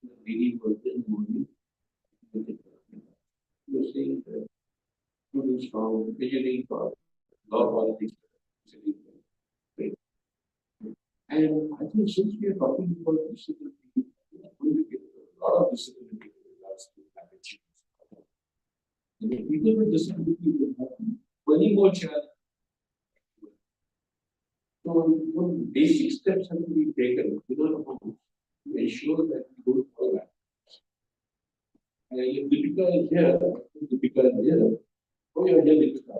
the daily work in the morning. You are saying that students from engineering for law politics. And I think since we are talking about disability, we are going to get a lot of disability in regards to climate change. And the people with disability will have many more challenges. So, basic steps have to be taken to ensure that we don't fall back. And if Deepika is here, oh, you're here, Deepika,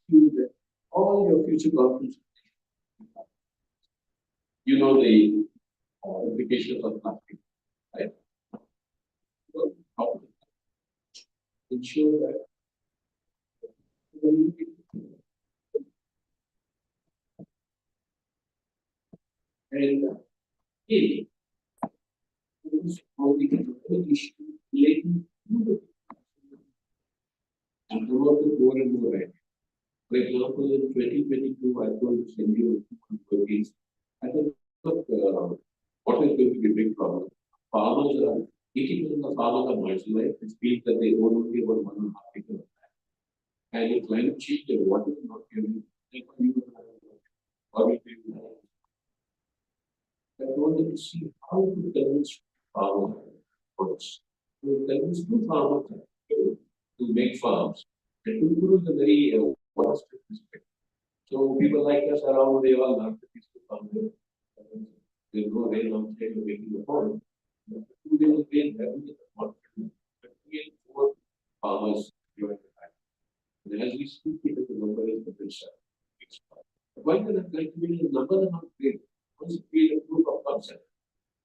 that all your future conferences, you know the implications of plastic, right? So, how to ensure that and it is how we can issue relating to the and promote it more and more. Right? For example, in 2022, I told send you PwDs. I thought, what is going to be a big problem? Farmers are 80% of farmers are marginalized, which means that they own only about 1.5 acres of land. And if climate change and water is not given, or we will I wanted to see how to convince farmers to convince two farmers to make farms. And Tunkuru is a very water strict district. So people like us around, they all have to farm there. There's no rain on state of making the pond. 2 days of rain, having it not 4 farmers during the time. And as we speak, the number is the best. Why can I calculate the number are not great? Once you create a proof of concept,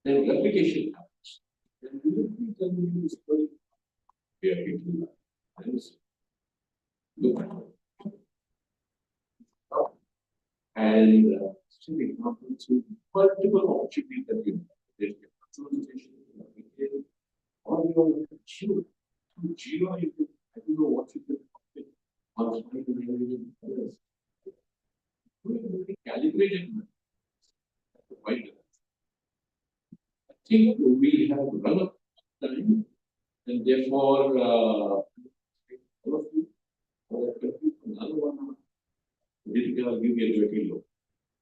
then replication happens. And we will be telling you this story. We are people. Look at and still example to multiple opportunities that you have. Or you achieve to zero, you can, I don't know what you can on trying to manage others. Calibrated. I think we have run up time, and therefore, all of you, another one, did give me a dirty look.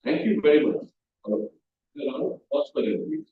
Thank you very much. There are lots for everybody.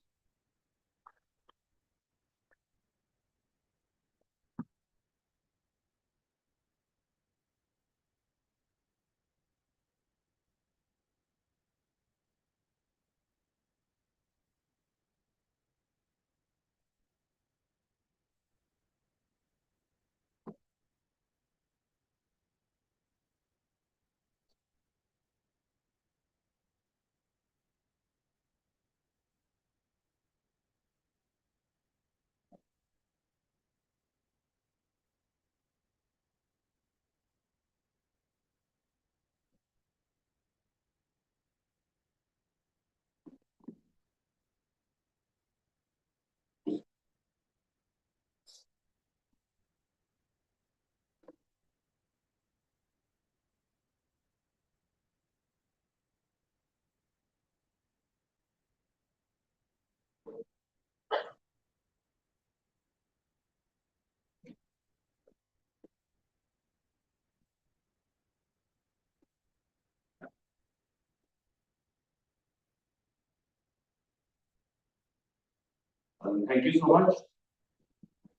Thank you so much.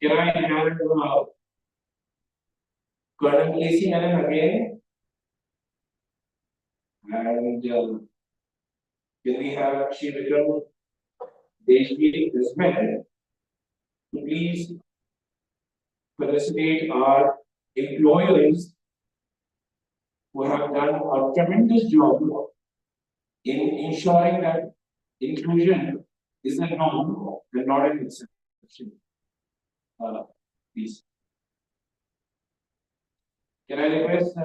Can I have Colonel Casey Allen again? And can we have Shivakar Deshji as well to please felicitate our employers who have done a tremendous job in ensuring that inclusion is a norm and not an exception. Please. Can I request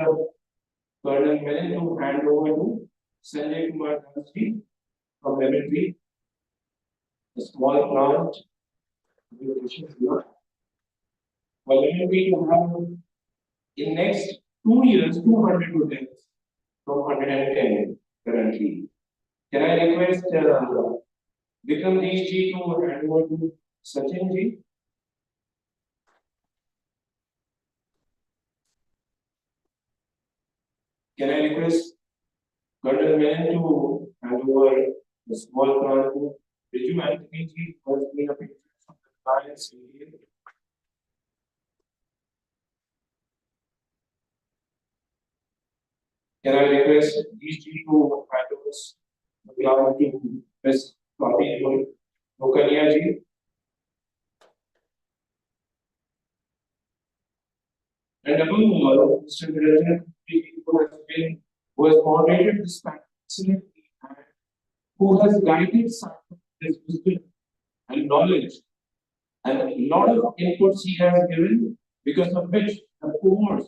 Colonel Menon to hand over to Sanjay Kumar Dhanasri from Lemon a small plant. For Lemon to have in next 2 years 200 hotels from 110 currently. Can I request Vikram Deshji to hand over to Sachin ji? Can I request Colonel Menon to hand over the small plant to Riju Anthony ji who has been a picture from the client's area? Can I request these G to hand over the ground to Ms. Swati Mukania ji? And above all, Mr. Niranjan who has moderated this excellently and who has guided this wisdom and knowledge and a lot of inputs he has given, because of which the course,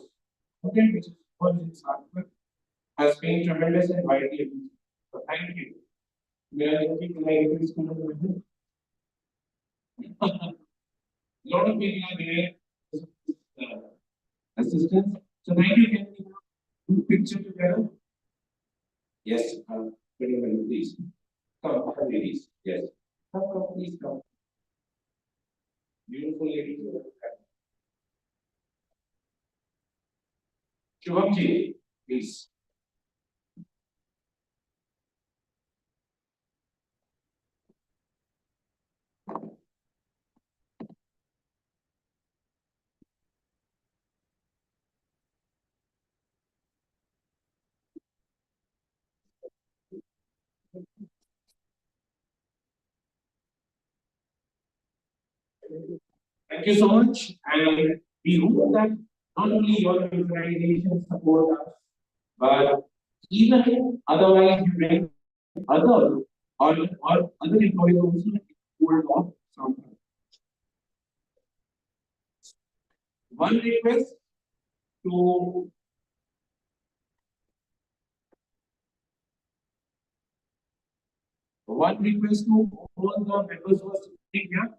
which is in Sarthak, has been tremendous and widely appreciated. So thank you. A lot of people are there. Assistance. So thank you. Can we do picture together? Yes, very well, please. Come, ladies. Yes. Come, please come. Beautiful ladies. Shubham ji, please. Thank you so much, and we hope that not only your organization support us, but even otherwise you bring other or other employees also hold off something. One request to One request to all the members who are sitting here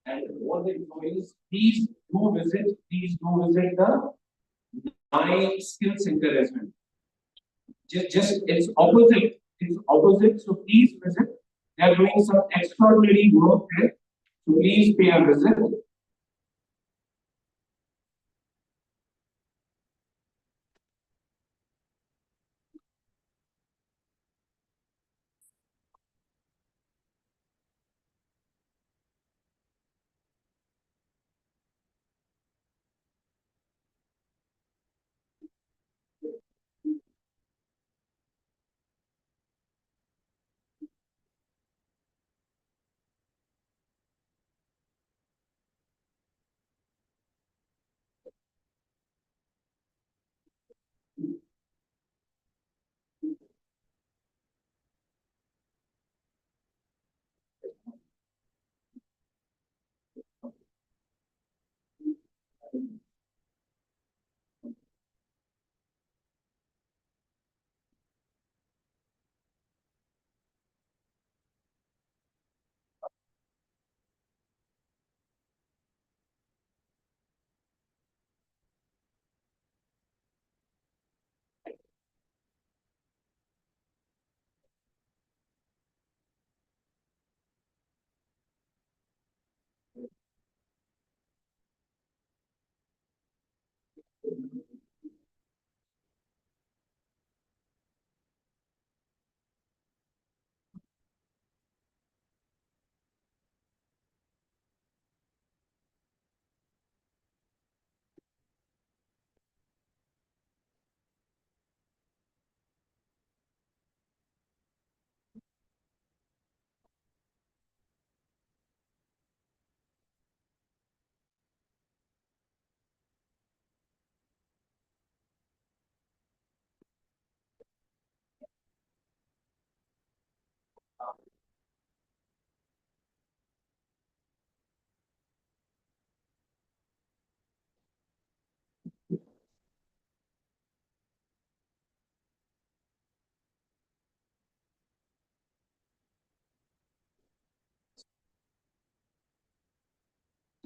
and all the employees, please do visit the My Skill Center as well. Just it's opposite. It's opposite. So please visit. They are doing some extraordinary work there. So please pay a visit.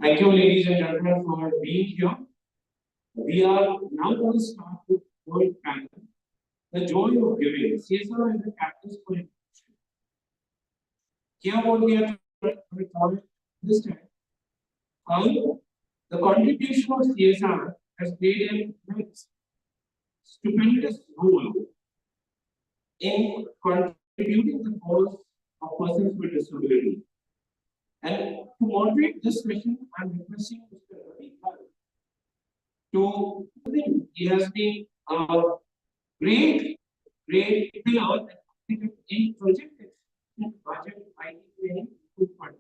Thank you, ladies and gentlemen, for being here. We are now going to start with third panel, the joy of giving. CSR and the practice for inclusion. Here, what we are trying to understand how the contribution of CSR has played a stupendous role in contributing the cause of persons with disability. And to moderate this session, I'm requesting Mr. Ravi to he has been a great pillar in project budget IT training fund.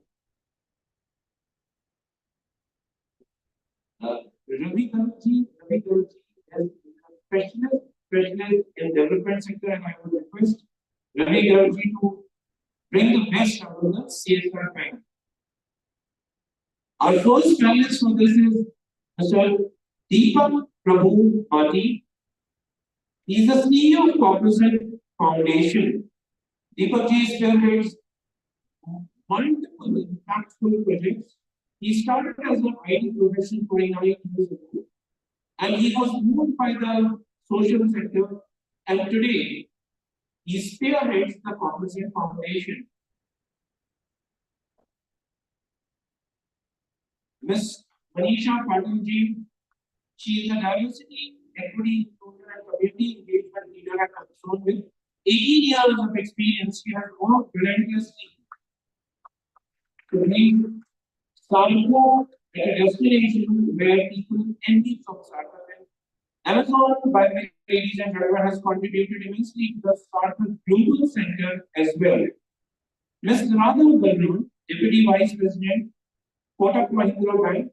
Ravi Garuji is specialist in development sector, and I would request Ravi Garuji to bring the best out of the CSR bank. Our first panelist for this is Mr. Deepak Prabhu Bhati. He is the CEO of Corporate Foundation. Deepak ji spearheads multiple impactful projects. He started as an IT professional 29 years ago, and he was moved by the social sector, and today he spearheads the Corporate Foundation. Ms. Manisha Patilji, she is a diversity, equity, inclusion, and community engagement leader at Amazon with 18 years of experience. She has worked relentlessly to bring Sarthak at a destination where people envy from Sarthak. Amazon, by the way, ladies and gentlemen, has contributed immensely to the Sarthak Global Center as well. Ms. Radha Balram, Deputy Vice President, Kotak Mahindra Bank,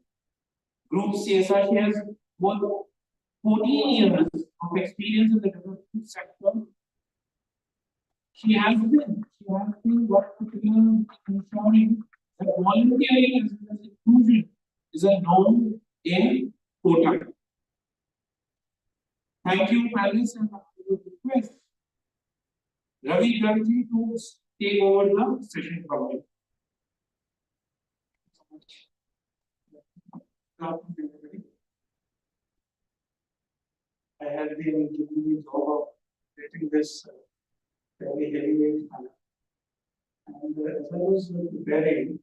Group CSR, she has worked 14 years of experience in the development sector. She has been working in ensuring that volunteering as well as inclusion is a norm in Kotak. Thank you, panelists, and I would request Ravi Ganji to take over the session from me. Good afternoon, everybody. I have been given the job of getting this very heavyweight panel. And as I was preparing,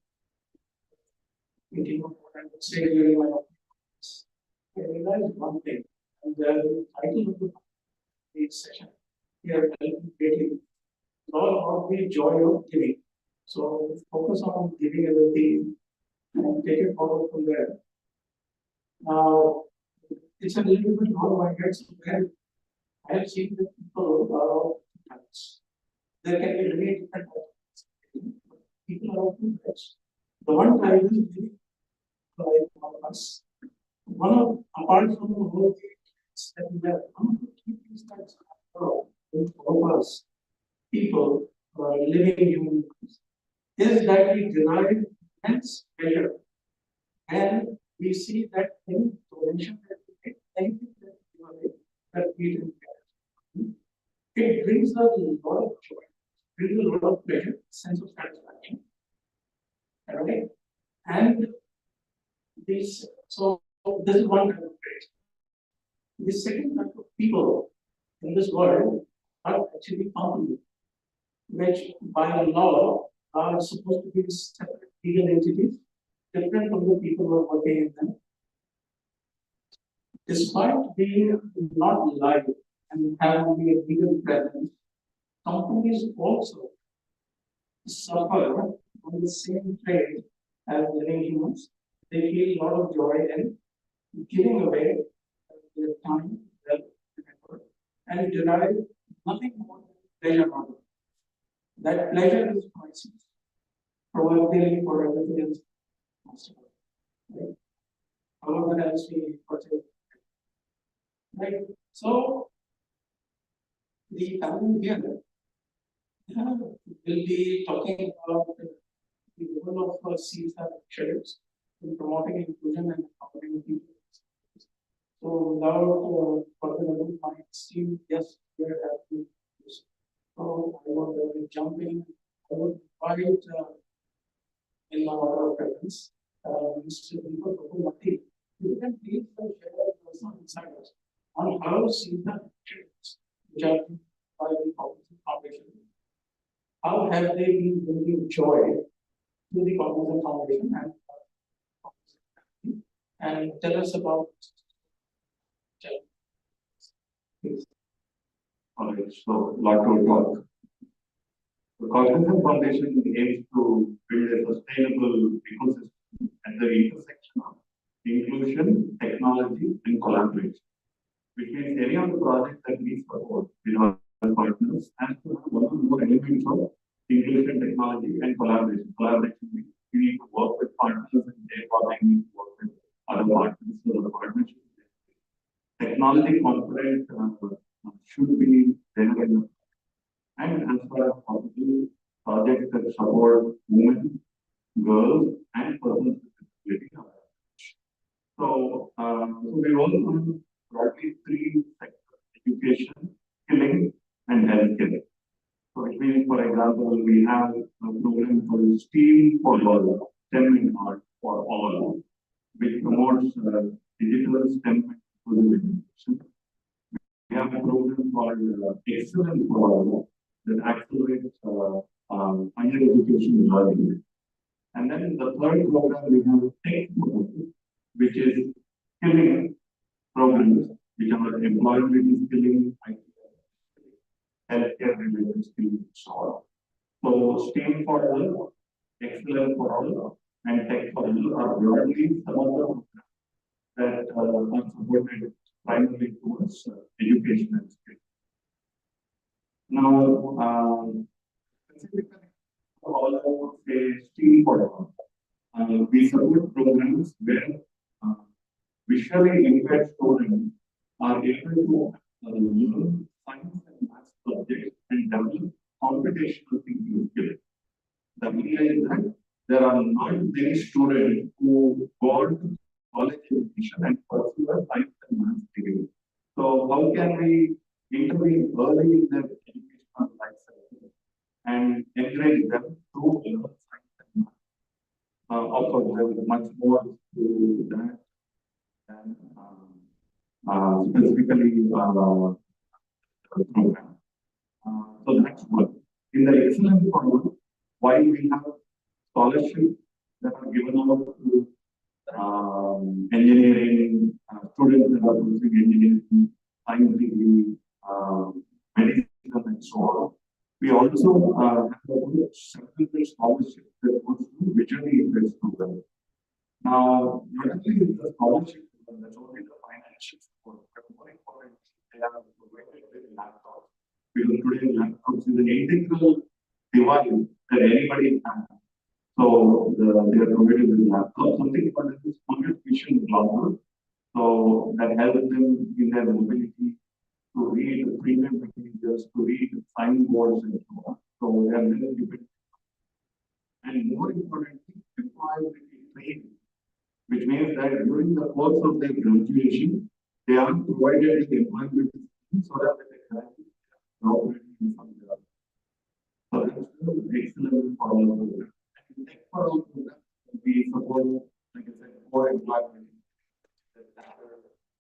thinking of what I would say during my opinions, I realized one thing, and the title of the session here, greatly, is all about the joy of giving. So focus on giving as a theme and take it forward from there. Now, it's a little bit long winded, so I have seen the people types. There can be many different types. People are of two types. The one type is really like one of us. One of, apart from the whole things that we have, one of the key things that all of us, people who are living human beings, is that we derive immense pleasure. And we see that any donation that we make, anything that we give away, that we didn't get, it brings us a lot of joy, brings a lot of pleasure, sense of satisfaction. Right? And this, so this is one kind of praise. The second type of people in this world are actually companies, which by law are supposed to be separate legal entities, different from the people who are working in them. Despite being not live and having a legal presence, companies also suffer from the same trade as living humans. They feel a lot of joy in giving away their time, their effort, and derive nothing more than pleasure out of it. That pleasure is priceless, probably for everything else possible. Right? However else we purchase. Right? So the panel here will be talking about the role of CSR initiatives in promoting inclusion and empowering people. So without further ado, my esteemed guest here have been introduced. So I would jump in. I would invite in my order of preference, Mr. Deepak. You can please share personal insights on how CSR initiatives, which are by the Foundation, how have they been bringing joy to the Cognizant Foundation and tell us about. Please. All right, so lot to talk. The Cognizant Foundation aims to build a sustainable ecosystem at the intersection of inclusion, technology, and collaboration, which means any of the projects that we support with our partners has to have one or more elements of inclusion, technology, and collaboration. Collaboration means we need to work with partners and they need to work with other partners. So the partnership technology component should be there in the and as far as possible, projects that support women, girls, and persons with disability. So we roll on broadly three sectors: education, skilling, and healthcare. So it means, for example, we have a program called STEAM for All, STEM in Art for All, which promotes digital STEM education. We have a program called Excellence for All that accelerates higher education learning. And then the third program we have Tech, which is skilling programs, which are employability skilling, healthcare related skilling, so on. So STEAM for All, Excellence for All, and Tech for All are broadly some of the programs that are supported primarily towards education and skilling. Now, specifically for all of STEAM for All, we support programs where visually impaired students are able to learn science and math subjects and develop computational thinking skills. The idea is that there are not many students who go to college education and pursue a science and math degree. So how can we intervene early in their educational life cycle specifically program. So that's one. In the excellence program, why we have scholarships that are given out to engineering students that are pursuing engineering, science degree, medicine, and so on. We also have a certain scholarship that goes to visually impaired students. Now, not only is the scholarship program, that's only the financial support, but more importantly, they are provided with laptops. Because today laptops is an integral device that anybody can. So they are provided with laptops. Something called as full vision glasses. So that helps them in their mobility to read premium materials, to read signboards and so on. So they are really dependent. And more importantly, employability training, which means that during the course of their graduation, they are provided with employability so that they can operate in some job. So that's the excellent for all of them. And tech for all of them, we support, like I said, more employability.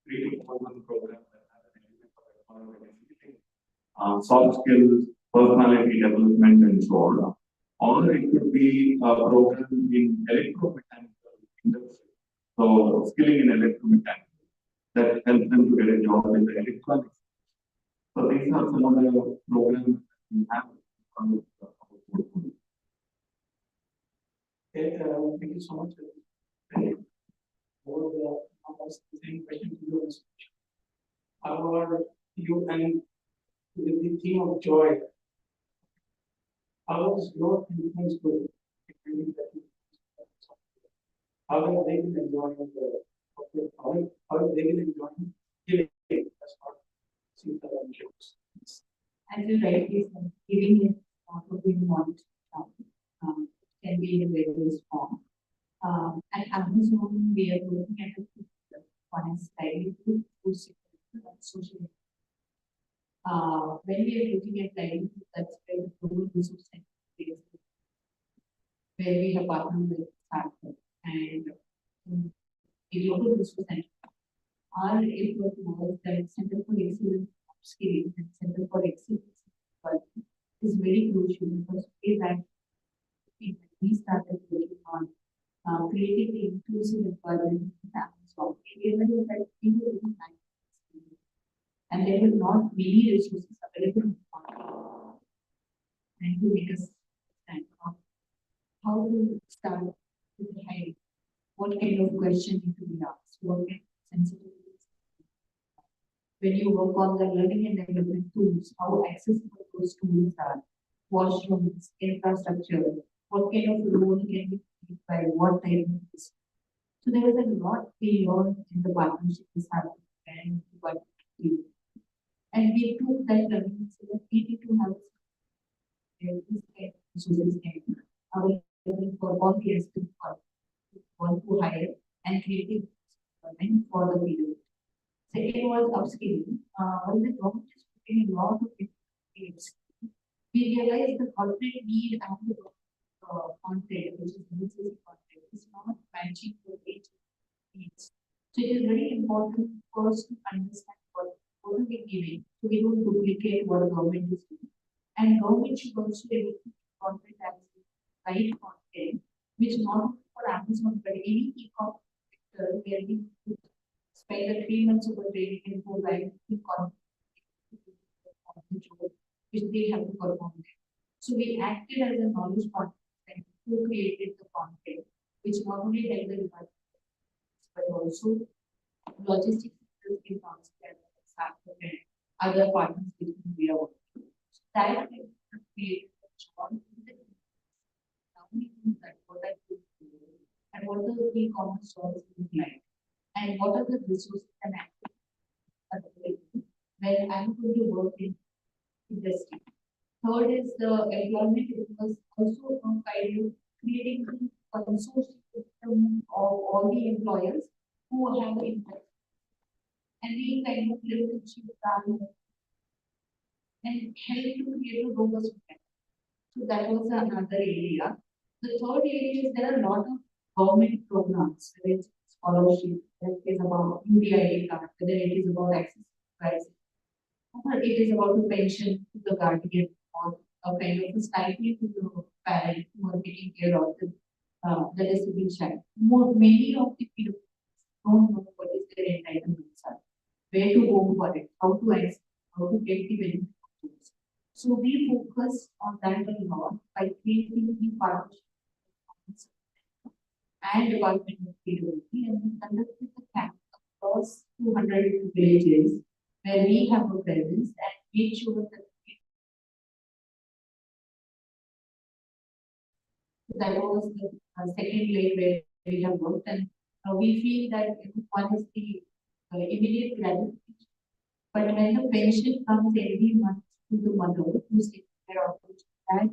Three to 4 month program that has an element of soft skills, personality development, and so on. Or it could be a program in electromechanical industry. So skilling in electromechanical that helps them to get a job in the electronics. So these are some of the programs we have from the portfolio. Okay, thank you so much. For the same question to you. How are you and with the theme of joy? How is your influence going? How have they been enjoying the how have they been enjoying giving? That's not see the jokes. As you rightly said, giving is what we want. Can be in various form. At Amazon, we are looking at one is livelihood, social. When we are looking at livelihood, that's where the global resource center is, where we have partnered with Sarthak and the global resource center. Our effort was that Center for Excellence Upskilling and Center for Excellence is very crucial because we started working on creating the inclusive environment in Amazon. And there were not many resources available in the market. And to make us understand how to start with the hiring, what kind of question need to be asked, what kind of sensitivities. When you work on the learning and development tools, how accessible those tools are, washrooms, infrastructure, what kind of role can be played by what type of business. So there was a lot we learned in the partnership with Sarthak and what we. And we took that learning so that we need to have this kind of resources available for all the aspects of want to hire and creative environment for the people. Second was upskilling. When the government is putting a lot of things, we realize the corporate need and the content, which is necessary content, is not matching the age needs. So it is very important for us to understand what are we giving, so we don't duplicate what the government is doing. And government should also be able to content as right content, which not only for Amazon but any e-commerce sector where we spend the 3 months of a training and go live with content which they have to perform there. So we acted as a knowledge partner and who created the content, which not only helped the department but also logistics in concept and other partners which we are working. So that created a job what I could do and what the e-commerce stores look like and what are the resources and activities when I'm going to work in industry. Third is the employment. It was also from kind of creating a consortium system of all the employers who have impact. And we kind of live in cheap travel and help to create a robust plan. So that was another area. The third area is there are a lot of government programs, whether it's scholarship, whether it is about UDID card, whether it is about access to privacy, or it is about a pension to the guardian or a kind of a stipend to the parent who are taking care of the disabled child. Many of the people don't know what is their entitlements are, where to go for it, how to access, how to get the benefits. So we focus on that a lot by creating the partnership and Department of PwD, and we conducted the camp across 200 villages where we have a presence and make sure that that was the second leg where we have worked, and we feel that one is the immediate gratification, but when the pension comes every month to the mother who's taking care of the child,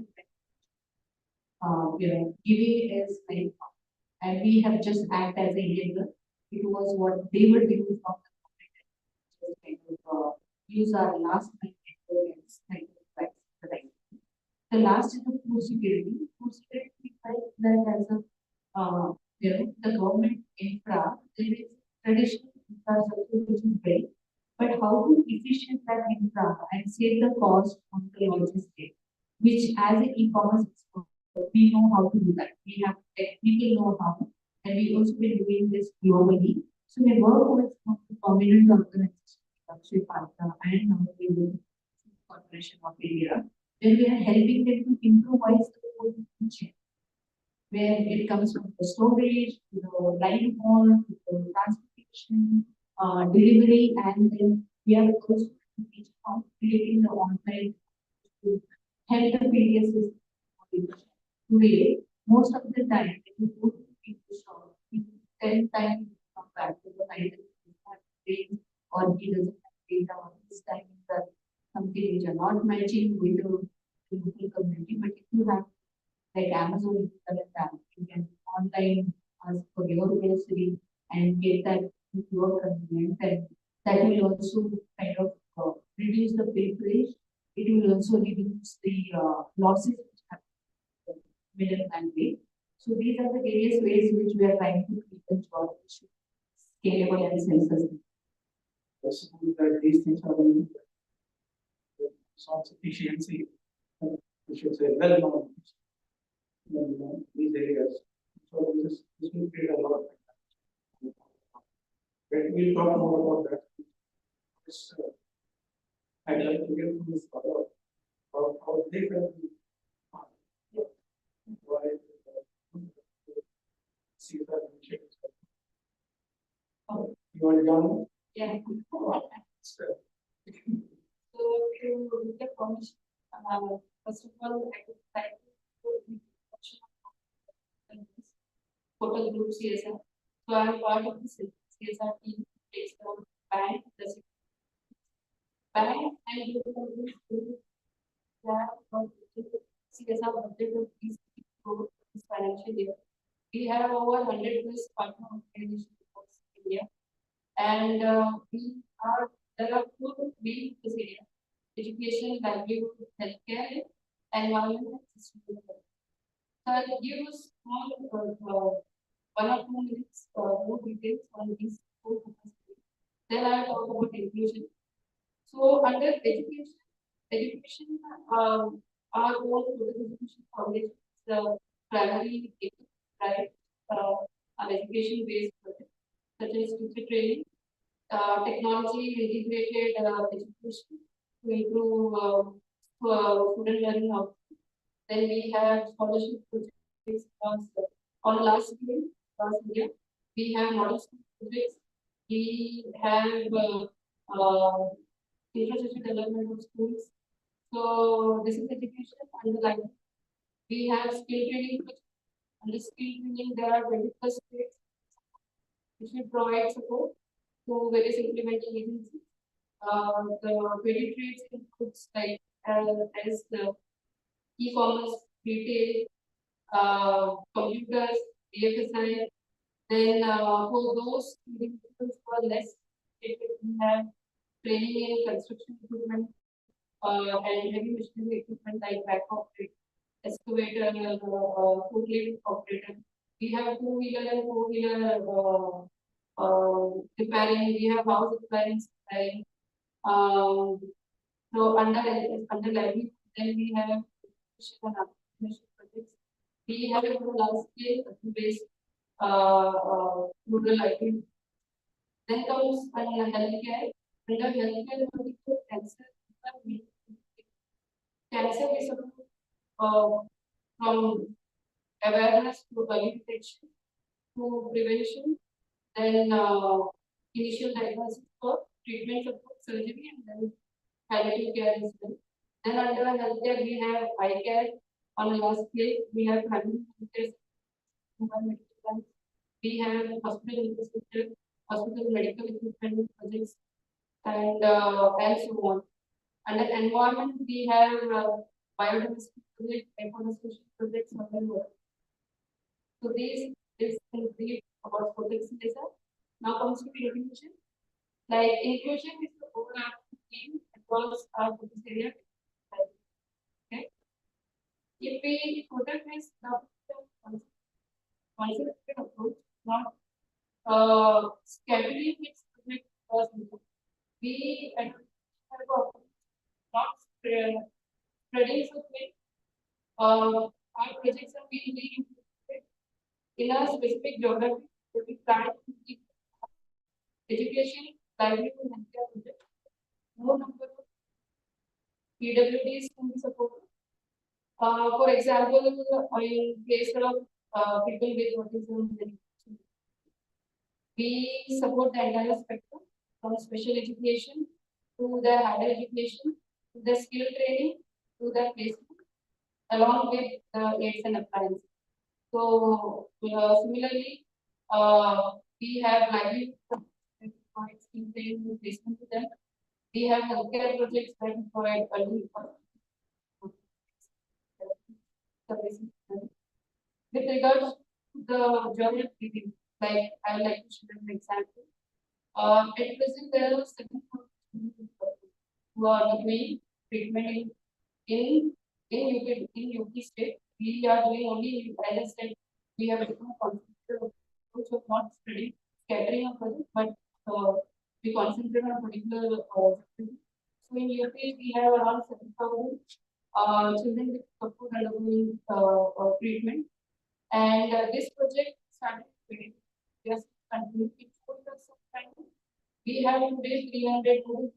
giving is very important. And we have just act as a enabler. It was what they were doing from the government. Just kind of use our last minute programs, kind of like the right. The last is the food security. Food security, we felt that as a the government infra, there is traditional infrastructure which is great, but how to efficient that infra and save the cost on the logistics, which as an e-commerce expert, we know how to do that. We have technical know-how, and we also been doing this globally. So we work with some of the prominent organizations like Tata and now the Corporation of India, where we are helping them to improvise the whole chain, where it comes from the storage, to the line haul, to the transportation, delivery, and then we are also creating the online to help the PDS system. Today, most of the time, when you go to the shop, you 10 times come back to the item or he doesn't have data or this time that something which are not matching with the local community. But if you have like Amazon, you can online ask for your grocery and get that with your convenience, and that will also kind of reduce the pilferage. It will also reduce the losses which happen middle and way. So these are the various ways which we are trying to keep the job scalable and self-sustainable. That these things are going to source efficiency, we should say well known in these areas. So this will create a lot of we'll talk more about that. I'd like to get from this about how they can see that you want to go? Yeah. So to with the permission, first of all, I would like to total group CSR. So I am part of the CSR team based on bank, the bank and group CSR budget of these this financial year. We have over 100 plus partner organizations across India, and there are two main areas: education, livelihood, healthcare, environment, and sustainability. So I'll give you small 1 or 2 minutes more details on these four focus areas. Then I'll talk about inclusion. So under education, our own education foundation is the primary right an education based project such as teacher training, technology integrated education to improve student learning outcomes. Then we have scholarship projects on last year. We have model school projects. We have infrastructure development of schools. So this is education and the language. We have skill training projects. Under skill training, there are 20+ states which will provide support to various implementing agencies. The 20 trades includes like as the e-commerce, retail, computers, BFSI. Then for those individuals who are less educated, we have training in construction equipment and heavy machinery equipment like back operator, excavator, forklift operator. We have 2-wheeler and 4-wheeler repairing, we have house repairing. Um, so under livelihood, then we have education and entrepreneurship projects. We have a large scale based rural livelihood. Then comes healthcare. Under healthcare, particular cancer. Cancer is from awareness to early detection to prevention, then initial diagnosis for treatment support, surgery, and then palliative care as well. Then under healthcare, we have eye care on a large scale. We have primary healthcare, medical plans. We have hospital infrastructure, hospital medical equipment projects, and so on. Under environment, we have biodiversity projects, eco-restoration projects, and more. So these is in brief about protection data. Now comes to inclusion. Like inclusion is the overarching theme across our focus area. Okay. If we protect this concept approach, not scheduling its project first, we have not spreading so quick. Our projects are being implemented in a specific geography. We try to keep education, livelihood, and healthcare projects. More number of PwDs can be supported. For example, in case of people with autism, we support the entire spectrum from special education to the higher education to the skill training to the placement, along with the aids and appliances. So similarly, we have livelihood skill training placement to them. We have healthcare projects that provide early services. With regards to the journey of living, like I would like to share an example. At present, there are certain who are doing treatment in UP state. We are doing only, as I said, we have become concentrated approach of not spreading, scattering of project, but we concentrate on particular so in UP we have around 7,000 children with support undergoing treatment, and this project started just continuing 4 years of time. We have today 300 who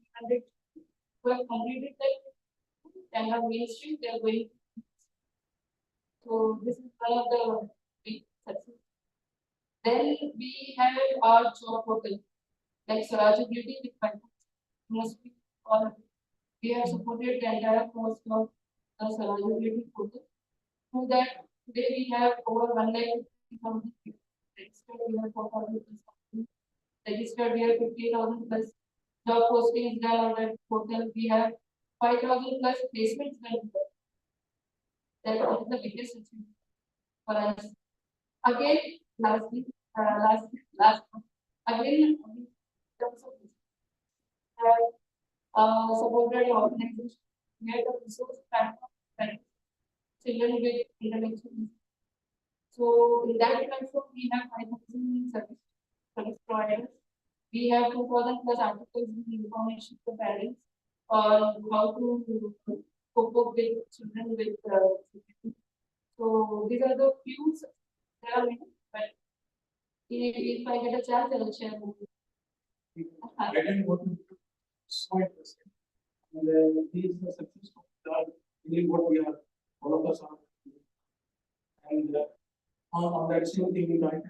have completed that and are mainstream. They are going. So this is one of the big success. Then we have our job portal, like Sarthak with mostly all. We have supported the entire cost of the Sarthak portal. Through that, today we have over 1,50,000 people registered. We have 4,000 plus registered. We have 50,000 plus job postings done on that portal. We have 5,000 plus placements done. That is the biggest achievement for us. Again, lastly, again, in terms of supported organization, we have the resource platform that children with intellectual disabilities. So in that platform, we have 5,000 service providers. We have 2,000 plus articles with information for parents on how to cope up with children with disabilities. So these are the few. There are many, but if I get a chance, I will share more. I didn't want to point this. And these are successful. Really what we are, all of us are. And on that same thing, we might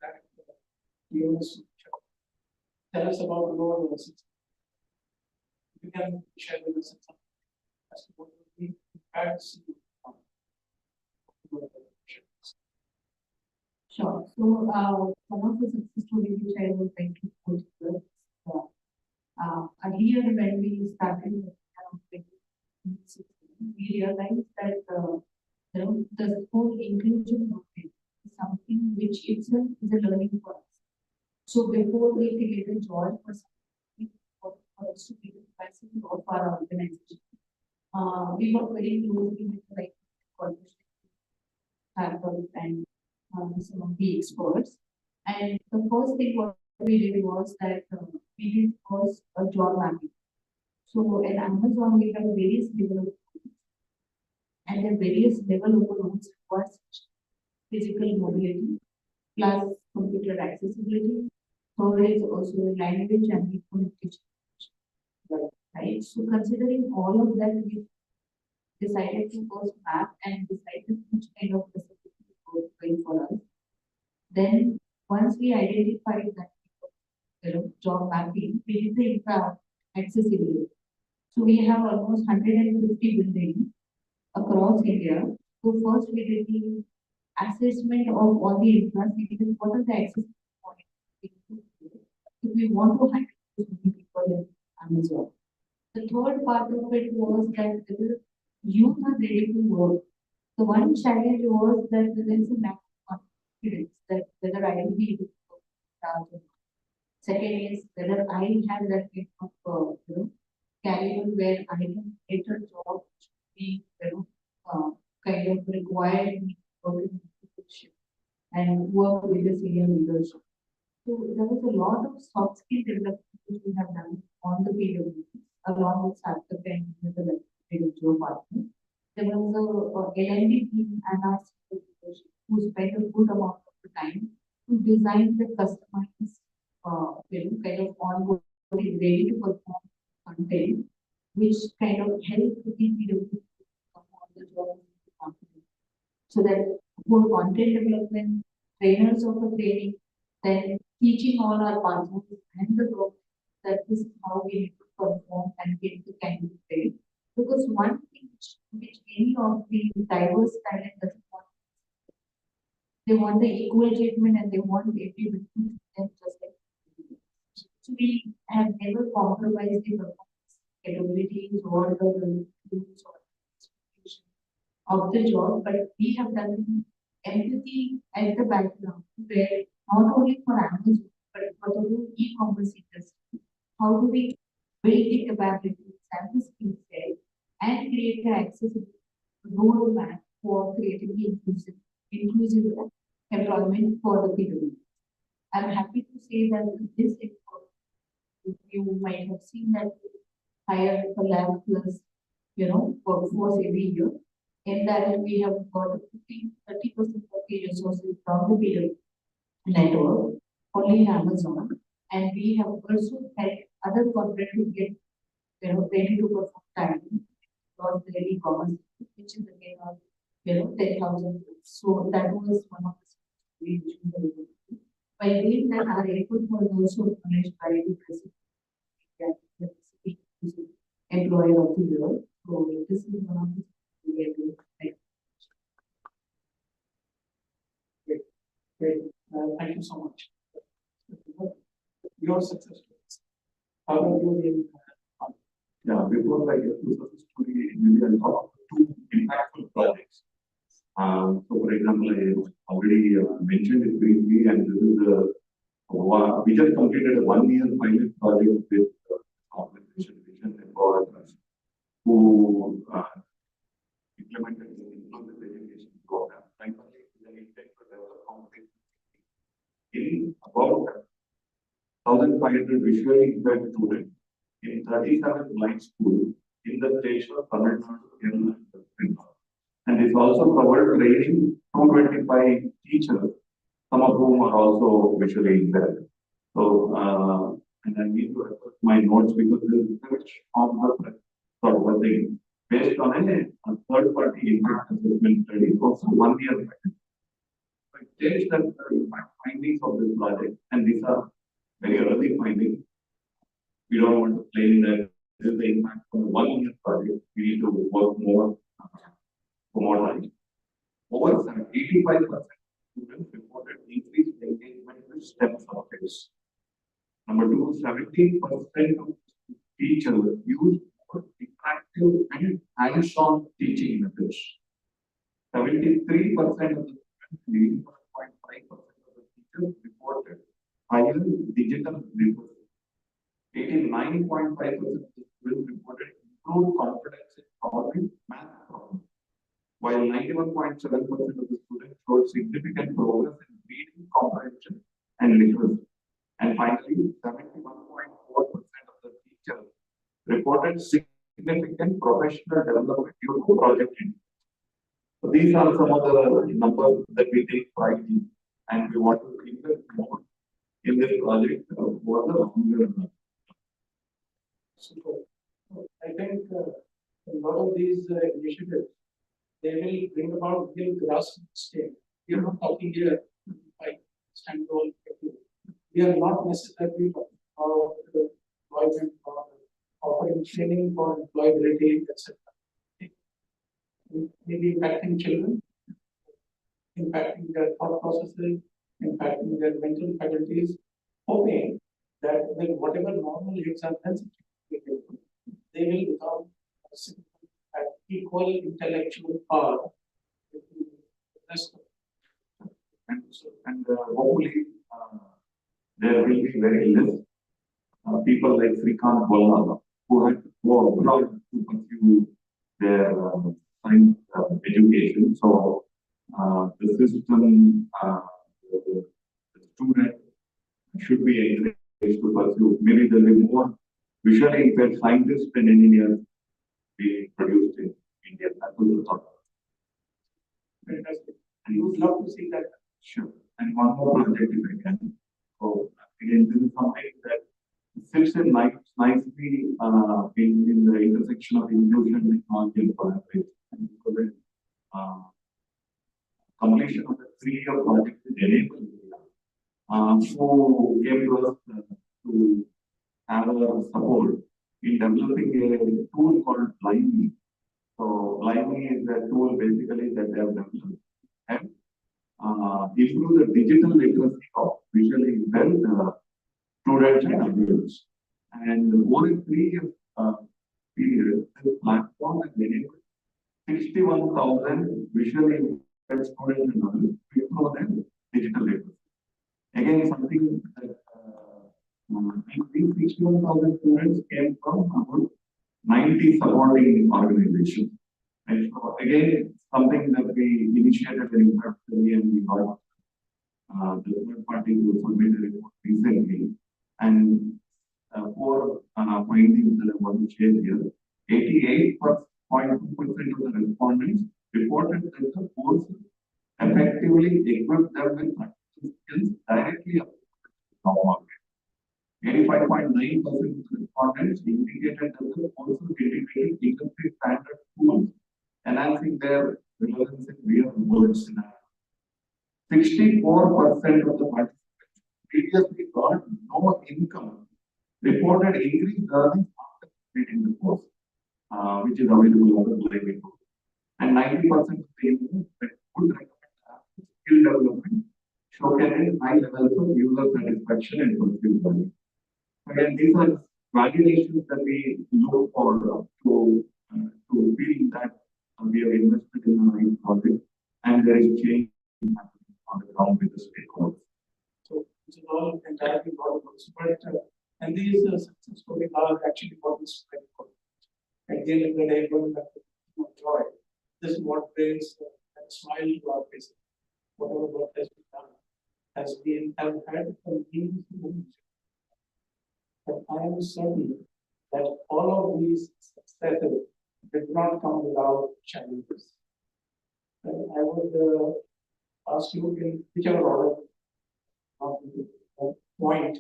that you tell us about lower versus. You can share with us some as to what we had seen. Sure. So, one of the success stories which I would like to quote is earlier when we started we realized that the whole inclusion movement is something which itself is a learning for us. So before we create a joy for something for us to be the capacity of our organization, we work very closely with like faculty and some of the experts. And the first thing what we did was that we did was a job mapping. So in Amazon, we have various level of and the various level of loans requires physical mobility plus computer accessibility. Third is also language and the communication. Right. So considering all of that, we decided to first map and decided which kind of facility was going for us. Then once we identified that job mapping, we did the infra accessibility. So we have almost 150 buildings across India. So first we did the assessment of all the infrastructure, what are the access points if we want to hire those many people in Amazon. The third part of it was that whether youth are ready to work. The one challenge was that there is a lack of confidence that whether I will be able to work or not. Second is whether I have that kind of career where I can get a job which will be kind of required me to work in institution and work with the senior leadership. So there was a lot of soft skill development which we have done on the PwDs along with Sarthak and the individual partner. There was a L&D team and our senior leadership who spent a good amount of the time to design the customized kind of onboarding ready to perform content, which kind of help the PwDs come on the job with confidence. So that for content development, trainers of the training, then teaching all our partners and the group that this is how we need to perform and get the candidate ready. Because one thing which any of the diverse talent doesn't want, they want the equal treatment and they want everybody to treat them just like. So we have never compromised the performance capabilities or the tools or expectations of the job, but we have done empathy at the background where not only for Amazon, but for the whole e-commerce industry, how do we build the capabilities and the skill set and create the accessible roadmap for creating the inclusive employment for the people. I'm happy to say that this effort, you might have seen that we hire a lakh plus, workforce every year. In that we have got 30% of the resources from the PwD network only in Amazon, and we have also helped other corporate to get ready to perform time across the e-commerce, which is again of 10,000. So that was one of the we did. By doing that, our effort was also acknowledged by the president, employer of the year. So this is one of the we are doing. Great. Thank you so much. Your success stories. How are you in? Yeah, before I get to success story, maybe I'll talk about two impactful projects. So, for example, I already mentioned it briefly, and this is we just completed a 1-year pilot project with organization Vision Employers who implemented the inclusive education program. Primarily, the intent to develop competence in about 1,500 visually impaired students in 37 blind schools in the states of Tamil Nadu, Kerala, and Bengaluru. And it's also covered training 225 teachers, some of whom are also visually impaired. So, and I need to refer to my notes because this is research on the sort of a thing based on a third-party impact assessment study, also 1 year. So it states that the impact findings of this project, and these are very early findings. We don't want to claim that this is the impact from a 1 year project. We need to work more for more time. Over 85% students reported increased engagement with STEM subjects. Number two, 70% of teachers use interactive and hands-on teaching methods. 73% of the students, 81.5% of the teachers reported higher digital literacy. 89.5% of the students reported improved confidence in solving math problems, while 91.7% of the students showed significant progress in reading comprehension and literacy. And finally, 71.4% of the teachers reported significant professional development due to project impact. So these are some of the numbers that we take pride in, and we want to invest more in this project for the longer run. So I think a lot of these initiatives, they will bring about real grassroots change. We are not talking here like standalone. We are not necessarily talking about employment or offering training for employability, etc. Maybe impacting children, impacting their thought processes, impacting their mental faculties, hoping that with whatever normal needs are necessary, they will become at equal intellectual power with the rest of and hopefully there will be very less people like Srikant Bolla who had to go abroad to pursue their science education. So the system, the student should be encouraged to pursue. Maybe there will be more visually impaired scientists and engineers being produced in India. That was the thought. fantastic. And we would love to see that. Sure. And one more project if I can. So again, this is something that sits in nicely in the intersection of inclusion, technology, and collaboration. And so the completion of the 3-year project is enabled. So came to us to have our support in developing a tool called Lively. So Lively is a tool basically that they have developed and improve the digital literacy of visually impaired students and adults. And over a 3-year period, this platform has enabled 61,000 visually impaired students and adults to improve their digital literacy. Again, something that these 61,000 students came from about 90 supporting organizations. And so again, something that we initiated very practically and we got the third party to submit a report recently. And 4 findings that I want to share here. 88.2% of the respondents reported that the course effectively equipped them with practical skills directly applicable to the job market. 85.9% of the respondents indicated that the course integrated industry standard tools, enhancing their relevance in real world scenarios. 64% of the participants previously earned no income reported increased earnings after completing the course, which is available on the Lively tool. And 90% of the users would recommend skill development, showcasing high levels of user satisfaction and perceived value. Again, these are validations that we look for to feel that we have invested in a right project and there is change happening on the ground with the stakeholders. So it's all entirely works, but and these success stories are actually what is right for. At the end of the day, going back to joy, this is what brings that smile to our faces. Whatever work has been done has been have had a meaningful. But I am certain that all of these successes did not come without challenges. And I would ask you in whichever order of the point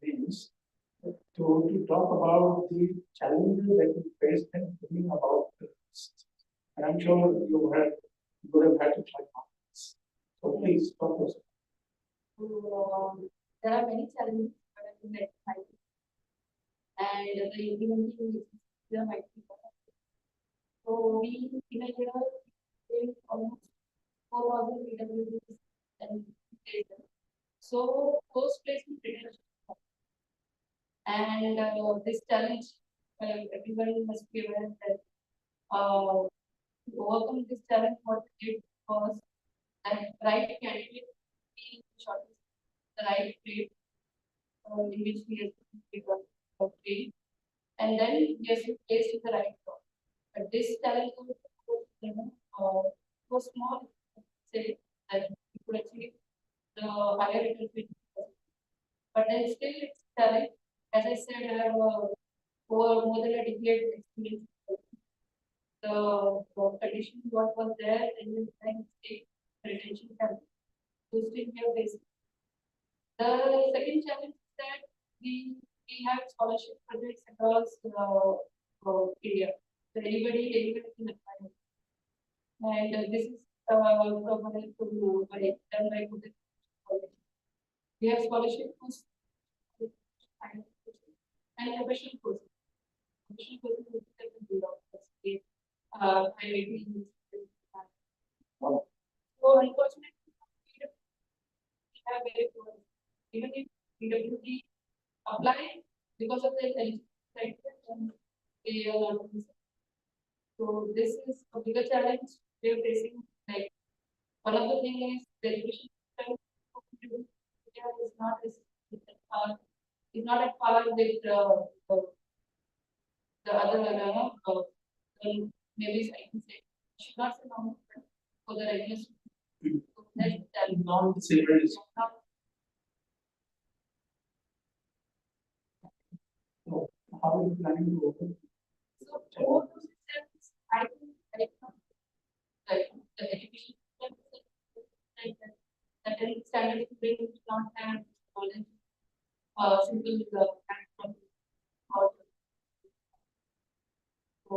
means to talk about the challenges that you faced in bringing about this. And I'm sure you would have had to try this. So please talk to us. There are many challenges, but I think that's high. And the implementing there might be. So we in a year we almost 4,000 PwDs and so post placement retention. And this challenge, everyone must be aware that to overcome this challenge, what we did was that right candidate being shortlisted, the right grade in which we have grade, and then we have placed in the right job. But this challenge was so small, say that we could achieve the higher return. But then still it's challenge. As I said, I have over more than a decade experience. The condition what was there in the state retention camp. So still we are facing. The second challenge is that we have scholarship projects across India. So anybody can apply. And this is provided by done by PwDs. We have scholarship courses and professional courses. Professional courses is different state. I may be so unfortunately, we have very poor. Even if PwD apply because of the eligibility criteria, they are not. So this is a bigger challenge we are facing. Like one of the things is the education system is not is not at par with the other maybe I can say should not say normal for the regular students. So that's the challenge. Non-disabled is so how are you planning to open? So all those systems, I think like the education system like that any standard brain do not have knowledge simple from or so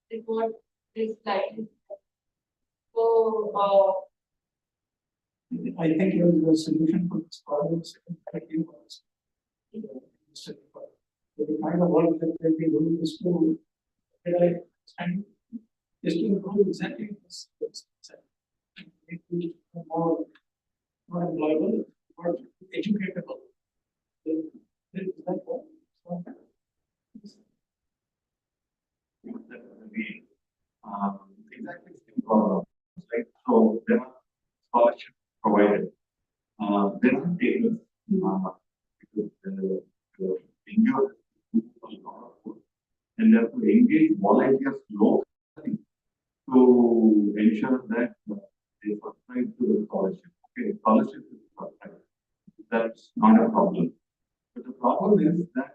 it what is likely. So I think your solution for this problem is effective ones. The kind of work that they've been doing in the school, and is to improve exactly this. Make it more employable, more educatable. Is that what? Exactly same problem, right? So there are scholarships provided. There are takers because the NGOs do a lot of work, and therefore engage volunteers locally to ensure that they subscribe to the scholarship. Okay, scholarship is subscribed. That's not a problem. But the problem is that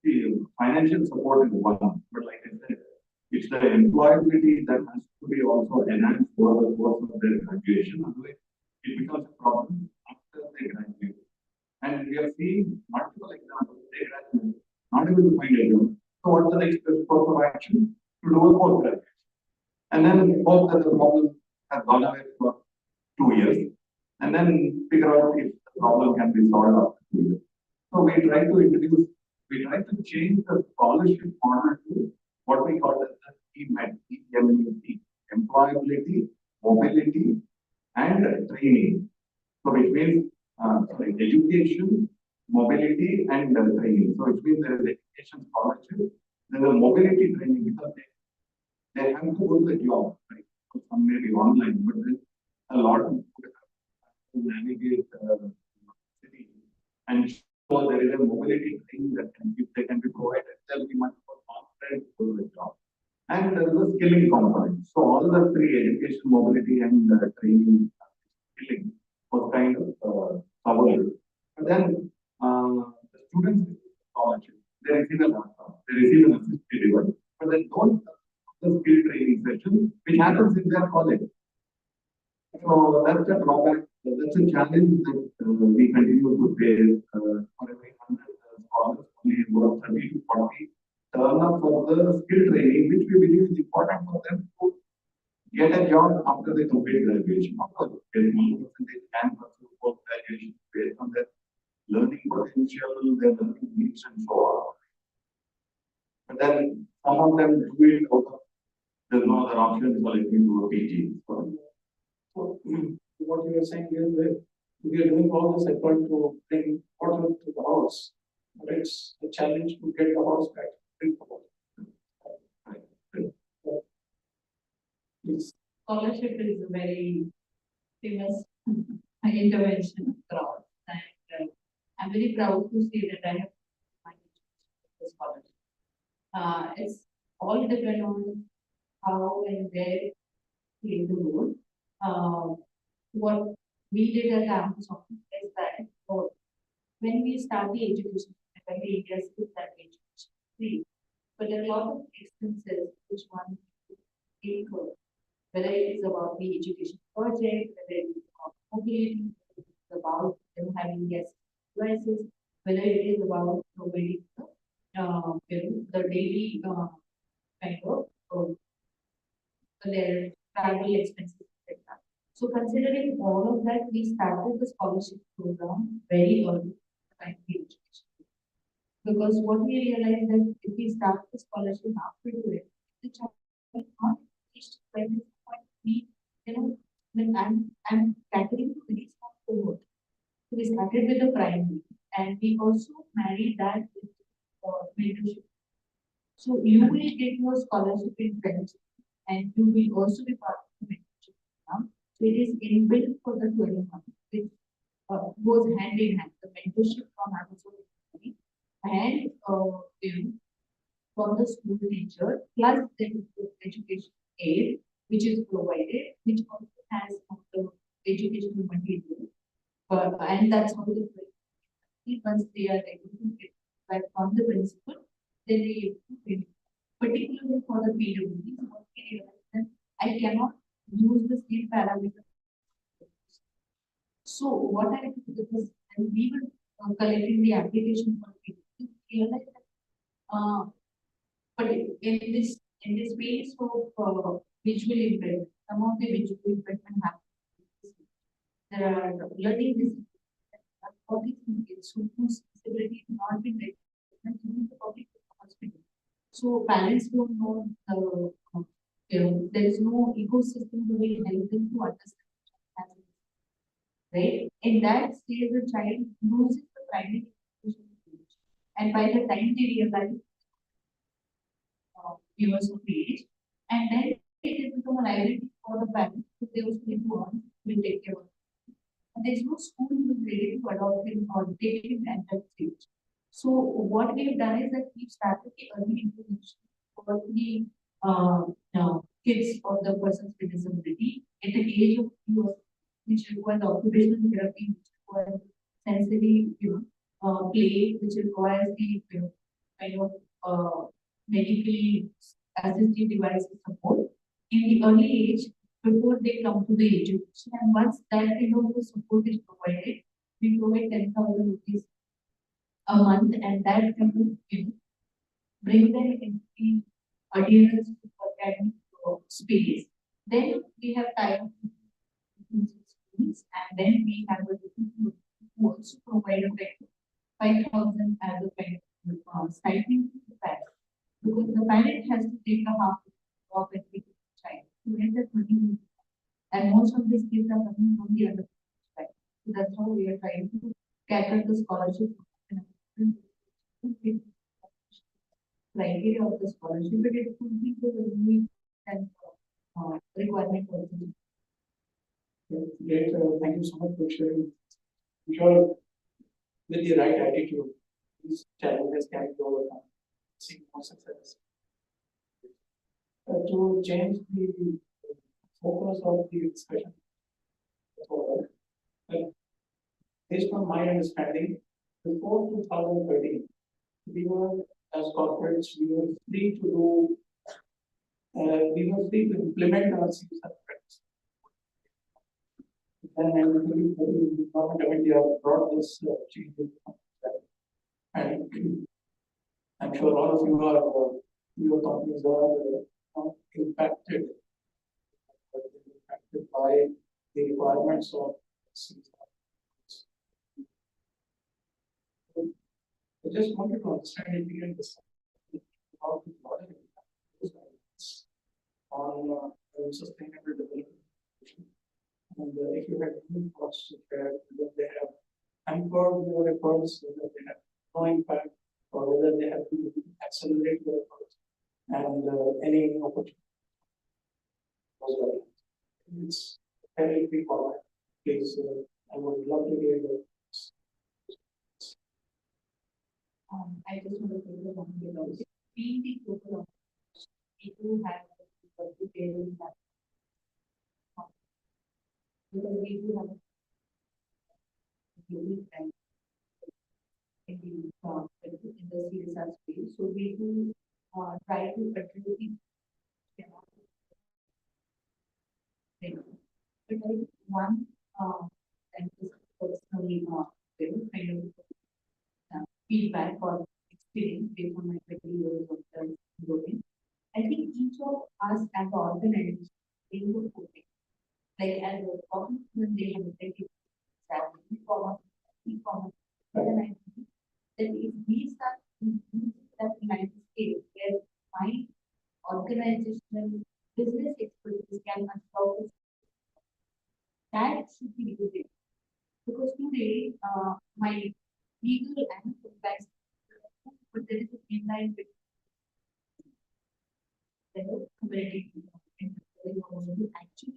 the financial support is one, but like I said, it's the employability that has to be also enhanced over the course of their graduation. Otherwise, it becomes a problem after they graduate. And we are seeing multiple examples. They graduate, not able to find a job. So what's the next course of action? To do a post graduation. And then hope that the problem has gone away for 2 years. And then figure out if the problem can be solved after 2 years. So we try to change the scholarship model to what we call as the EMET, employability, mobility, and training. So which means education, mobility, and training. So which means there is education scholarship, there is mobility training because they have to go to the job, right? So some may be online, but there's a lot of to navigate city. And so there is a mobility training that they can be provided, they'll be much more confident to do the job. And there is a skilling component. So all the three, education, mobility, and training, skilling was kind of covered. But then the students scholarship, they receive a laptop, they receive an assistive device, but they don't have the skill training session, which happens in their college. So that's a drawback. That's a challenge that we continue to face. For every 100 scholars, only about 30 to 40 turn up for the skill training, which we believe is important for them to get a job after they complete graduation. Of course, there is 1% can pursue post graduation based on their learning potential, their learning needs, and so on. But then some of them do it out of there's no other option, so let me do a PG. So what you are saying is that we are doing all this effort to bring water to the house, but it's a challenge to get the house back. Drink the water. Please. Scholarship is a very famous intervention across, and I'm very proud to say that I have my scholarship. It's all depend on how and where play the role. What we did at campus office is that for when we start the education, when we India skills that education free, but there are a lot of expenses which one incur, whether it is about the education project, whether it is about mobility, whether it is about them having their devices, whether it is about providing the daily kind of their travel expenses, etc. So considering all of that, we started the scholarship program very early in primary education. Because what we realized that if we start the scholarship after it, the child will not reach by this point. When I'm catering to very small cohort. So we started with the primary, and we also married that with mentorship. So you will get your scholarship in French, and you will also be part of the mentorship program. So it is inbuilt for the 12 months, which goes hand in hand. The mentorship from Amazon and from the school teacher, plus the education aid, which is provided, which also has the educational material. And that's how the once they are able to get back from the principal, then they able to particularly for the PwDs, what we realize that I cannot use the same parameter. So what I did was, and we were collecting the application for PwDs, realize that but in this space of visual impairment, some of the visual impairment happens. There are learning disabilities, autism kids whose disability is not been recognized in the public hospital. So parents don't know there is no ecosystem to really help them to understand. Right? In that stage, the child loses the primary education stage. And by the time they realize years of age, and then it become a liability for the parents if they also need to earn, will take care of it. And there's no school who is ready to adopt him or take him at that stage. So what we've done is that we've started the early intervention for the kids of the persons with disability at the age of 2 years, which requires occupational therapy, which requires sensory, play, which requires the kind of medically assistive devices support in the early age before they come to the education. And once that kind of support is provided, we provide 10,000 rupees a month, and that can bring them into the adherence to academic space. Then we have time schools, and then we have a different who also provide a 5,000 as a kind of stipend to the parent, because the parent has to take a half of every child to get that money. And most of these kids are coming from the other side. So that's how we are trying to cater the scholarship criteria of the scholarship, but it could be the need and requirement also. Great, thank you so much for sharing. I'm sure with the right attitude, these challenges can be overcome. See more success. To change the focus of the discussion, based on my understanding, before 2013, we were as corporates, we were free to do, we were free to implement our CSR practice. Then the government of India brought this change. And I'm sure all of you are, your companies are impacted by the requirements of CSR. I just wanted to understand if you can discuss about the broader impacts on sustainable development. And if you had any thoughts to share, whether they have anchored your efforts, whether they have no impact, or whether they have to accelerate their efforts, and any opportunity. It's very big format. Please, I would love to hear your thoughts. I just want to take the one about being the global people have the daily that because we do have a unique time. in the CSR space. So we do try to address the but I think one and this personally kind of feedback or experience based on my 20 years of service. I think each of us as an organization in the coding, like as a organization, they have a e-commerce, then I think that if we start using that landscape where my organizational business expertise can unfold, that should be good. Because today, my legal and compliance, but there is a thin line between the community and the actually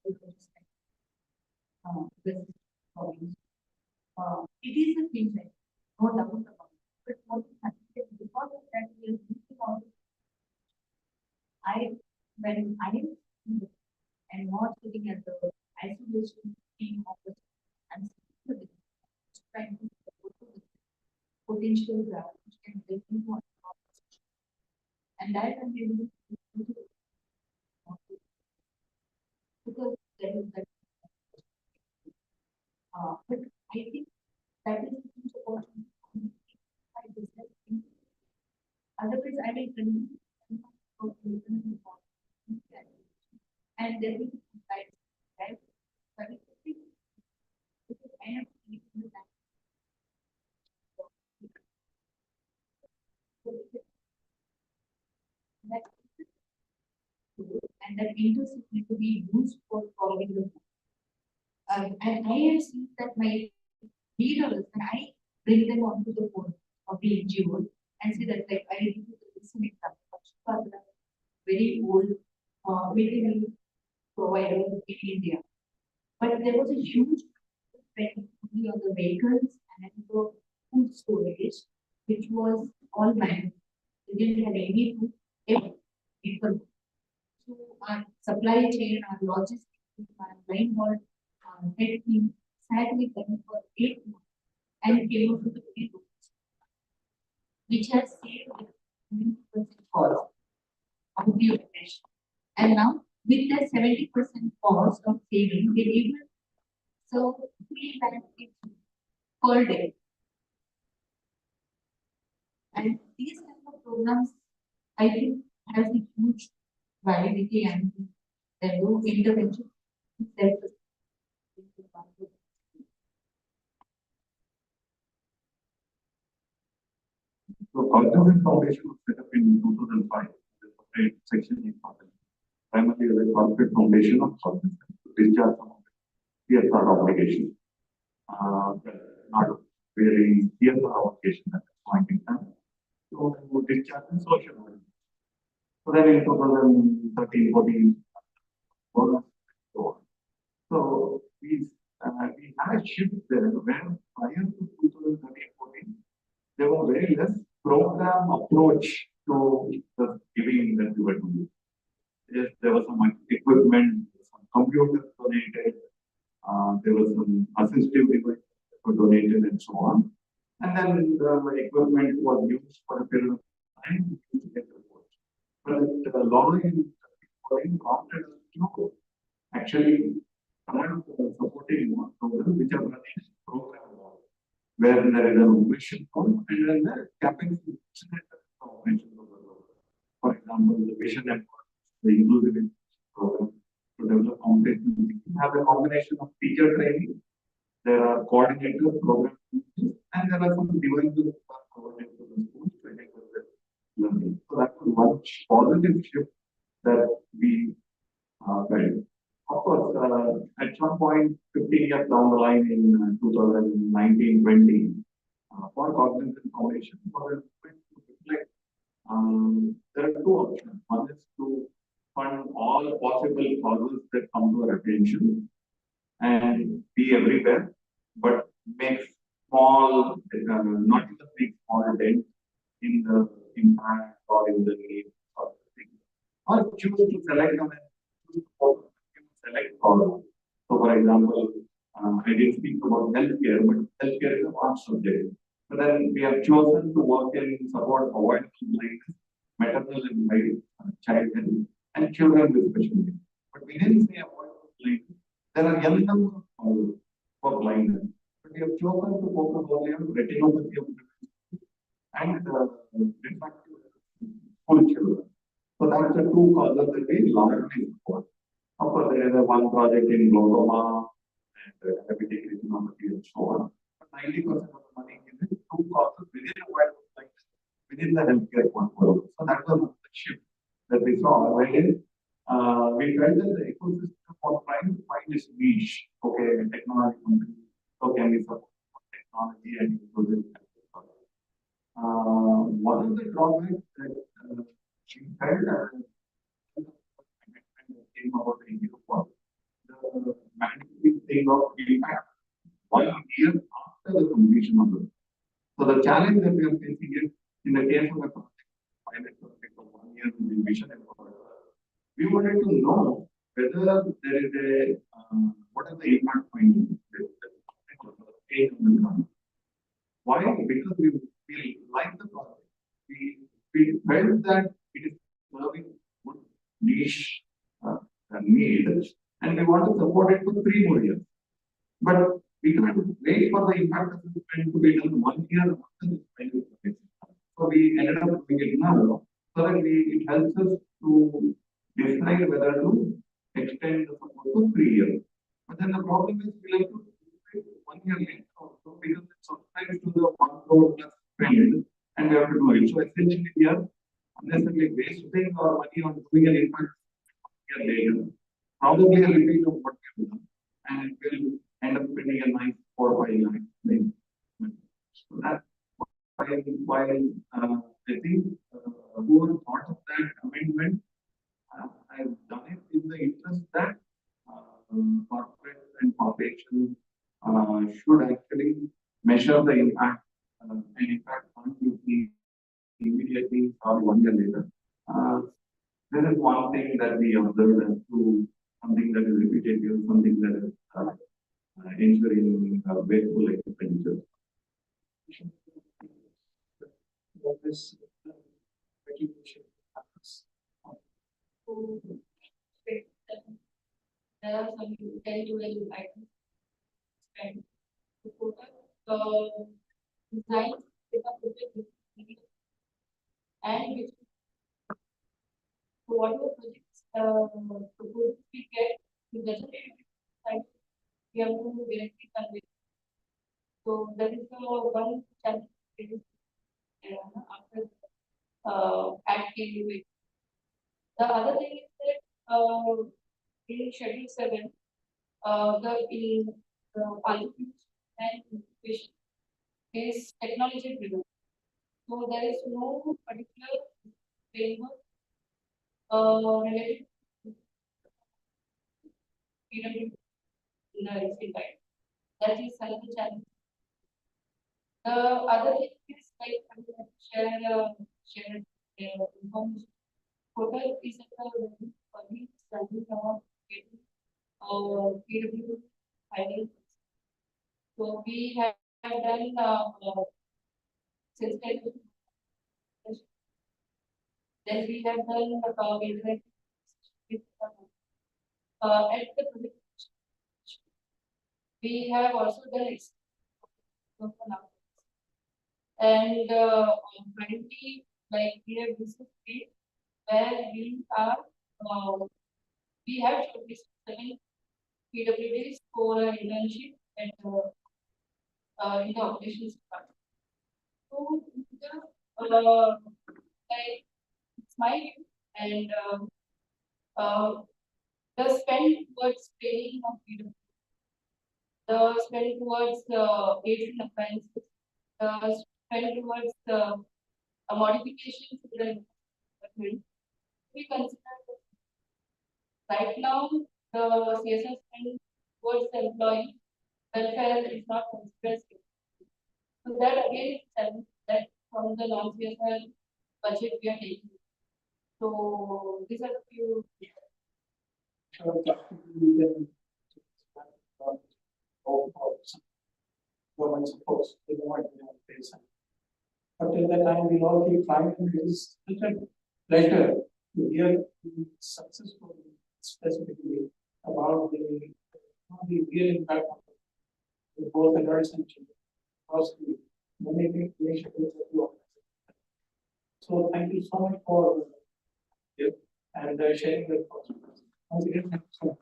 business problems. It is a thin line, no doubt about it. But what is happening because of that, we are losing all when I am not sitting at the isolation team of the I'm trying to support the potential ground which can get into our conversation. And that I'm able to do because there is that. But I think that is a huge opportunity by business. Otherwise, I will continue and there will be right? But I think because I am in that. And that interest need to be used for solving the and I have seen that my leaders and I bring them onto the board of the NGO and say that like I give you this example, very old material provider in India. But there was a huge trend on the vehicles and the food storage, which was all manual. They didn't have any to people. So our supply chain, our logistics, our line board, head team sat with them for 8 months and came up with a very good, which has saved 70% cost of the operation. And now with that 70% cost of saving, they even serve 3 lakhs per day. And these kind of programs, I think, has a huge validity and no intervention. So, Cognizant Foundation was set up in 2005. The separate section is primarily as a corporate foundation of Cognizant to discharge some of the CSR obligations. Not very CSR obligation at this point in time. So, discharge and social obligations. So then in 2013, 14, so we had a shift there where prior to 2013, 14, there was very less program approach to the giving that we were doing. Yes, there was some equipment, some computers donated, there was some assistive devices that were donated and so on. And then the equipment was used for a period of time to get reports. But the law in prompted us to actually start supporting programs which are running program law, where there is an mission fund and then the capping for example, the vision and the inclusive program to develop competency. We have a combination of teacher training, there are coordinators, program teachers, and there are some devices that are provided to the schools to enable the learning. So that was one positive shift that we felt. Of course, at some point, 15 years down the line in 2019-20, for Cognizant Foundation, there are 2 options. One is to fund all possible causes that come to our attention and be everywhere, but make small, not even big small dent in the impact or in the need of the thing. Or choose to select on select causes. So, for example, I did speak about healthcare, but healthcare is a vast subject. But then we have chosen to work in support avoidance blindness, maternal and child health, and children with special needs. But we didn't say avoidance blindness. There are young number of causes for blindness, but we have chosen to focus only on retinopathy of and refractive school children. So that's the two causes that we largely support. Of course, there is a one project in glaucoma and diabetic retinopathy and so on. But 90% of the money is in two causes within a wide within the healthcare portfolio. So that was the shift that we saw. Wherein we felt that the ecosystem was trying to find this niche. Okay, technology company. So can we support technology and ecosystem? One of the drawbacks that she felt came about the issue was the mandatory thing of impact 1 year after the completion of the. So the challenge that we are facing is in the case of a project, pilot project of 1 year vision and we wanted to know whether there is a what is the impact finding. Why? Because we like the project. We felt that it is serving good niche need, and we want to support it for 3 more years. But we can't wait for the impact assessment to be done 1 year after the final project. So we ended up doing it now, so that it helps us to decide whether to extend the support for 3 years. But then the problem is we have to wait 1 year later also because it subscribes to the 1 crore plus spend, and we have to do it. So essentially we are unnecessarily wasting our money on doing an impact later. Probably a repeat of what we have done, and it will end up spending a nice 4 or 5 lakhs. So that's why I think who thought of that amendment has done it in the interest that corporates and corporations should actually measure the impact and impact fund immediately or 1 year later. This is one thing that we observed as to something that is repetitive, something that is ensuring wasteful expenditure. This recognition happens. So, there are some intangible items spent. The total design is a project and which so whatever projects proposals we get, we doesn't we have to directly convey. So that is the one challenge after acting. The other thing is that in Schedule 7, the contribution and innovation is technology driven. So there is no particular framework related to PwD in the recent time. That is another challenge. The other thing is like share information. Total is at the early study of getting PwD findings. So we have done sensitization. Then we have done interactive with at the project. We have also done it. And currently, like we have this state where we are we have shortlisted 7 PwDs for an internship at in the operations department. So like it's my view, and the spend towards training of PwD, the spend towards aids and appliances, the spend towards a modification to the equipment. We consider that right now the CSR spend towards the employee welfare is not considered. So that again is that from the non-CSR budget we are taking. So these are the few. government supports, they don't want to pay some. But till that time, we'll all keep trying, and it is such a pleasure to hear the successful, specifically about the real impact of both adults and children across the many initiatives that you organize. So thank you so much for and sharing your thoughts. Once again, thank you so much.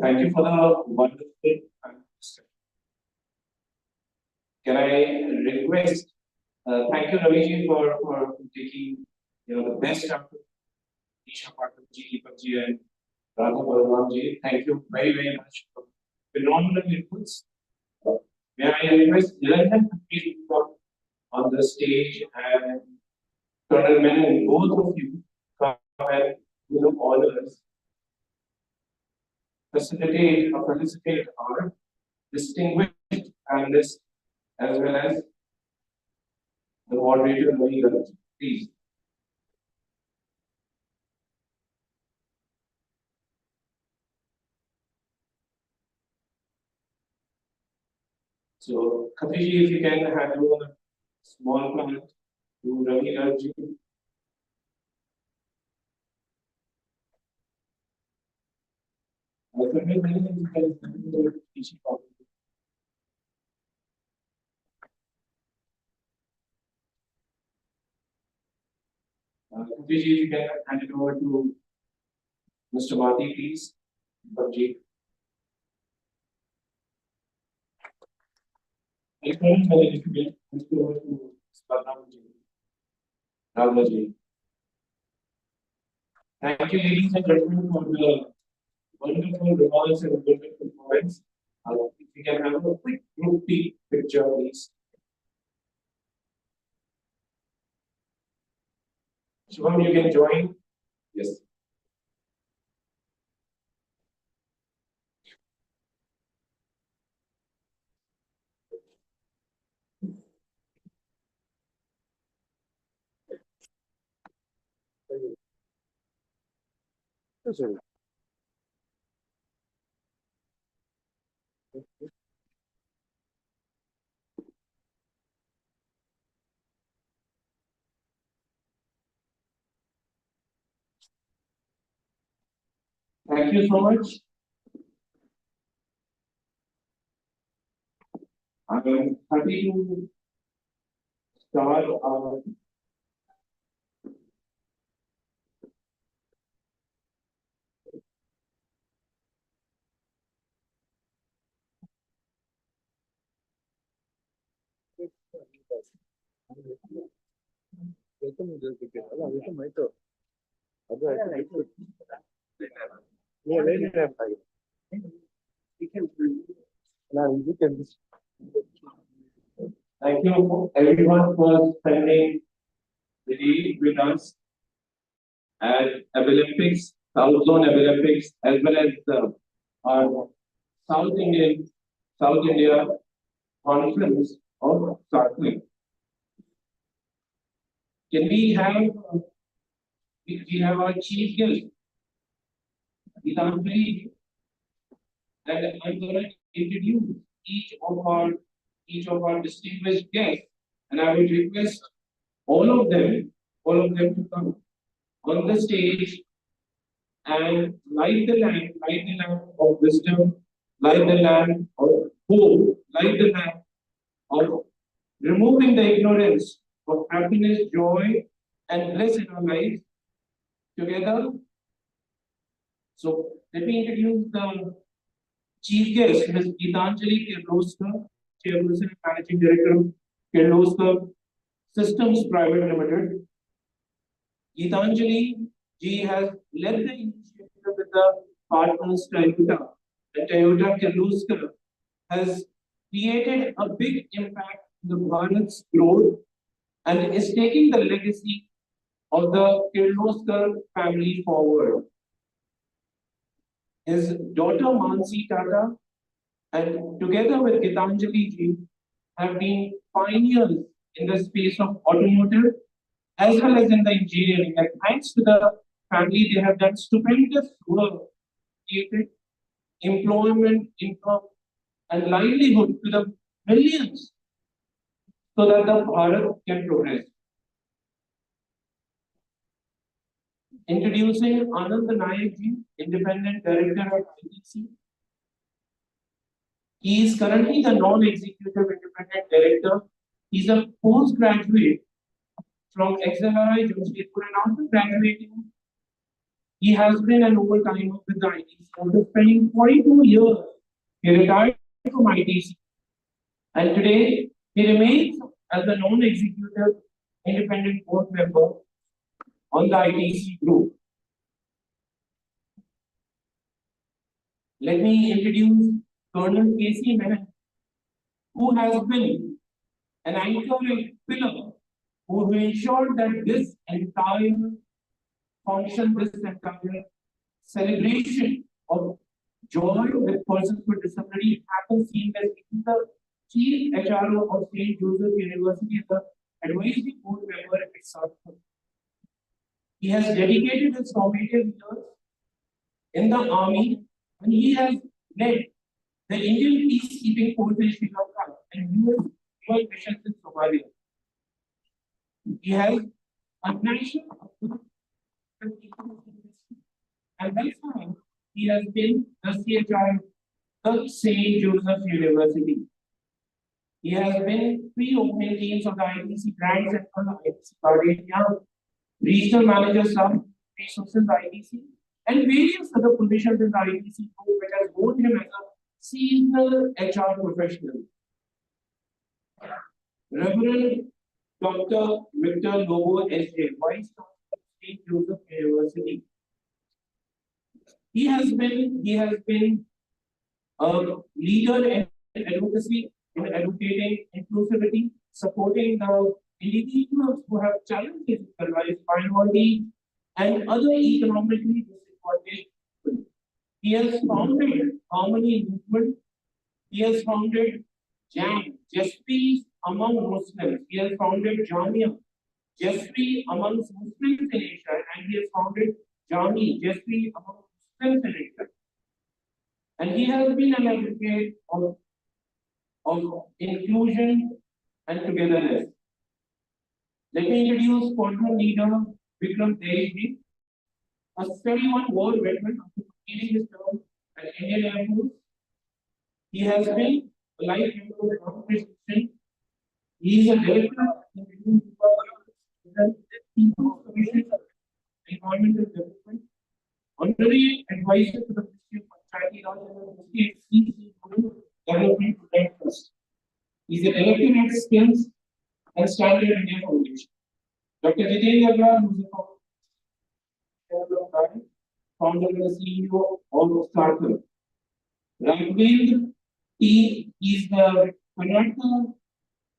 Thank you for the wonderful discussion. Can I request, thank you Raviji for taking the best out of Isha Patakji, Deepakji and Radha Balaramji. Thank you very much for phenomenal inputs. May I request Nilanjan to please come on the stage, and Colonel Menon, both of you come and honors, facilitate our distinguished panelists as well as the moderator, please. So, Khatiji, if you can hand over a small plant to Ravi Garji. Khatiji, if you can hand it over to Mr. Mati, please. Garji. Thank you, ladies and gentlemen, for the wonderful remarks and wonderful comments. If we can have a quick group picture, please. Shubham, you can join. Yes. Thank you so much. I'm happy to start our Thank you everyone for spending the day with us at Abilympics, South Zone Abilympics, as well as our South India conference of Sarthak. Can we have our chief guest, Geetanjali, and I'm going to introduce each of our distinguished guests, and I would request all of them to come on the stage and light the lamp of wisdom, light the lamp of hope, light the lamp of removing the ignorance of happiness, joy, and bliss in our lives together. So let me introduce the chief guest, Ms. Geetanjali Kirloskar, Chairperson and Managing Director of Kirloskar Systems Private Limited. Geetanjali ji has led the initiative with the partners Toyota, and Toyota Kirloskar has created a big impact in the Bharat's growth and is taking the legacy of the Kirloskar family forward. His daughter Mansi Tata and together with Geetanjali ji have been pioneers in the space of automotive as well as in the engineering. And thanks to the family, they have done stupendous work, created employment, income, and livelihood to the millions so that the Bharat can progress. Introducing Anand Naik ji, Independent Director of ITC. He is currently the non-executive independent director. He is a postgraduate from XLRI Jamshedpur, and after graduating, he has been an overtimer with the ITC. After spending 42 years, he retired from ITC, and today he remains as a non-executive independent board member on the ITC group. Let me introduce Colonel K.C. Menon, who has been an anchor and pillar who ensured that this entire function, this entire celebration of joy with persons with disability happens seamlessly. He's the Chief HRO of St. Joseph University and the advisory board member at Sarthak. He has dedicated his formative years in the army, and he has led the Indian peacekeeping force in Sri Lanka and US dual missions in Somalia. He has a national and that's why he has been the CHI of St. Joseph University. He has been pre-opening teams of the ITC Grand Center, ITC Gardenia, regional manager some resources ITC, and various other positions in the ITC group, which has grown him as a seasonal HR professional. Reverend Dr. Victor Lobo S.J., Vice Chancellor of St. Joseph University. He has been a leader in advocacy, in advocating inclusivity, supporting the individuals who have challenges in their lives, minority and other economically disadvantaged people. He has founded Harmony Movement. He has founded JAM, Justice among Muslims. He has founded Jamia, Justice amongst Muslims in Asia, and he has founded Jami, Justice among Muslims in Asia. And he has been an advocate of inclusion and togetherness. Let me introduce former leader Vikram Deji, a 31 war veteran after completing his term at Indian Air Force. He has been a life member of the Congress. He is a director of the Commission of Environmental Development, honorary advisor to the Ministry of Panchayati Raj and the Ministry of Development Program Trust. He is a director at Skills and Standard India Foundation. Dr. Geetanjali Kirloskar, who is a founder and the CEO of Sarthak. Raghavendra T is the Karnataka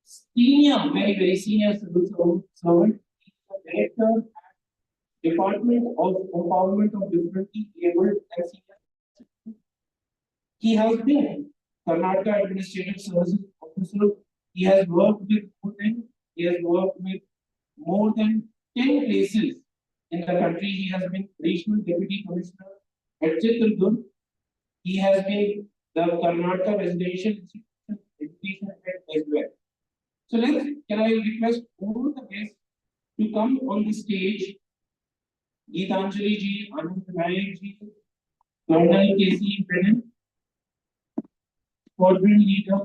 senior, very senior civil servant. He is the director at Department of Empowerment of Differently Abled and Senior. He has been Karnataka Administrative Services Officer. He has worked with more than 10 places in the country. He has been Regional Deputy Commissioner at Chitradurg. He has been the Karnataka Residential Institution Education Head as well. So can I request all the guests to come on the stage? Geetanjali ji, Anand Naik ji, Colonel K.C. Menon, Squadron Leader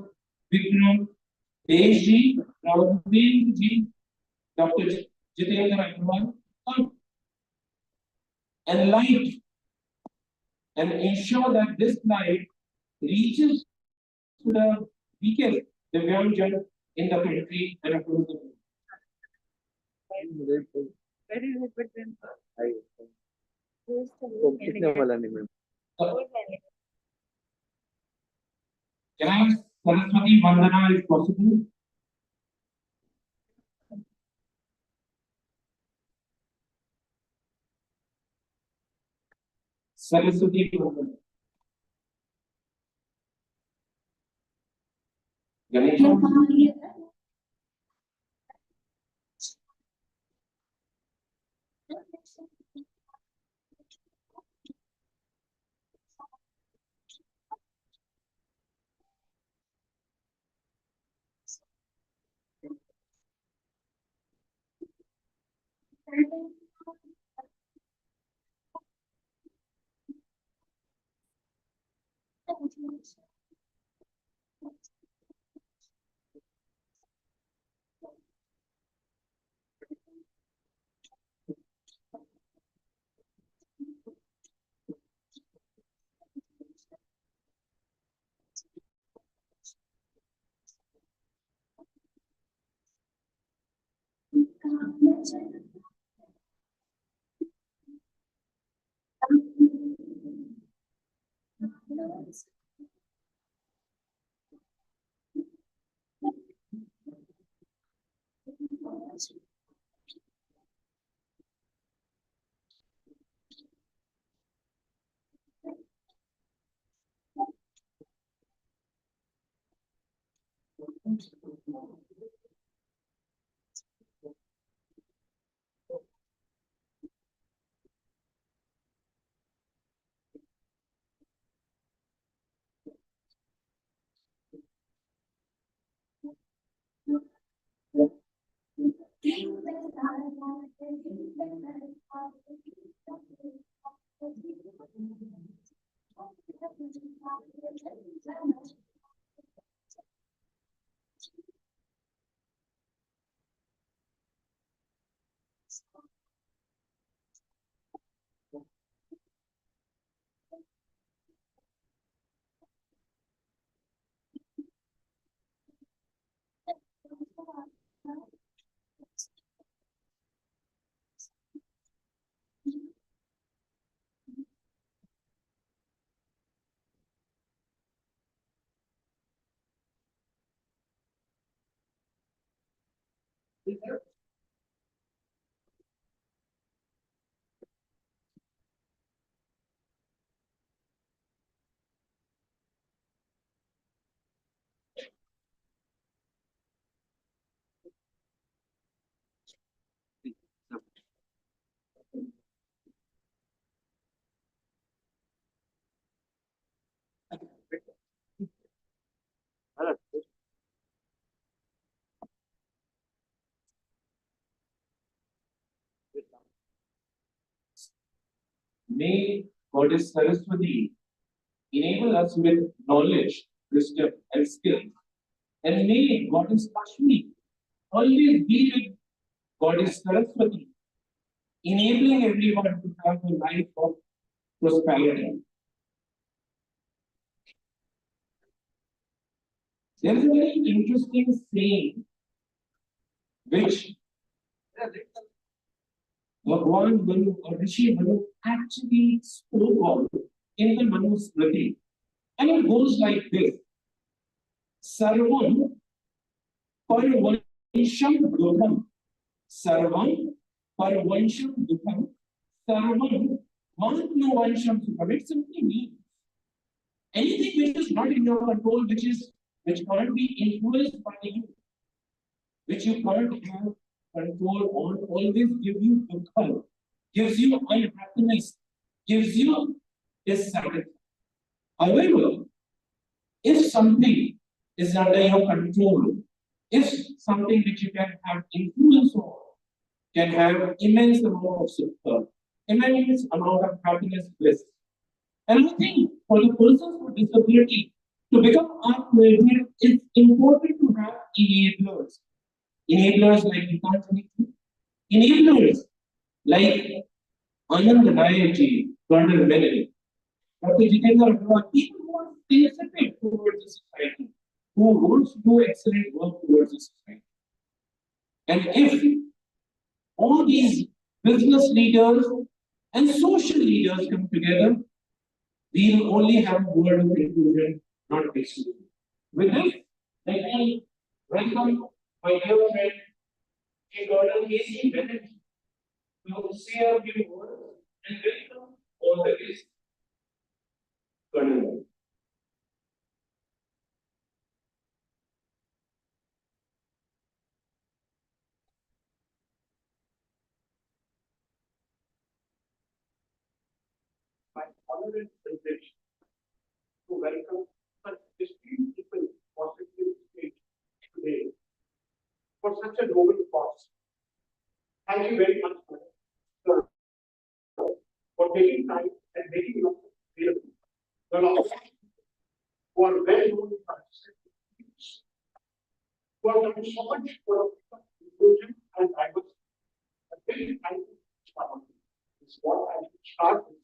Vikram Desh ji, Raghavendra ji, Dr. Jitendra Agarwal, come and light and ensure that this light reaches to the weakest Divyangjan in the country and across the world. कितने वाला नहीं ma'am Can I ask Saraswati Vandana if possible? Saraswati Vandana. Ganesh. May Goddess Saraswati enable us with knowledge, wisdom, and skill. And may Goddess Lakshmi always be with Goddess Saraswati, enabling everyone to have a life of prosperity. There is a very interesting saying which Bhagwan Manu or Rishi Manu actually spoke of in the Manu Smriti. And it goes like this. Sarvam Parvansham Dukham. Sarvam Parvansham Dukham. Sarvam Matmavansham Sukham. It simply means anything which is not in your control, which can't be influenced by you, which you can't have control on, always give you dukha, gives you unhappiness, gives you dissatisfaction. However, if something is under your control, if something which you can have influence on, can have immense amount of sukha, immense amount of happiness, bliss. And I think for the persons with disability, to become upgraded, it's important to have enablers. Enablers like Geetanjali, enablers like naai.manager, Dr. Bengaluru, Dr. Geetanjali Kirloskar, people who are sensitive towards the society, who wants to do excellent work towards the society. And if all these business leaders and social leaders come together, we will only have a word of inclusion, not exclusion. With this, let me welcome my dear friend, Gordon Casey Bennett, to say a few words and welcome all the guests. Gordon. My honor and privilege to welcome such esteemed people possibly stage today for such a noble cause. Thank you very much, sir, for taking time and making yourself available. The law who are well known in participants, who have done so much for inclusion and diversity. A very thankful start is what I should start with.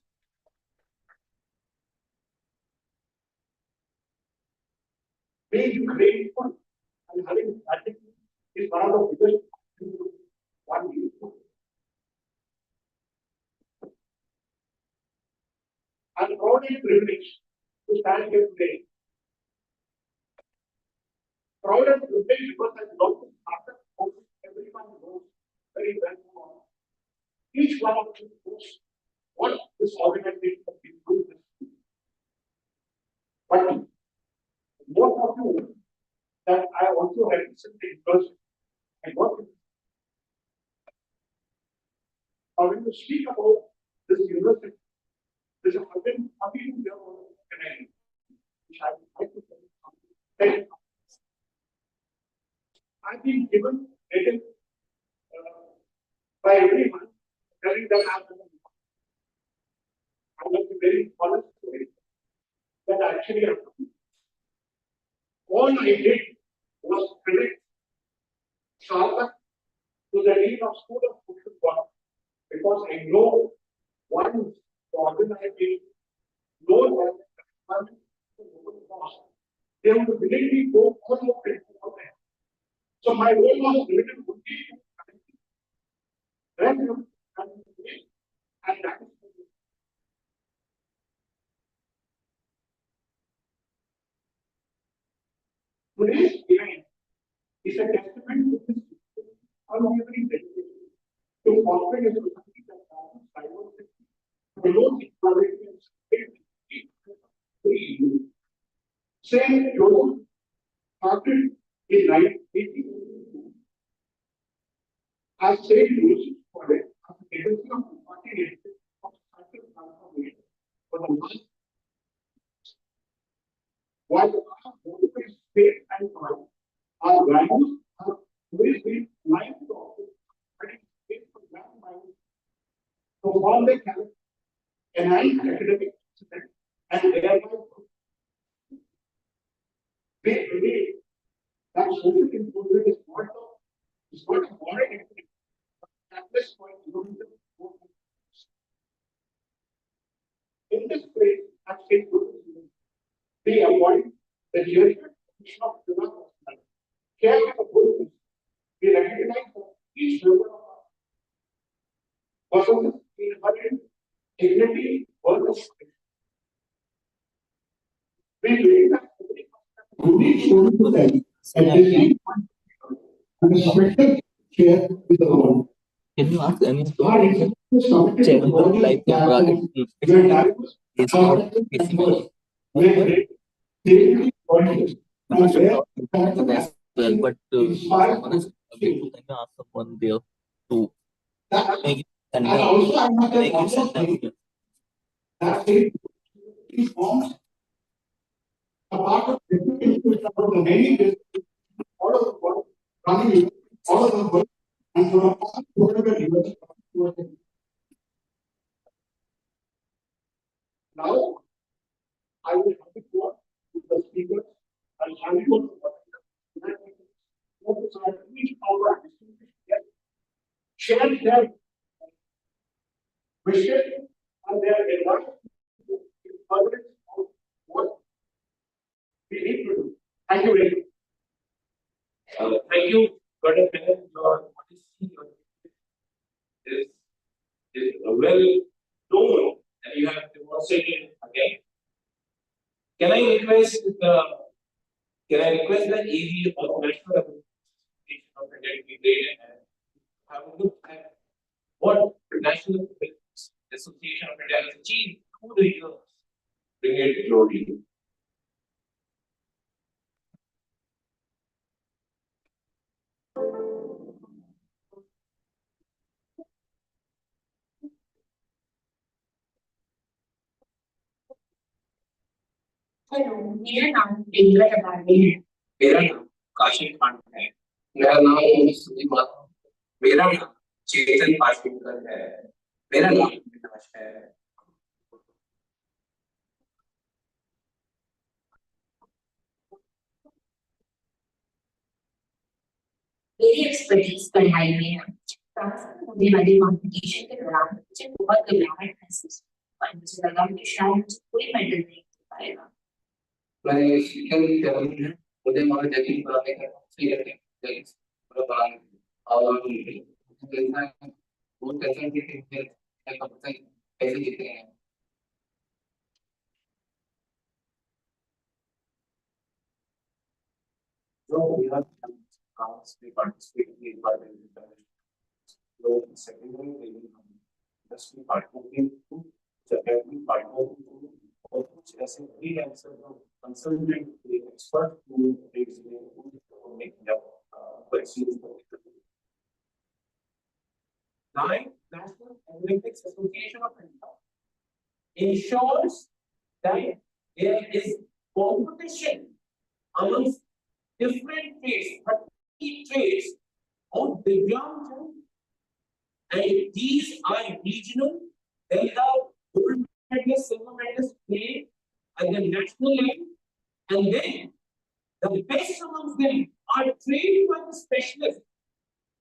Being grateful and having gratitude is one of the biggest things one needs to do. I'm proud and privileged to stand here today. Proud and privileged because I belong to Tata, everyone knows very well. Each one of you knows what this organization has been doing. But most of you know that I also represent the university. I work with. When you speak about this university, there's a 140-year-old organization, which I would like to tell you something. I've been given credit by everyone telling that I'm going to be very honest with it, that actually I'm doing. All I did was connect Sarthak to the Dean of School of Social Work because I know once the organization knows that they would willingly go all over it. So my role was limited to and that is today's event is a testament to this unwavering dedication to fostering a society that values diversity, promotes equality, and safety. Saint Joseph started in 1982 as Saint Joseph College as a legacy of continuity of social transformation for the last. While our motive is faith and pride, our values have always been aligned to office, but it's faith for that mind to form their character, enhance academic excellence, and thereby they believe that social inclusion is not a moral entity, but at this point, in this place, at St. Louis, they avoid the judgment of the care of the good. We recognize that each member of our person inherent dignity, worth of we believe that unique storytelling and distinct and a spectacular share with the world. Can you ask any Chairman of life it's not well, but someone is can you ask someone there to make it send them, make it send them here? a part of the many all of the world, running all of the world, and from a part of the universe. Now, I will have to go to the speakers and hand it over to each our share their wishes and their advice of what we need to do. Thank you very much. Thank you, Gordon. Your is well known and you have demonstrated again Can I request the AV of National Association of India to be there and have a look at what National Association of India has achieved through the years? Bring it globally. Hello मेरा नाम प्रियंका रबाड़ी है मेरा नाम काशी पांडे है मेरा नाम सुधीर माथुर मेरा नाम चेतन पाटलिकर है मेरा नाम विनाश है मेरी एक्सपर्टीज पढ़ाई में है क्लास में होने वाले कॉम्पिटिशन के दौरान मुझे बहुत घबराहट महसूस हुई और मुझे लगा कि शायद मुझे कोई मेडल नहीं मिल पाएगा मैंने शिक्षा की तैयारी में मुझे हमारे जैसी बनाने का सही रखे बनाने और कैसा वो कैसा कैसे जीते हैं So we have counts we participate in the so secondly they will industry partnering to secondly partnering और कुछ ऐसे freelancer जो consultant expert who takes the make the questions. Nine National Abilympics Association of India ensures that there is competition amongst different trades, 30 trades of Divyangjan, and these are regional. Then the gold medalists, silver medalists play at the national level, and then the best amongst them are trained by the specialists,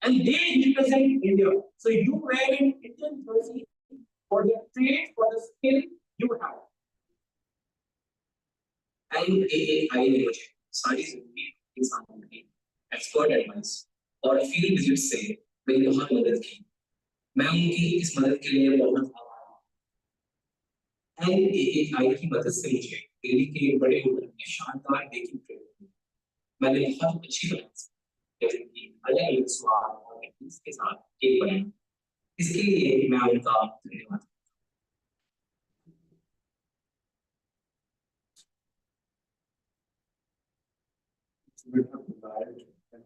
and they represent India. So you wear an Indian jersey for the trade, for the skill you have. naai.manager सारी जिंदगी इंसान की expert advice और field visit से मेरी बहुत मदद की मैं उनकी इस मदद के लिए बहुत आभारी हूं एआई की मदद से मुझे दिल्ली के बड़े होटल में शानदार बेकिंग ट्रेनिंग मैंने बहुत अच्छी तरह से जैसे कि अलग अलग स्वाद और टेक्निक्स के साथ केक बनाया इसके लिए मैं उनका धन्यवाद We have divided and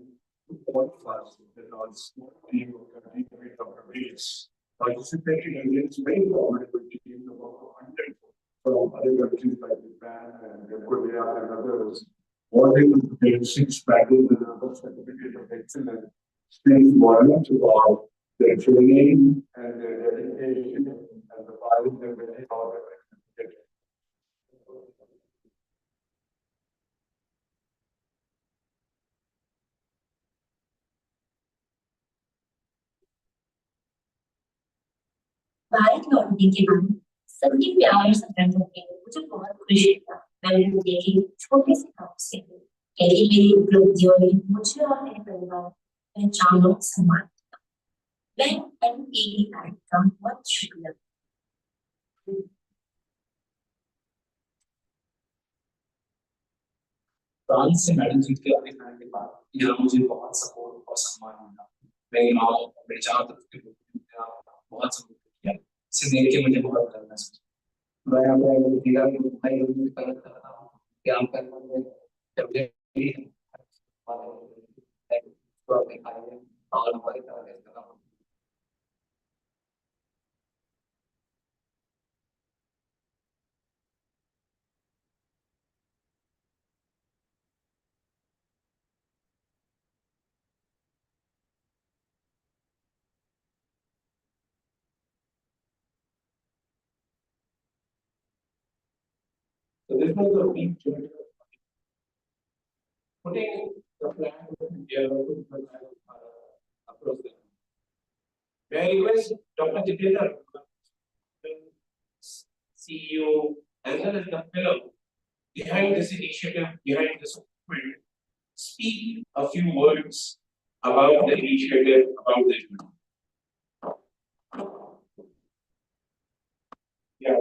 all classes that are small team of Dr. PwDs participating against very formidable teams of over 100 from other countries like Japan and Korea and others. All able to get 6 medals and a certificate of excellence speaks volumes about their training and their dedication and the values they're very proud of. Bharat लौटने के बाद सबके प्यार संबंधों के मुझे बहुत खुशी था मैंने दुनिया की छोटे से काम से यही मेरी उपलब्धियों ने मुझे और मेरे परिवार पहचान और सम्मान दिया मैं एनपीई का बहुत शुक्रिया फ्रांस से मेडल जीत के अपने आने के बाद यहाँ मुझे बहुत सपोर्ट और सम्मान मिला मेरे गाँव मेरे चारों तरफ के लोगों ने बहुत सपोर्ट किया इसे देख के मुझे बहुत गर्व महसूस मैं अपने जिला के भाई लोगों से कनेक्ट करता हूँ कि हम करने में जब भी तो अपने खाए और हमारे तरह करता हूँ So this was the picture putting the flag of India across the May I request Dr. Jitendra, CEO, as well as the fellow behind this initiative, behind this movement, speak a few words about the initiative, about the event. Yeah,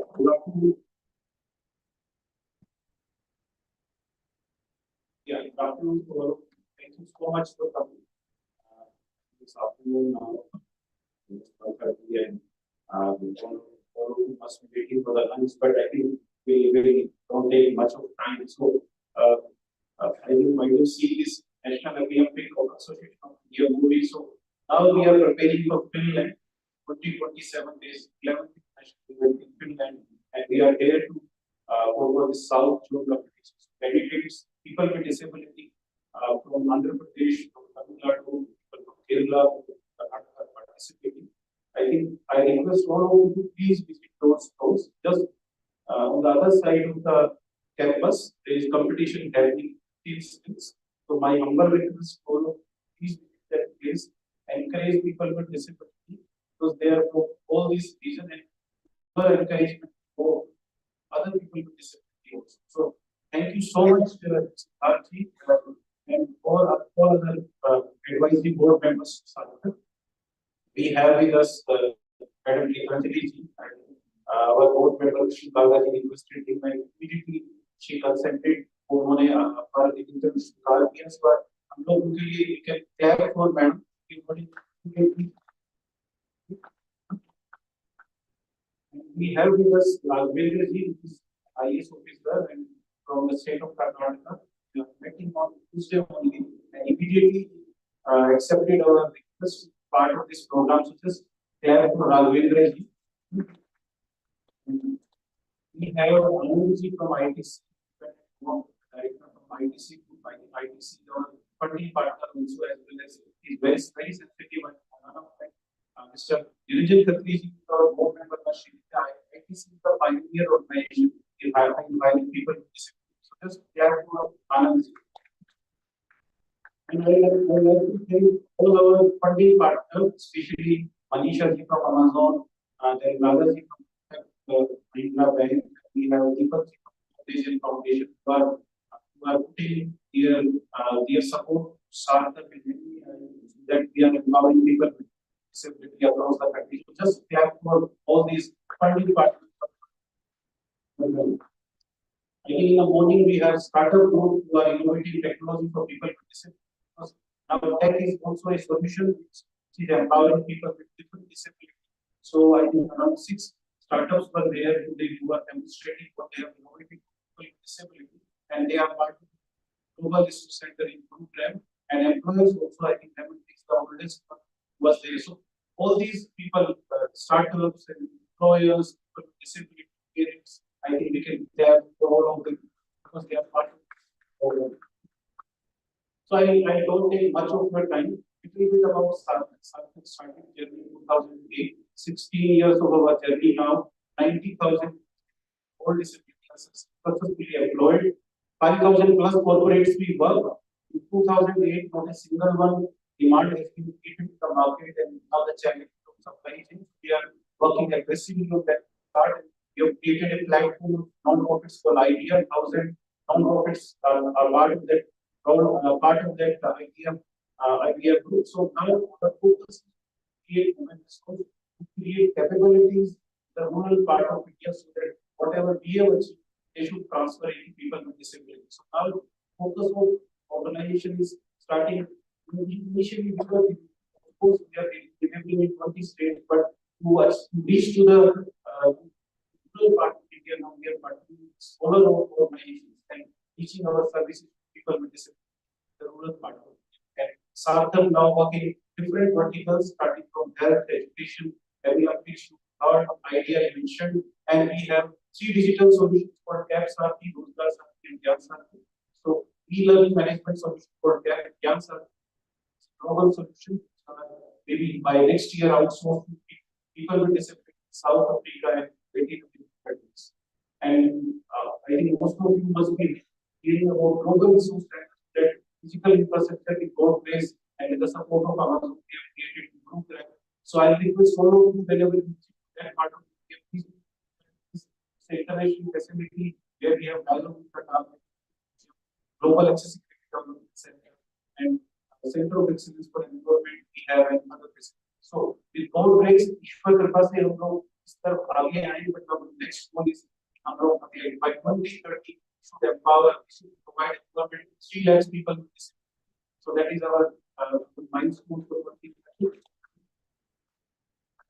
Yeah, good afternoon to all. Thank you so much for coming. This afternoon now, it's 12:30 and all of you must be waiting for the lunch, but I think we don't take much of time. So, I think why you see this National Olympic Association of India movie. So now we are preparing for Finland, 2027 days, 11th national event in Finland, and we are here to go for the South Zone competition. Dedicates people with disability from Andhra Pradesh, from Tamil Nadu, people from Kerala, Tata participating. I think I request all of you to please visit those stores. Just on the other side of the campus, there is competition happening in skills. So my humble request all of you, please visit that place, encourage people with disability because they are for all these reasons and further encouragement for other people with disability also. So thank you so much, Sarthak, and all other advisory board members. We have with us Madam Geetanjali and our board member Shri Balaji requested him and immediately she consented. उन्होंने हमारे interview स्वीकार किया इस बार हम लोग उनके लिए we can clap for madam we have with us Raghavendra ji, who is IAS officer and from the state of Karnataka. We have met him on Tuesday only and immediately accepted our request part of this program. So just clap for Raghavendra ji. We have Anuj ji from ITC, director from ITC, ITC, our funding partner also as well as he is very sensitive and Mr. Geetanjali Kirloskar, our board member, ITC is the pioneer organization in hiring people with disabilities. So just clap for Anand ji. And I like to thank all our funding partners, especially Manisha ji from Amazon, then Radha ji from Mahindra Bank. We have Deepak ji from Foundation who are putting their support to Sarthak and that we are empowering people with disability across the country. So just clap for all these funding partners. I think in the morning we have startup group who are innovating technology for people with disabilities. Now tech is also a solution which is empowering people with different disabilities. So I think around 6 startups were there today who are demonstrating what they have innovated for people with disability, and they are part of the Global Research Center in program. And employers also, I think, Abilympics, the oldest one was there. So all these people, startups and employers, people with disability, parents, I think we can tap all of them because they are part of the program. So I don't take much of your time. It will be about Sarthak starting journey in 2008, 16 years of our journey now, 90,000 all disabilities successfully employed, 5,000 plus corporates we work. In 2008, not a single one demand has been given to the market, and now the challenge of supply chain. We are working aggressively on that part. We have created a platform of non-profits called Idea. 1,000 non-profits are part of that. Idea group. So now the focus is to create women resources, to create capabilities in the rural part of India so that whatever we have achieved, they should transfer into people with disabilities. So now the focus of organization is starting initially because of course we are enabling in 20 states, but to reach to the rural part of India, now we are partnering with smaller organizations and teaching our services to people with disabilities, the rural part of India. And Sarthak now working different verticals, starting from health, education, Abilympics, third idea I mentioned, and we have 3 digital solutions for CAP Sarthak, Rozgar Sarthak, and Gyan Sarthak. So e-learning management solution for CAP, Gyan Sarthak, global solution. Maybe by next year, outsource to people with disabilities, South Africa and 20 countries. And I think most of you must be hearing about global resource that physical infrastructure in both place, and with the support of Amazon, we have created a group there. So I request all of you whenever you that part of the international facility where we have dialogue with the Tata, Global Accessibility Development Center, and Center of Excellence for Environment we have and other facilities. So with all breaks, ईश्वर कृपा से हम लोग इस तरफ आगे आए, but our next goal is हम लोग by 2030 should empower, we should provide employment to 3 lakhs people with disabilities. So that is our milestone for 2030.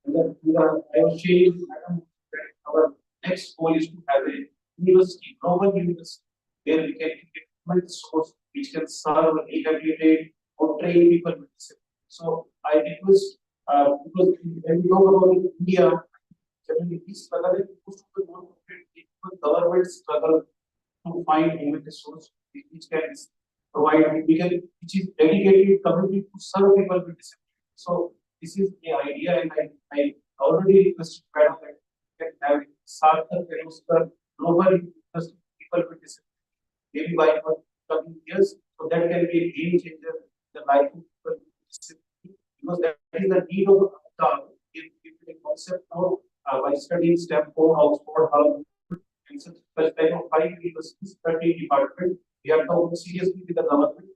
I was sharing, Madam, that our next goal is to have a university, global university, where we can get human source which can serve, rehabilitate, or train people with disabilities. So I request, because when we talk about India, generally we struggle with most of the non-profit government struggle to find human resource which can provide, which is dedicated community to serve people with disabilities. So this is the idea, and I already requested Madam that we can have Sarthak Kirloskar global university people with disabilities, maybe by coming years, so that can be a game changer in the life of people with disabilities, because that is the need of the hour. If the concept of by studying Stanford, Oxford, Harvard, and such type of 5 universities, 30 departments, we have to work seriously with the government.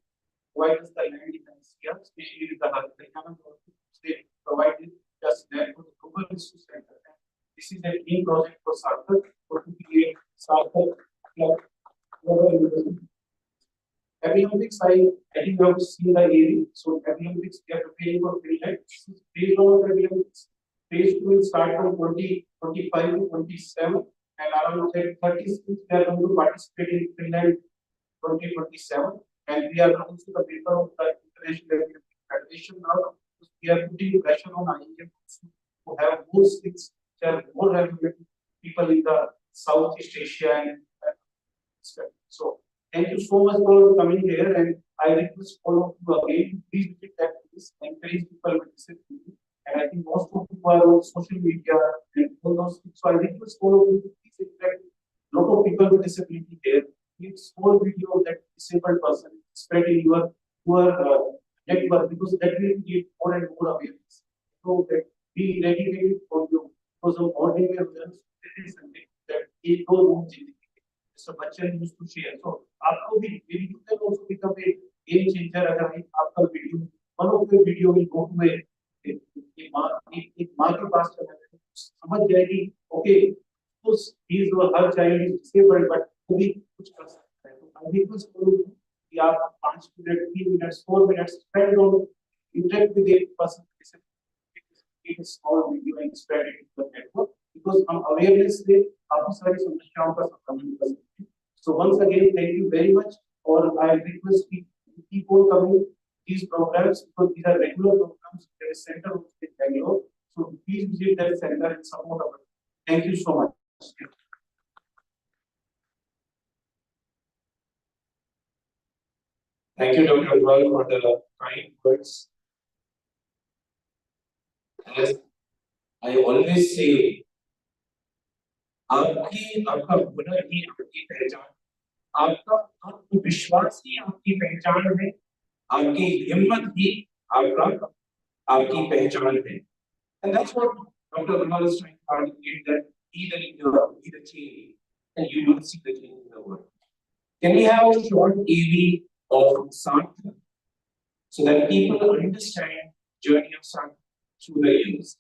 Provide us the land in NCR, especially with the Haryana state provided just land for the global resource center. This is a key project for Sarthak to create Sarthak global university. Abilympics, I think you have seen the area. So Abilympics, we are preparing for Finland. Phase 1 of Abilympics. Phase 2 will start from 2025 to 27, and around 36 we are going to participate in Finland 2027. And we are also the member of the International Abilympic Federation now. We are putting pressure on IIM to have more skills, which are more relevant to people in the Southeast Asia and so. Thank you so much for coming here, and I request all of you again to please visit that place, encourage people with disability. And I think most of you are on social media and all those things. So I request all of you to please interact with a lot of people with disability there. Give small video of that disabled person, spread in your network, because that will create more and more awareness. So that be ready for you. Because of ordinary awareness, it is something that is no room changing. So बच्चे used to share. So आपको भी maybe you can also become a game changer अगर आपका video, one of your video will go to एक माँ के पास चला जाए, समझ जाएगी okay, उस चीज और हर child is disabled but वो भी कुछ कर सकता है. तो I request you कि आप 5 minute, 3 minute, 4 minute spend on interact with a person with disability, a small video and spread it to the network, because हम awareness से काफी सारी समस्याओं का समाधान कर सकते हैं. So once again, thank you very much. Or I request you to keep on coming these programs, because these are regular programs. There is center in Bengaluru, so please visit that center and support our. Thank you so much. Thank you, Dr. Agarwal, for the kind words. As I always say, आपका हुनर ही आपकी पहचान, आपका आत्मविश्वास ही आपकी पहचान है, आपकी हिम्मत ही आपकी पहचान है. And that's what Dr. Agarwal is trying to articulate, that be the leader, be the change, and you will see the change in the world. Can we have a short AV of Sarthak so that people understand the journey of Sarthak through the years?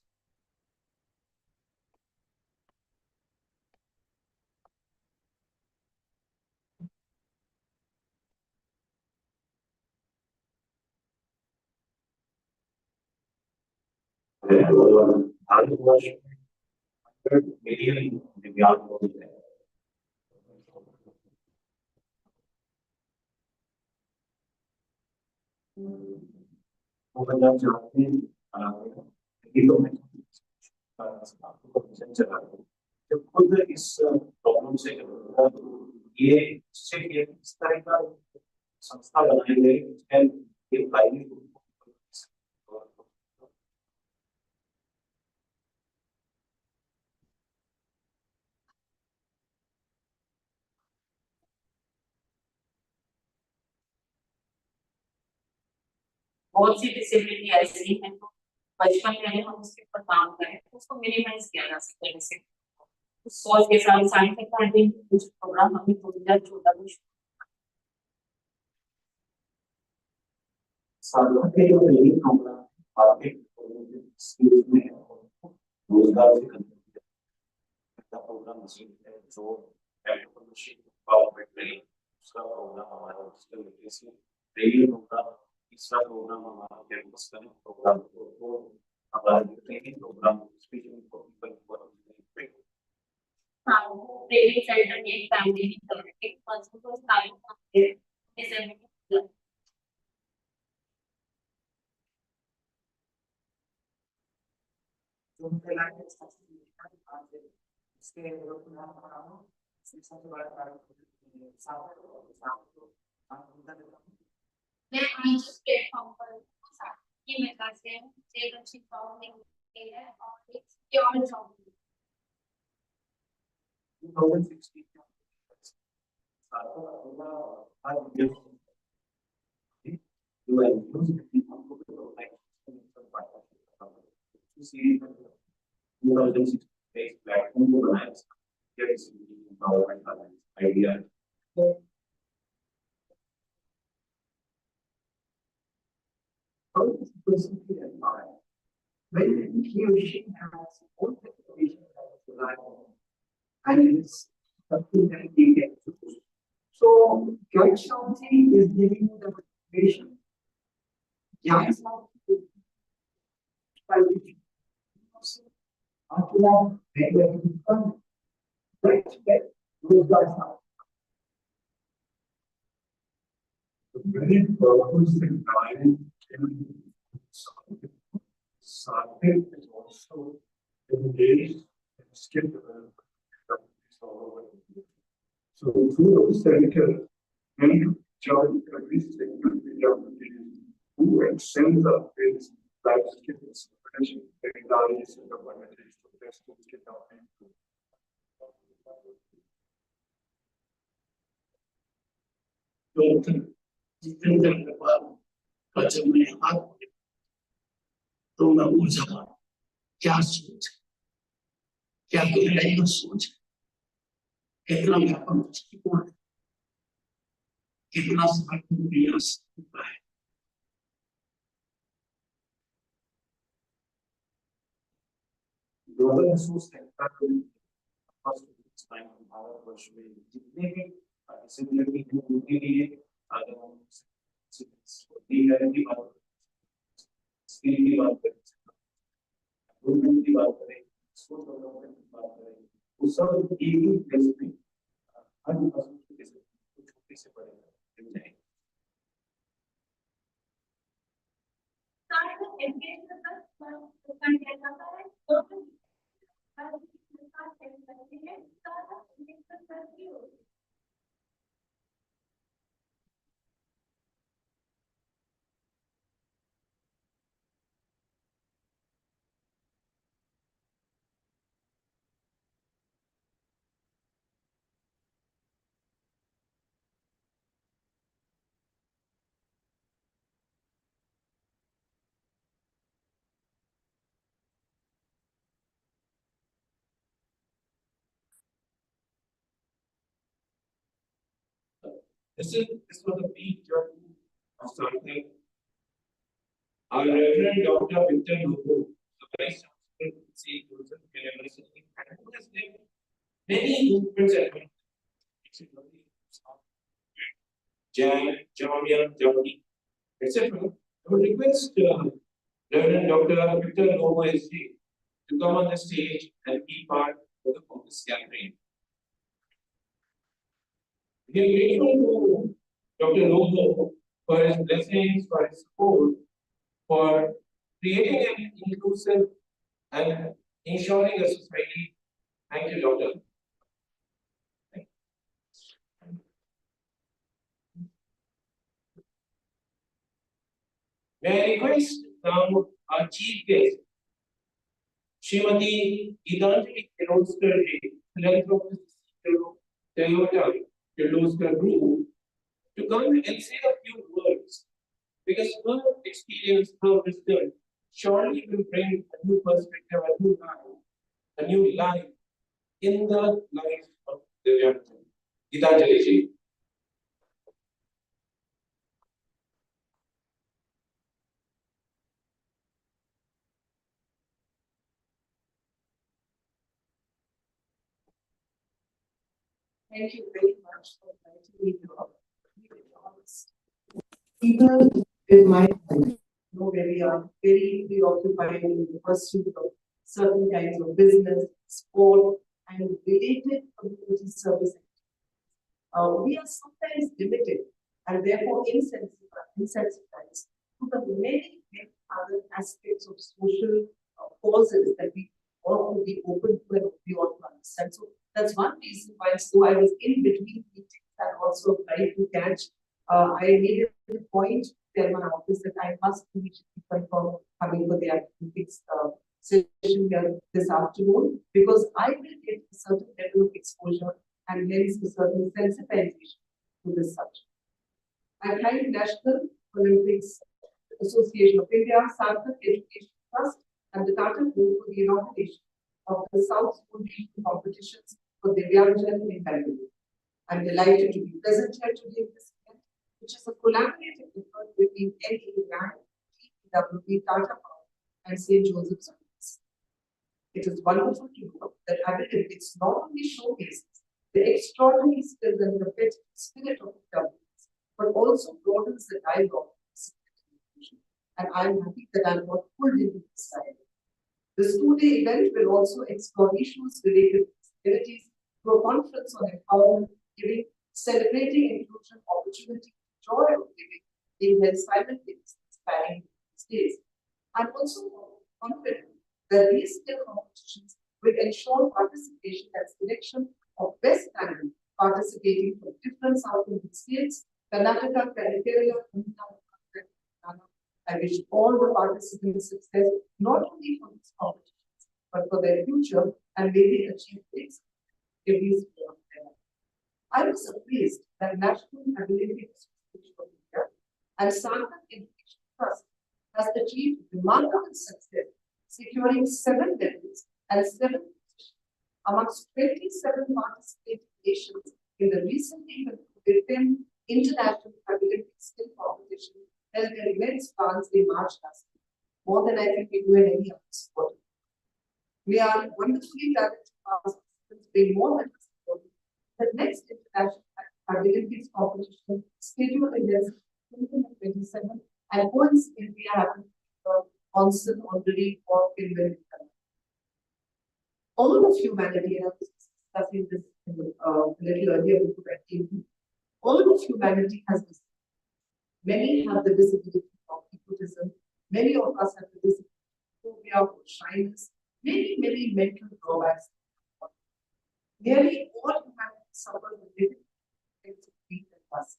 Bharatvarsh में 100 million दिव्यांग लोग हैं. वो बंदा चाहते हैं कि तो मैं आपको मिशन चला रहा हूँ. जब खुद इस प्रॉब्लम से ये सिर्फ इस तरह का संस्था बनाई गई जिसमें ये लाइवलीहुड बहुत सी डिसेबिलिटी ऐसी है तो बचपन में हम उसके ऊपर काम करें तो उसको मिनिमाइज किया जा सकता है. जैसे उस सोच के साथ साइंस का कुछ प्रोग्राम हमने 2014 में सार्थक के जो ट्रेनिंग प्रोग्राम आर्थिक स्किल्स में रोजगार से प्रोग्राम है जो एंटरप्रेन्योरशिप गवर्नमेंट नहीं, दूसरा प्रोग्राम हमारा डिजिटल लिटरेसी ट्रेनिंग होगा, तीसरा प्रोग्राम हमारा कैंपस का प्रोग्राम तो हमारा training programme specially for people training center एक family एक person को starting करके disability मैं आज इस प्लेटफॉर्म पर ये मेरे पास है एक अच्छी जॉब नहीं है और एक सिक्योर जॉब 2016 platform को बनाया idea when he or she has all the information that is reliable and it's something that they get to do. So judge something is giving you the motivation. Yes, after that, they will become that those guys are. The very purpose and guidance in Sarthak is also engaged in skill development. So through those centers, many join every segment who excels at various life skills, potential technologies, and opportunities to test and skill development. Jitendra के बाद जब मैं हाथ तो मैं ऊर्जा क्या सोच क्या गहराई में सोच कितना व्यापक दृष्टिकोण कितना सार्थक प्रयास होता है global resource sector first time Bharatvarsh में जितने भी डिसेबिलिटी हैं उनके लिए अगर हम की बात स्किल की बात करें इम्प्रूवमेंट की बात करें सोच डेवलपमेंट की बात करें वो सब एक ही प्लेस पे हर पर्सन के छोटे से बड़े मिल जाएंगे This was a big journey of something. Our Reverend Dr. Victor Lobo, the Vice Chancellor of St. Joseph University, had witnessed many movements at Jamia, Germany, etc. I would request Reverend Dr. Victor Lobo SG to come on the stage and be part of the focus campaign. We are grateful to Dr. Lobo for his blessings, for his support, for creating an inclusive and ensuring a society. Thank you, Doctor. May I request now our chief guest, Srimati Geetanjali Kirloskar, philanthropist to Tata Kirloskar Group, to come and say a few words, because her experience, her wisdom, surely will bring a new perspective, a new life in the life of the young. Geetanjali ji. Thank you very much for inviting me here. People in my country know where we are very preoccupied in the pursuit of certain kinds of business, sport, and related community service. We are sometimes limited and therefore insensitized to the many other aspects of social causes that we ought to be open to and we ought to understand. So that's one reason why, so I was in between meetings and also trying to catch. I made it a point to tell my office that I must reach people from coming for the Abilympics session here this afternoon because I will get a certain level of exposure and hence a certain sensitization to this subject. I thank National Olympics Association of India, Sarthak Education Trust, and the Tata Group for the inauguration of the South School Regional Competitions for Dignitaries in Bengaluru. I'm delighted to be present here today at this event, which is a collaborative effort between NAI, PwD, Tata and St. Joseph's University. It is wonderful to know that Abilympics not only showcases the extraordinary skills and competitive spirit of PwDs, but also broadens the dialogue. And I'm happy that I'm not pulled into this side. This two-day event will also explore issues related to disabilities through a conference on empowerment, giving, celebrating inclusion, opportunity, joy of living in their simultaneously spanning states. I'm also confident that these skill competitions will ensure participation and selection of best talent participating from different South Indian states, Karnataka, Kerala, I wish all the participants success, not only for these competitions, but for their future, and may they achieve this in these I was amazed that National Abilympics Association of India and Sarthak Education Trust has achieved remarkable success, securing 7 medals and 7 positions amongst 27 participating nations in the recently concluded 10th International Abilympic Skill Competition held in immense France in March last year, more than I think we do in any other sport. We are wonderfully talented participants, being more than supported. The next International Abilympics competition scheduled in 2027 and coincidentally we have Onsen already for Finland. All of humanity, and I was discussing this a little earlier before I came here, all of humanity has this. Many have the disability of egotism. Many of us have the disability of phobia or shyness. Many mental drawbacks. Nearly all humanity suffer with different things of grief and lust.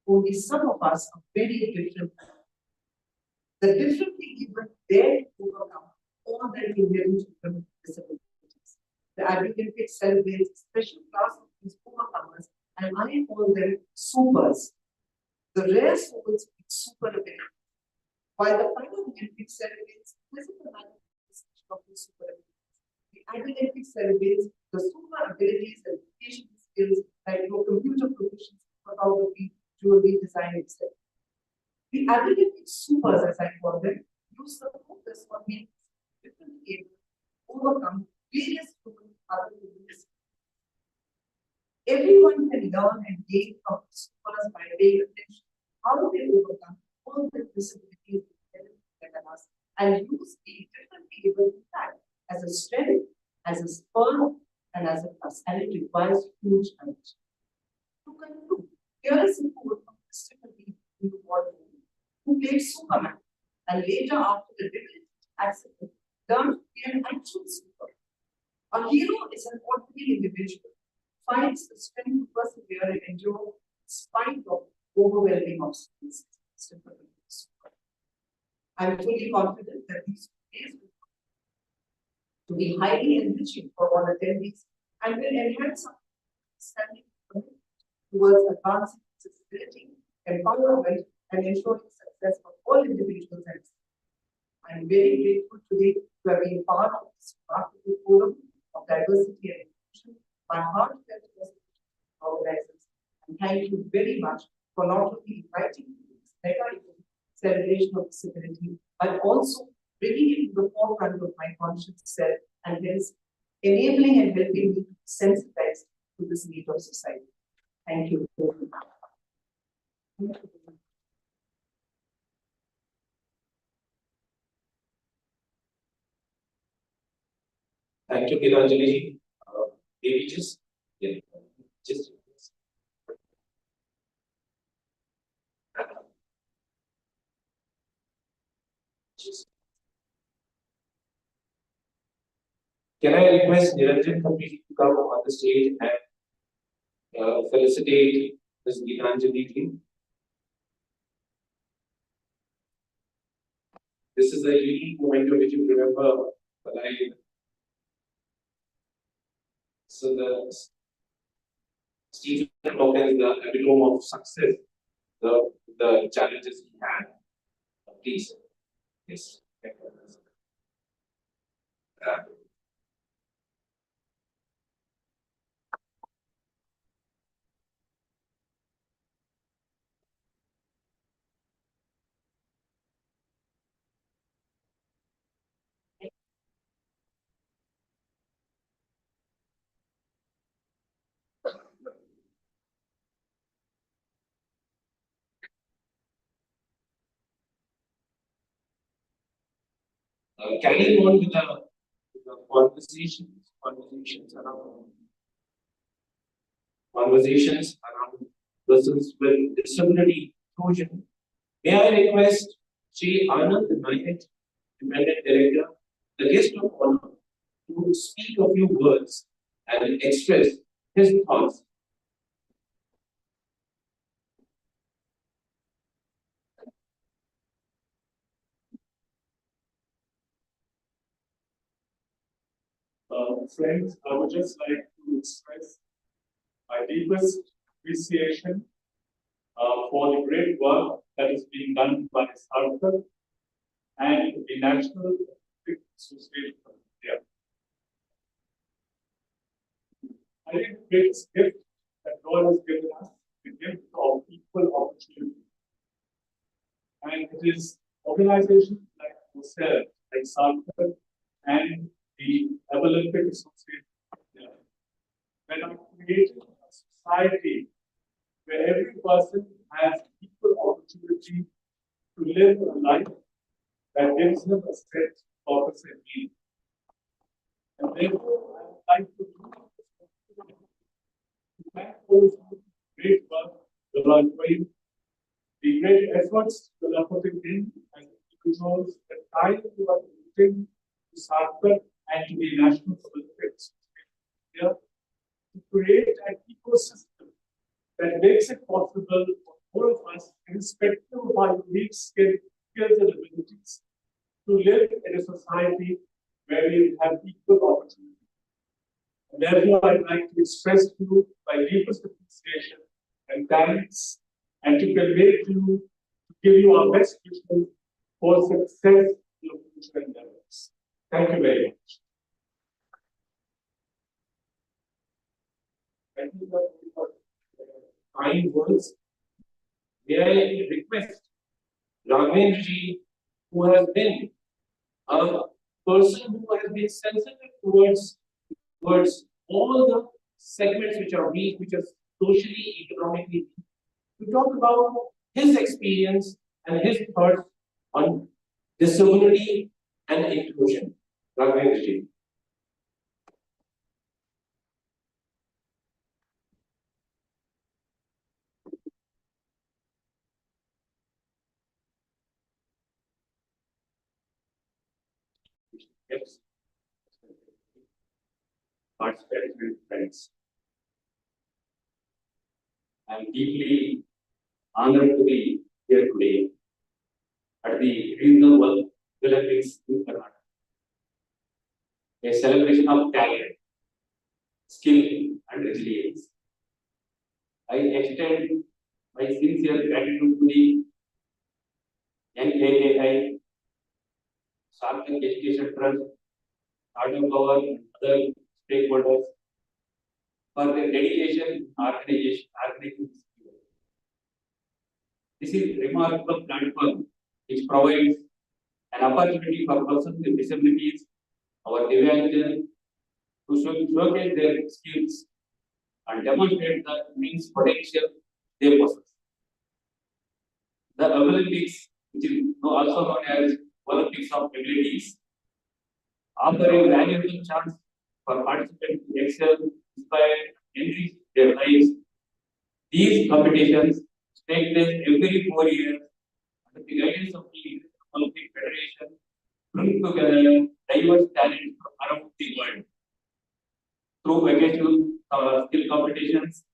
Only some of us are very different. The differently even dare to overcome all that inherent human disabilities. The Abilympics celebrates a special class of these overcomers, and I call them supers. The rare souls with super ability. While the Paralympics celebrates physical manifestation of the super abilities, the Abilympics celebrates the super abilities and education skills like your computer proficiency, photography, jewelry design, etc. The Abilympics supers, as I call them, use the focus on being differently able to overcome various other disabilities. Everyone can learn and gain from the supers by paying attention how they overcome all the disabilities that us and use the differently able impact as a strength, as a spur, and as a plus. And it requires huge energy. To conclude, here is a quote from Christopher Lee in the war who played Superman and later, after the debilitating accident, learned to be an actual super. A hero is an ordinary individual, finds the strength to persevere and endure in spite of overwhelming obstacles. I am fully confident that these days will be highly enriching for all attendees and will enhance our understanding towards advancing accessibility, empowerment, and ensuring success for all individuals. I am very grateful today to have been part of this remarkable forum of diversity and inclusion. My heartfelt organizers, and thank you very much for not only inviting me to this mega celebration of disability, but also bringing it to the forefront of my conscious self and hence enabling and helping me to sensitize to this need of society. Thank you. Thank you, Geetanjali. Maybe just, yeah, just. Can I request Niranjan Kapil to come on the stage and felicitate Ms. Geetanjali? This is a unique moment which you remember for life. So Stephen Hawkins, the epitome of success, the challenges he had. Please, yes. Carrying on with the conversations around persons with disability inclusion. May I request Sri Anand Naik, Independent Director, the guest of honor, to speak a few words and express his thoughts. Friends, I would just like to express my deepest appreciation for the great work that is being done by Sarthak and the National Olympic Association of India. I think the greatest gift that God has given us, the gift of equal opportunity. And it is organizations like yourself, like Sarthak, and the Abilympics Association of India, that are creating a society where every person has equal opportunity to live a life that gives them a sense of purpose and meaning. And therefore, I would like to thank those great work that are doing, the great efforts that are putting in, and individuals, the time you are putting to Sarthak and to the National Olympics here to create an ecosystem that makes it possible for all of us, irrespective of our unique skills and abilities, to live in a society where we have equal opportunity. And therefore, I'd like to express to you my deepest appreciation and thanks, and to convey to you, to give you our best wishes for success in your future endeavors. Thank you very much. Thank you for kind words. May I request Raghavendra ji, who has been a person who has been sensitive towards all the segments which are weak, which are socially, economically weak, to talk about his experience and his thoughts on disability and inclusion. Raghavendra ji. Yes. Participants and friends. I am deeply honored to be here today at the Regional Olympics in Karnataka. A celebration of talent, skill, and resilience. I extend my sincere gratitude to the NAI, Sarthak Education Trust, Tata Power, and other stakeholders for their dedication in organizing this event. This is a remarkable platform which provides an opportunity for persons with disabilities, our Divyangjan, to showcase their skills and demonstrate the immense potential they possess. The Abilympics, which is also known as Olympics of Abilities, offer a valuable chance for participants to excel, inspire, and enrich their lives. These competitions take place every 4 years under the guidance of the Olympic Federation, bring together diverse talents from around the world. Through vocational skill competitions,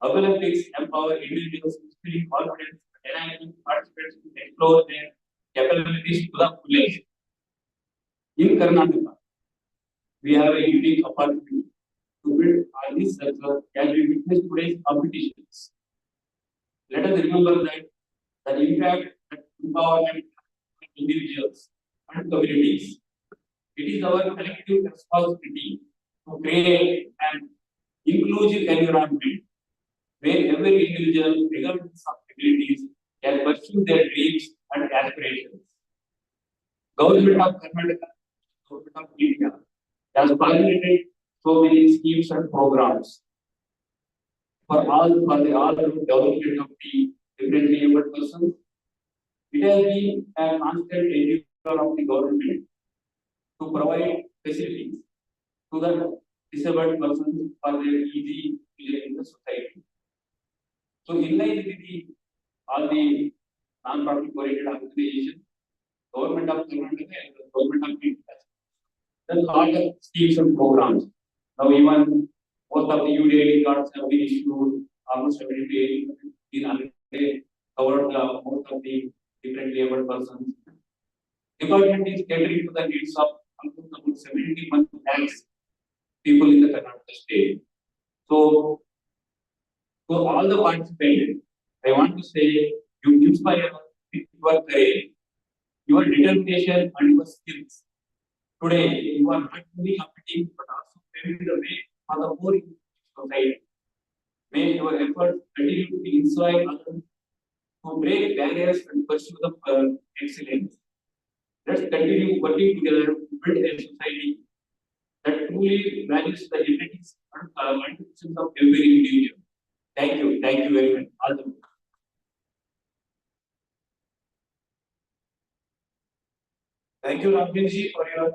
Olympics empower individuals to feel confidence and enable participants to explore their capabilities to the fullest. In Karnataka, we have a unique opportunity to build on this sector as we witness today's competitions. Let us remember that the impact that empowerment of individuals and communities. It is our collective responsibility to create an inclusive environment where every individual, regardless of abilities, can pursue their dreams and aspirations. Government of Karnataka, Government of India has formulated so many schemes and programs for the all development of the differently abled persons. It has been a constant endeavor of the government to provide facilities to the disabled persons for their easy living in the society. So, in line with all the non-profit oriented organizations, Government of Karnataka and the Government of India has done lot of schemes and programs. Now, even most of the UDID cards have been issued, almost 70 to 80 already covered most of the differently abled persons. Department is catering to the needs of almost about 71 lakhs people in the Karnataka state. So, to all the participants, I want to say you inspire us with your courage, your determination, and your skills. Today, you are not only competing but also paving the way for the whole society. May your efforts continue to inspire others to break barriers and pursue the excellence. Let's continue working together to build a society that truly values the abilities and contributions of every individual. Thank you very much. All the best. Thank you, Ramvinji, for your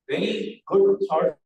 very good thought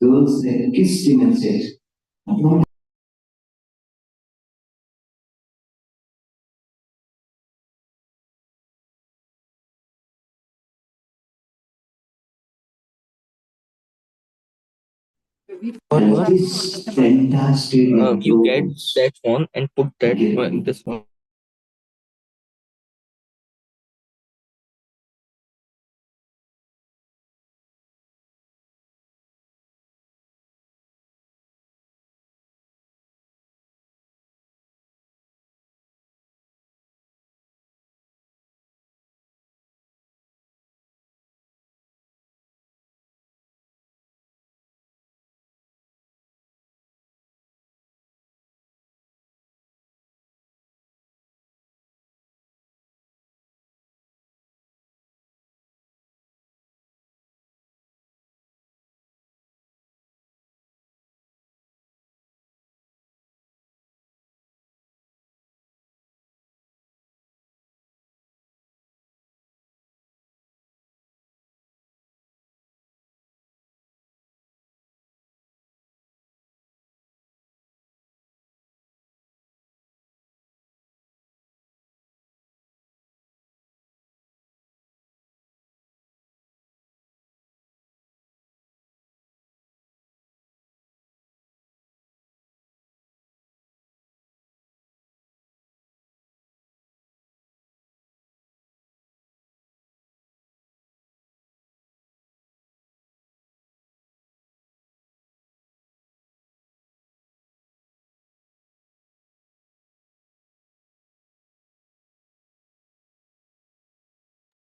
those estimates Does this fantastic you get approach that phone and put that one, this one.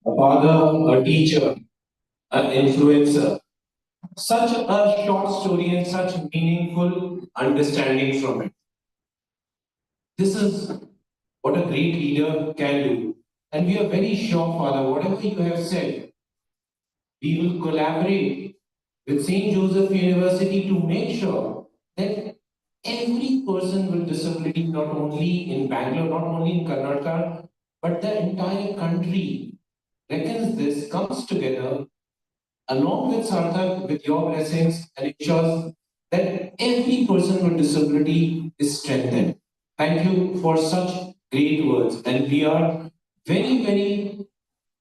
A father, a teacher, an influencer. Such a short story and such meaningful understanding from it. This is what a great leader can do. And we are very sure, Father, whatever you have said, we will collaborate with St. Joseph University to make sure that every person with disability, not only in Bangalore, not only in Karnataka, but the entire country reckons this, comes together along with Sarthak, with your blessings, and ensures that every person with disability is strengthened. Thank you for such great words. And we are very, very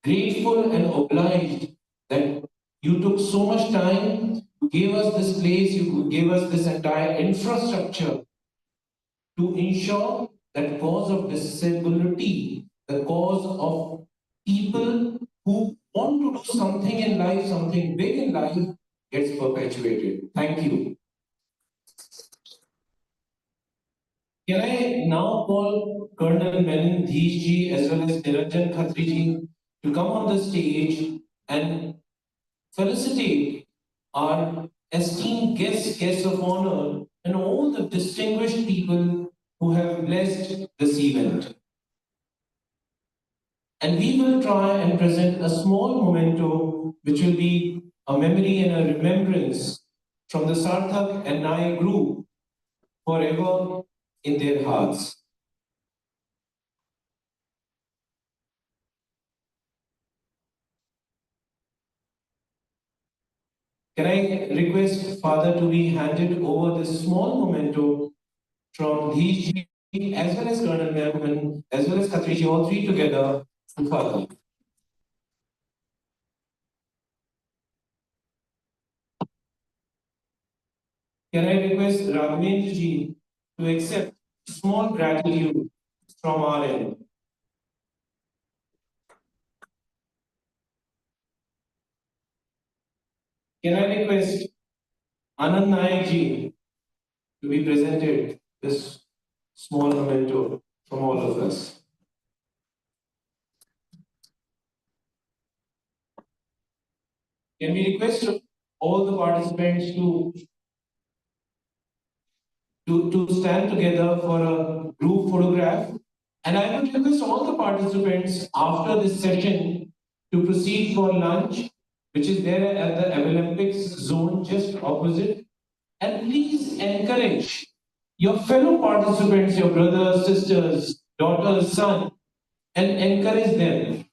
grateful and obliged that you took so much time, you gave us this place, you gave us this entire infrastructure to ensure that cause of disability, the cause of people who want to do something in life, something big in life, gets perpetuated. Thank you. Can I now call Colonel Menon Ji as well as Niranjan Khatri ji to come on the stage and felicitate our esteemed guests of honor, and all the distinguished people who have blessed this event. And we will try and present a small memento which will be a memory and a remembrance from the Sarthak and Naai group forever in their hearts. Can I request Father to be handed over this small memento from Dheej ji as well as Colonel Mehman as well as Khatri ji, all three together to Father. Can I request Raghavendra ji to accept small gratitude from our end? Can I request Anand Naik ji to be presented this small memento from all of us? Can we request all the participants to stand together for a group photograph? And I would request all the participants after this session to proceed for lunch, which is there at the Abilympics zone just opposite. And please encourage your fellow participants, your brothers, sisters, daughters, sons, and encourage them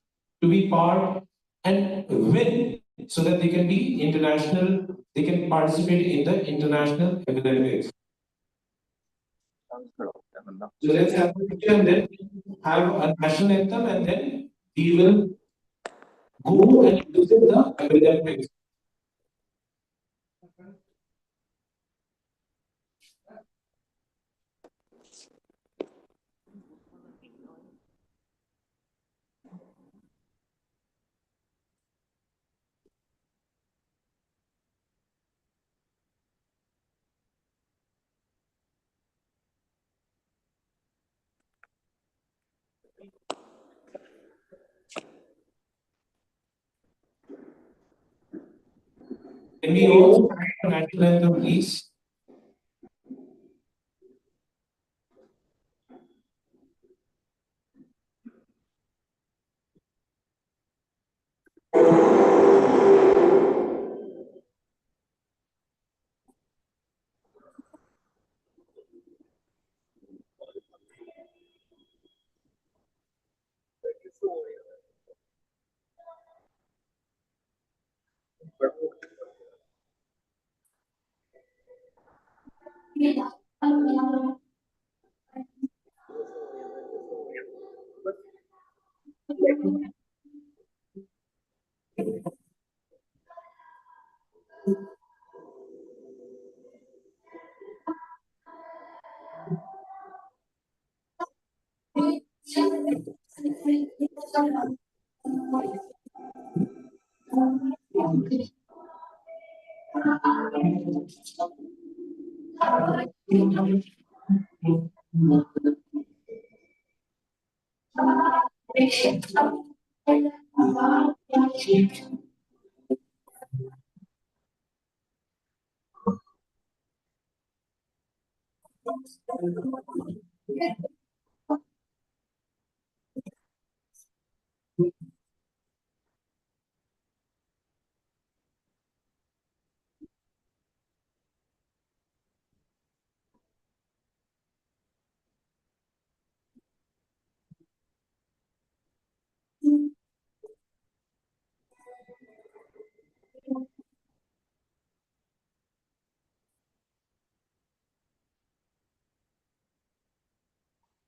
to be part and win so that they can be international, they can participate in the international Olympics. So let's have a picture and then have a national anthem, and then we will go and visit the Olympics. Can we all stand for national anthem, please?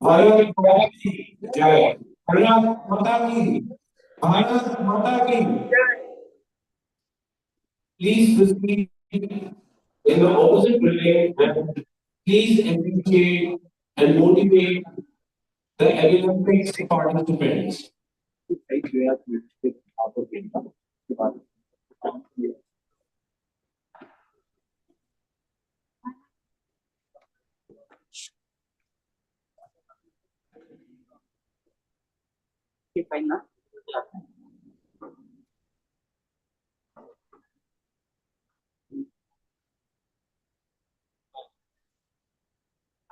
Bharat माता की जय। भारत माता की। भारत माता की। Please proceed in the opposite relay and please appreciate and motivate the Abilympics participants. Fine, na?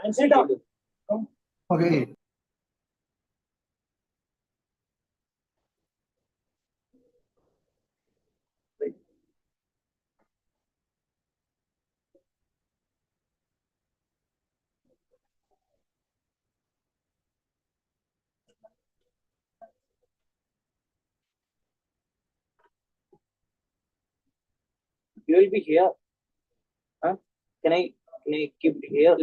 And sit down. Okay. You will be here. Huh? Can I keep here?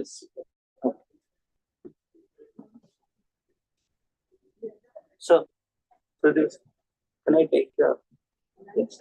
So this, can I take yes.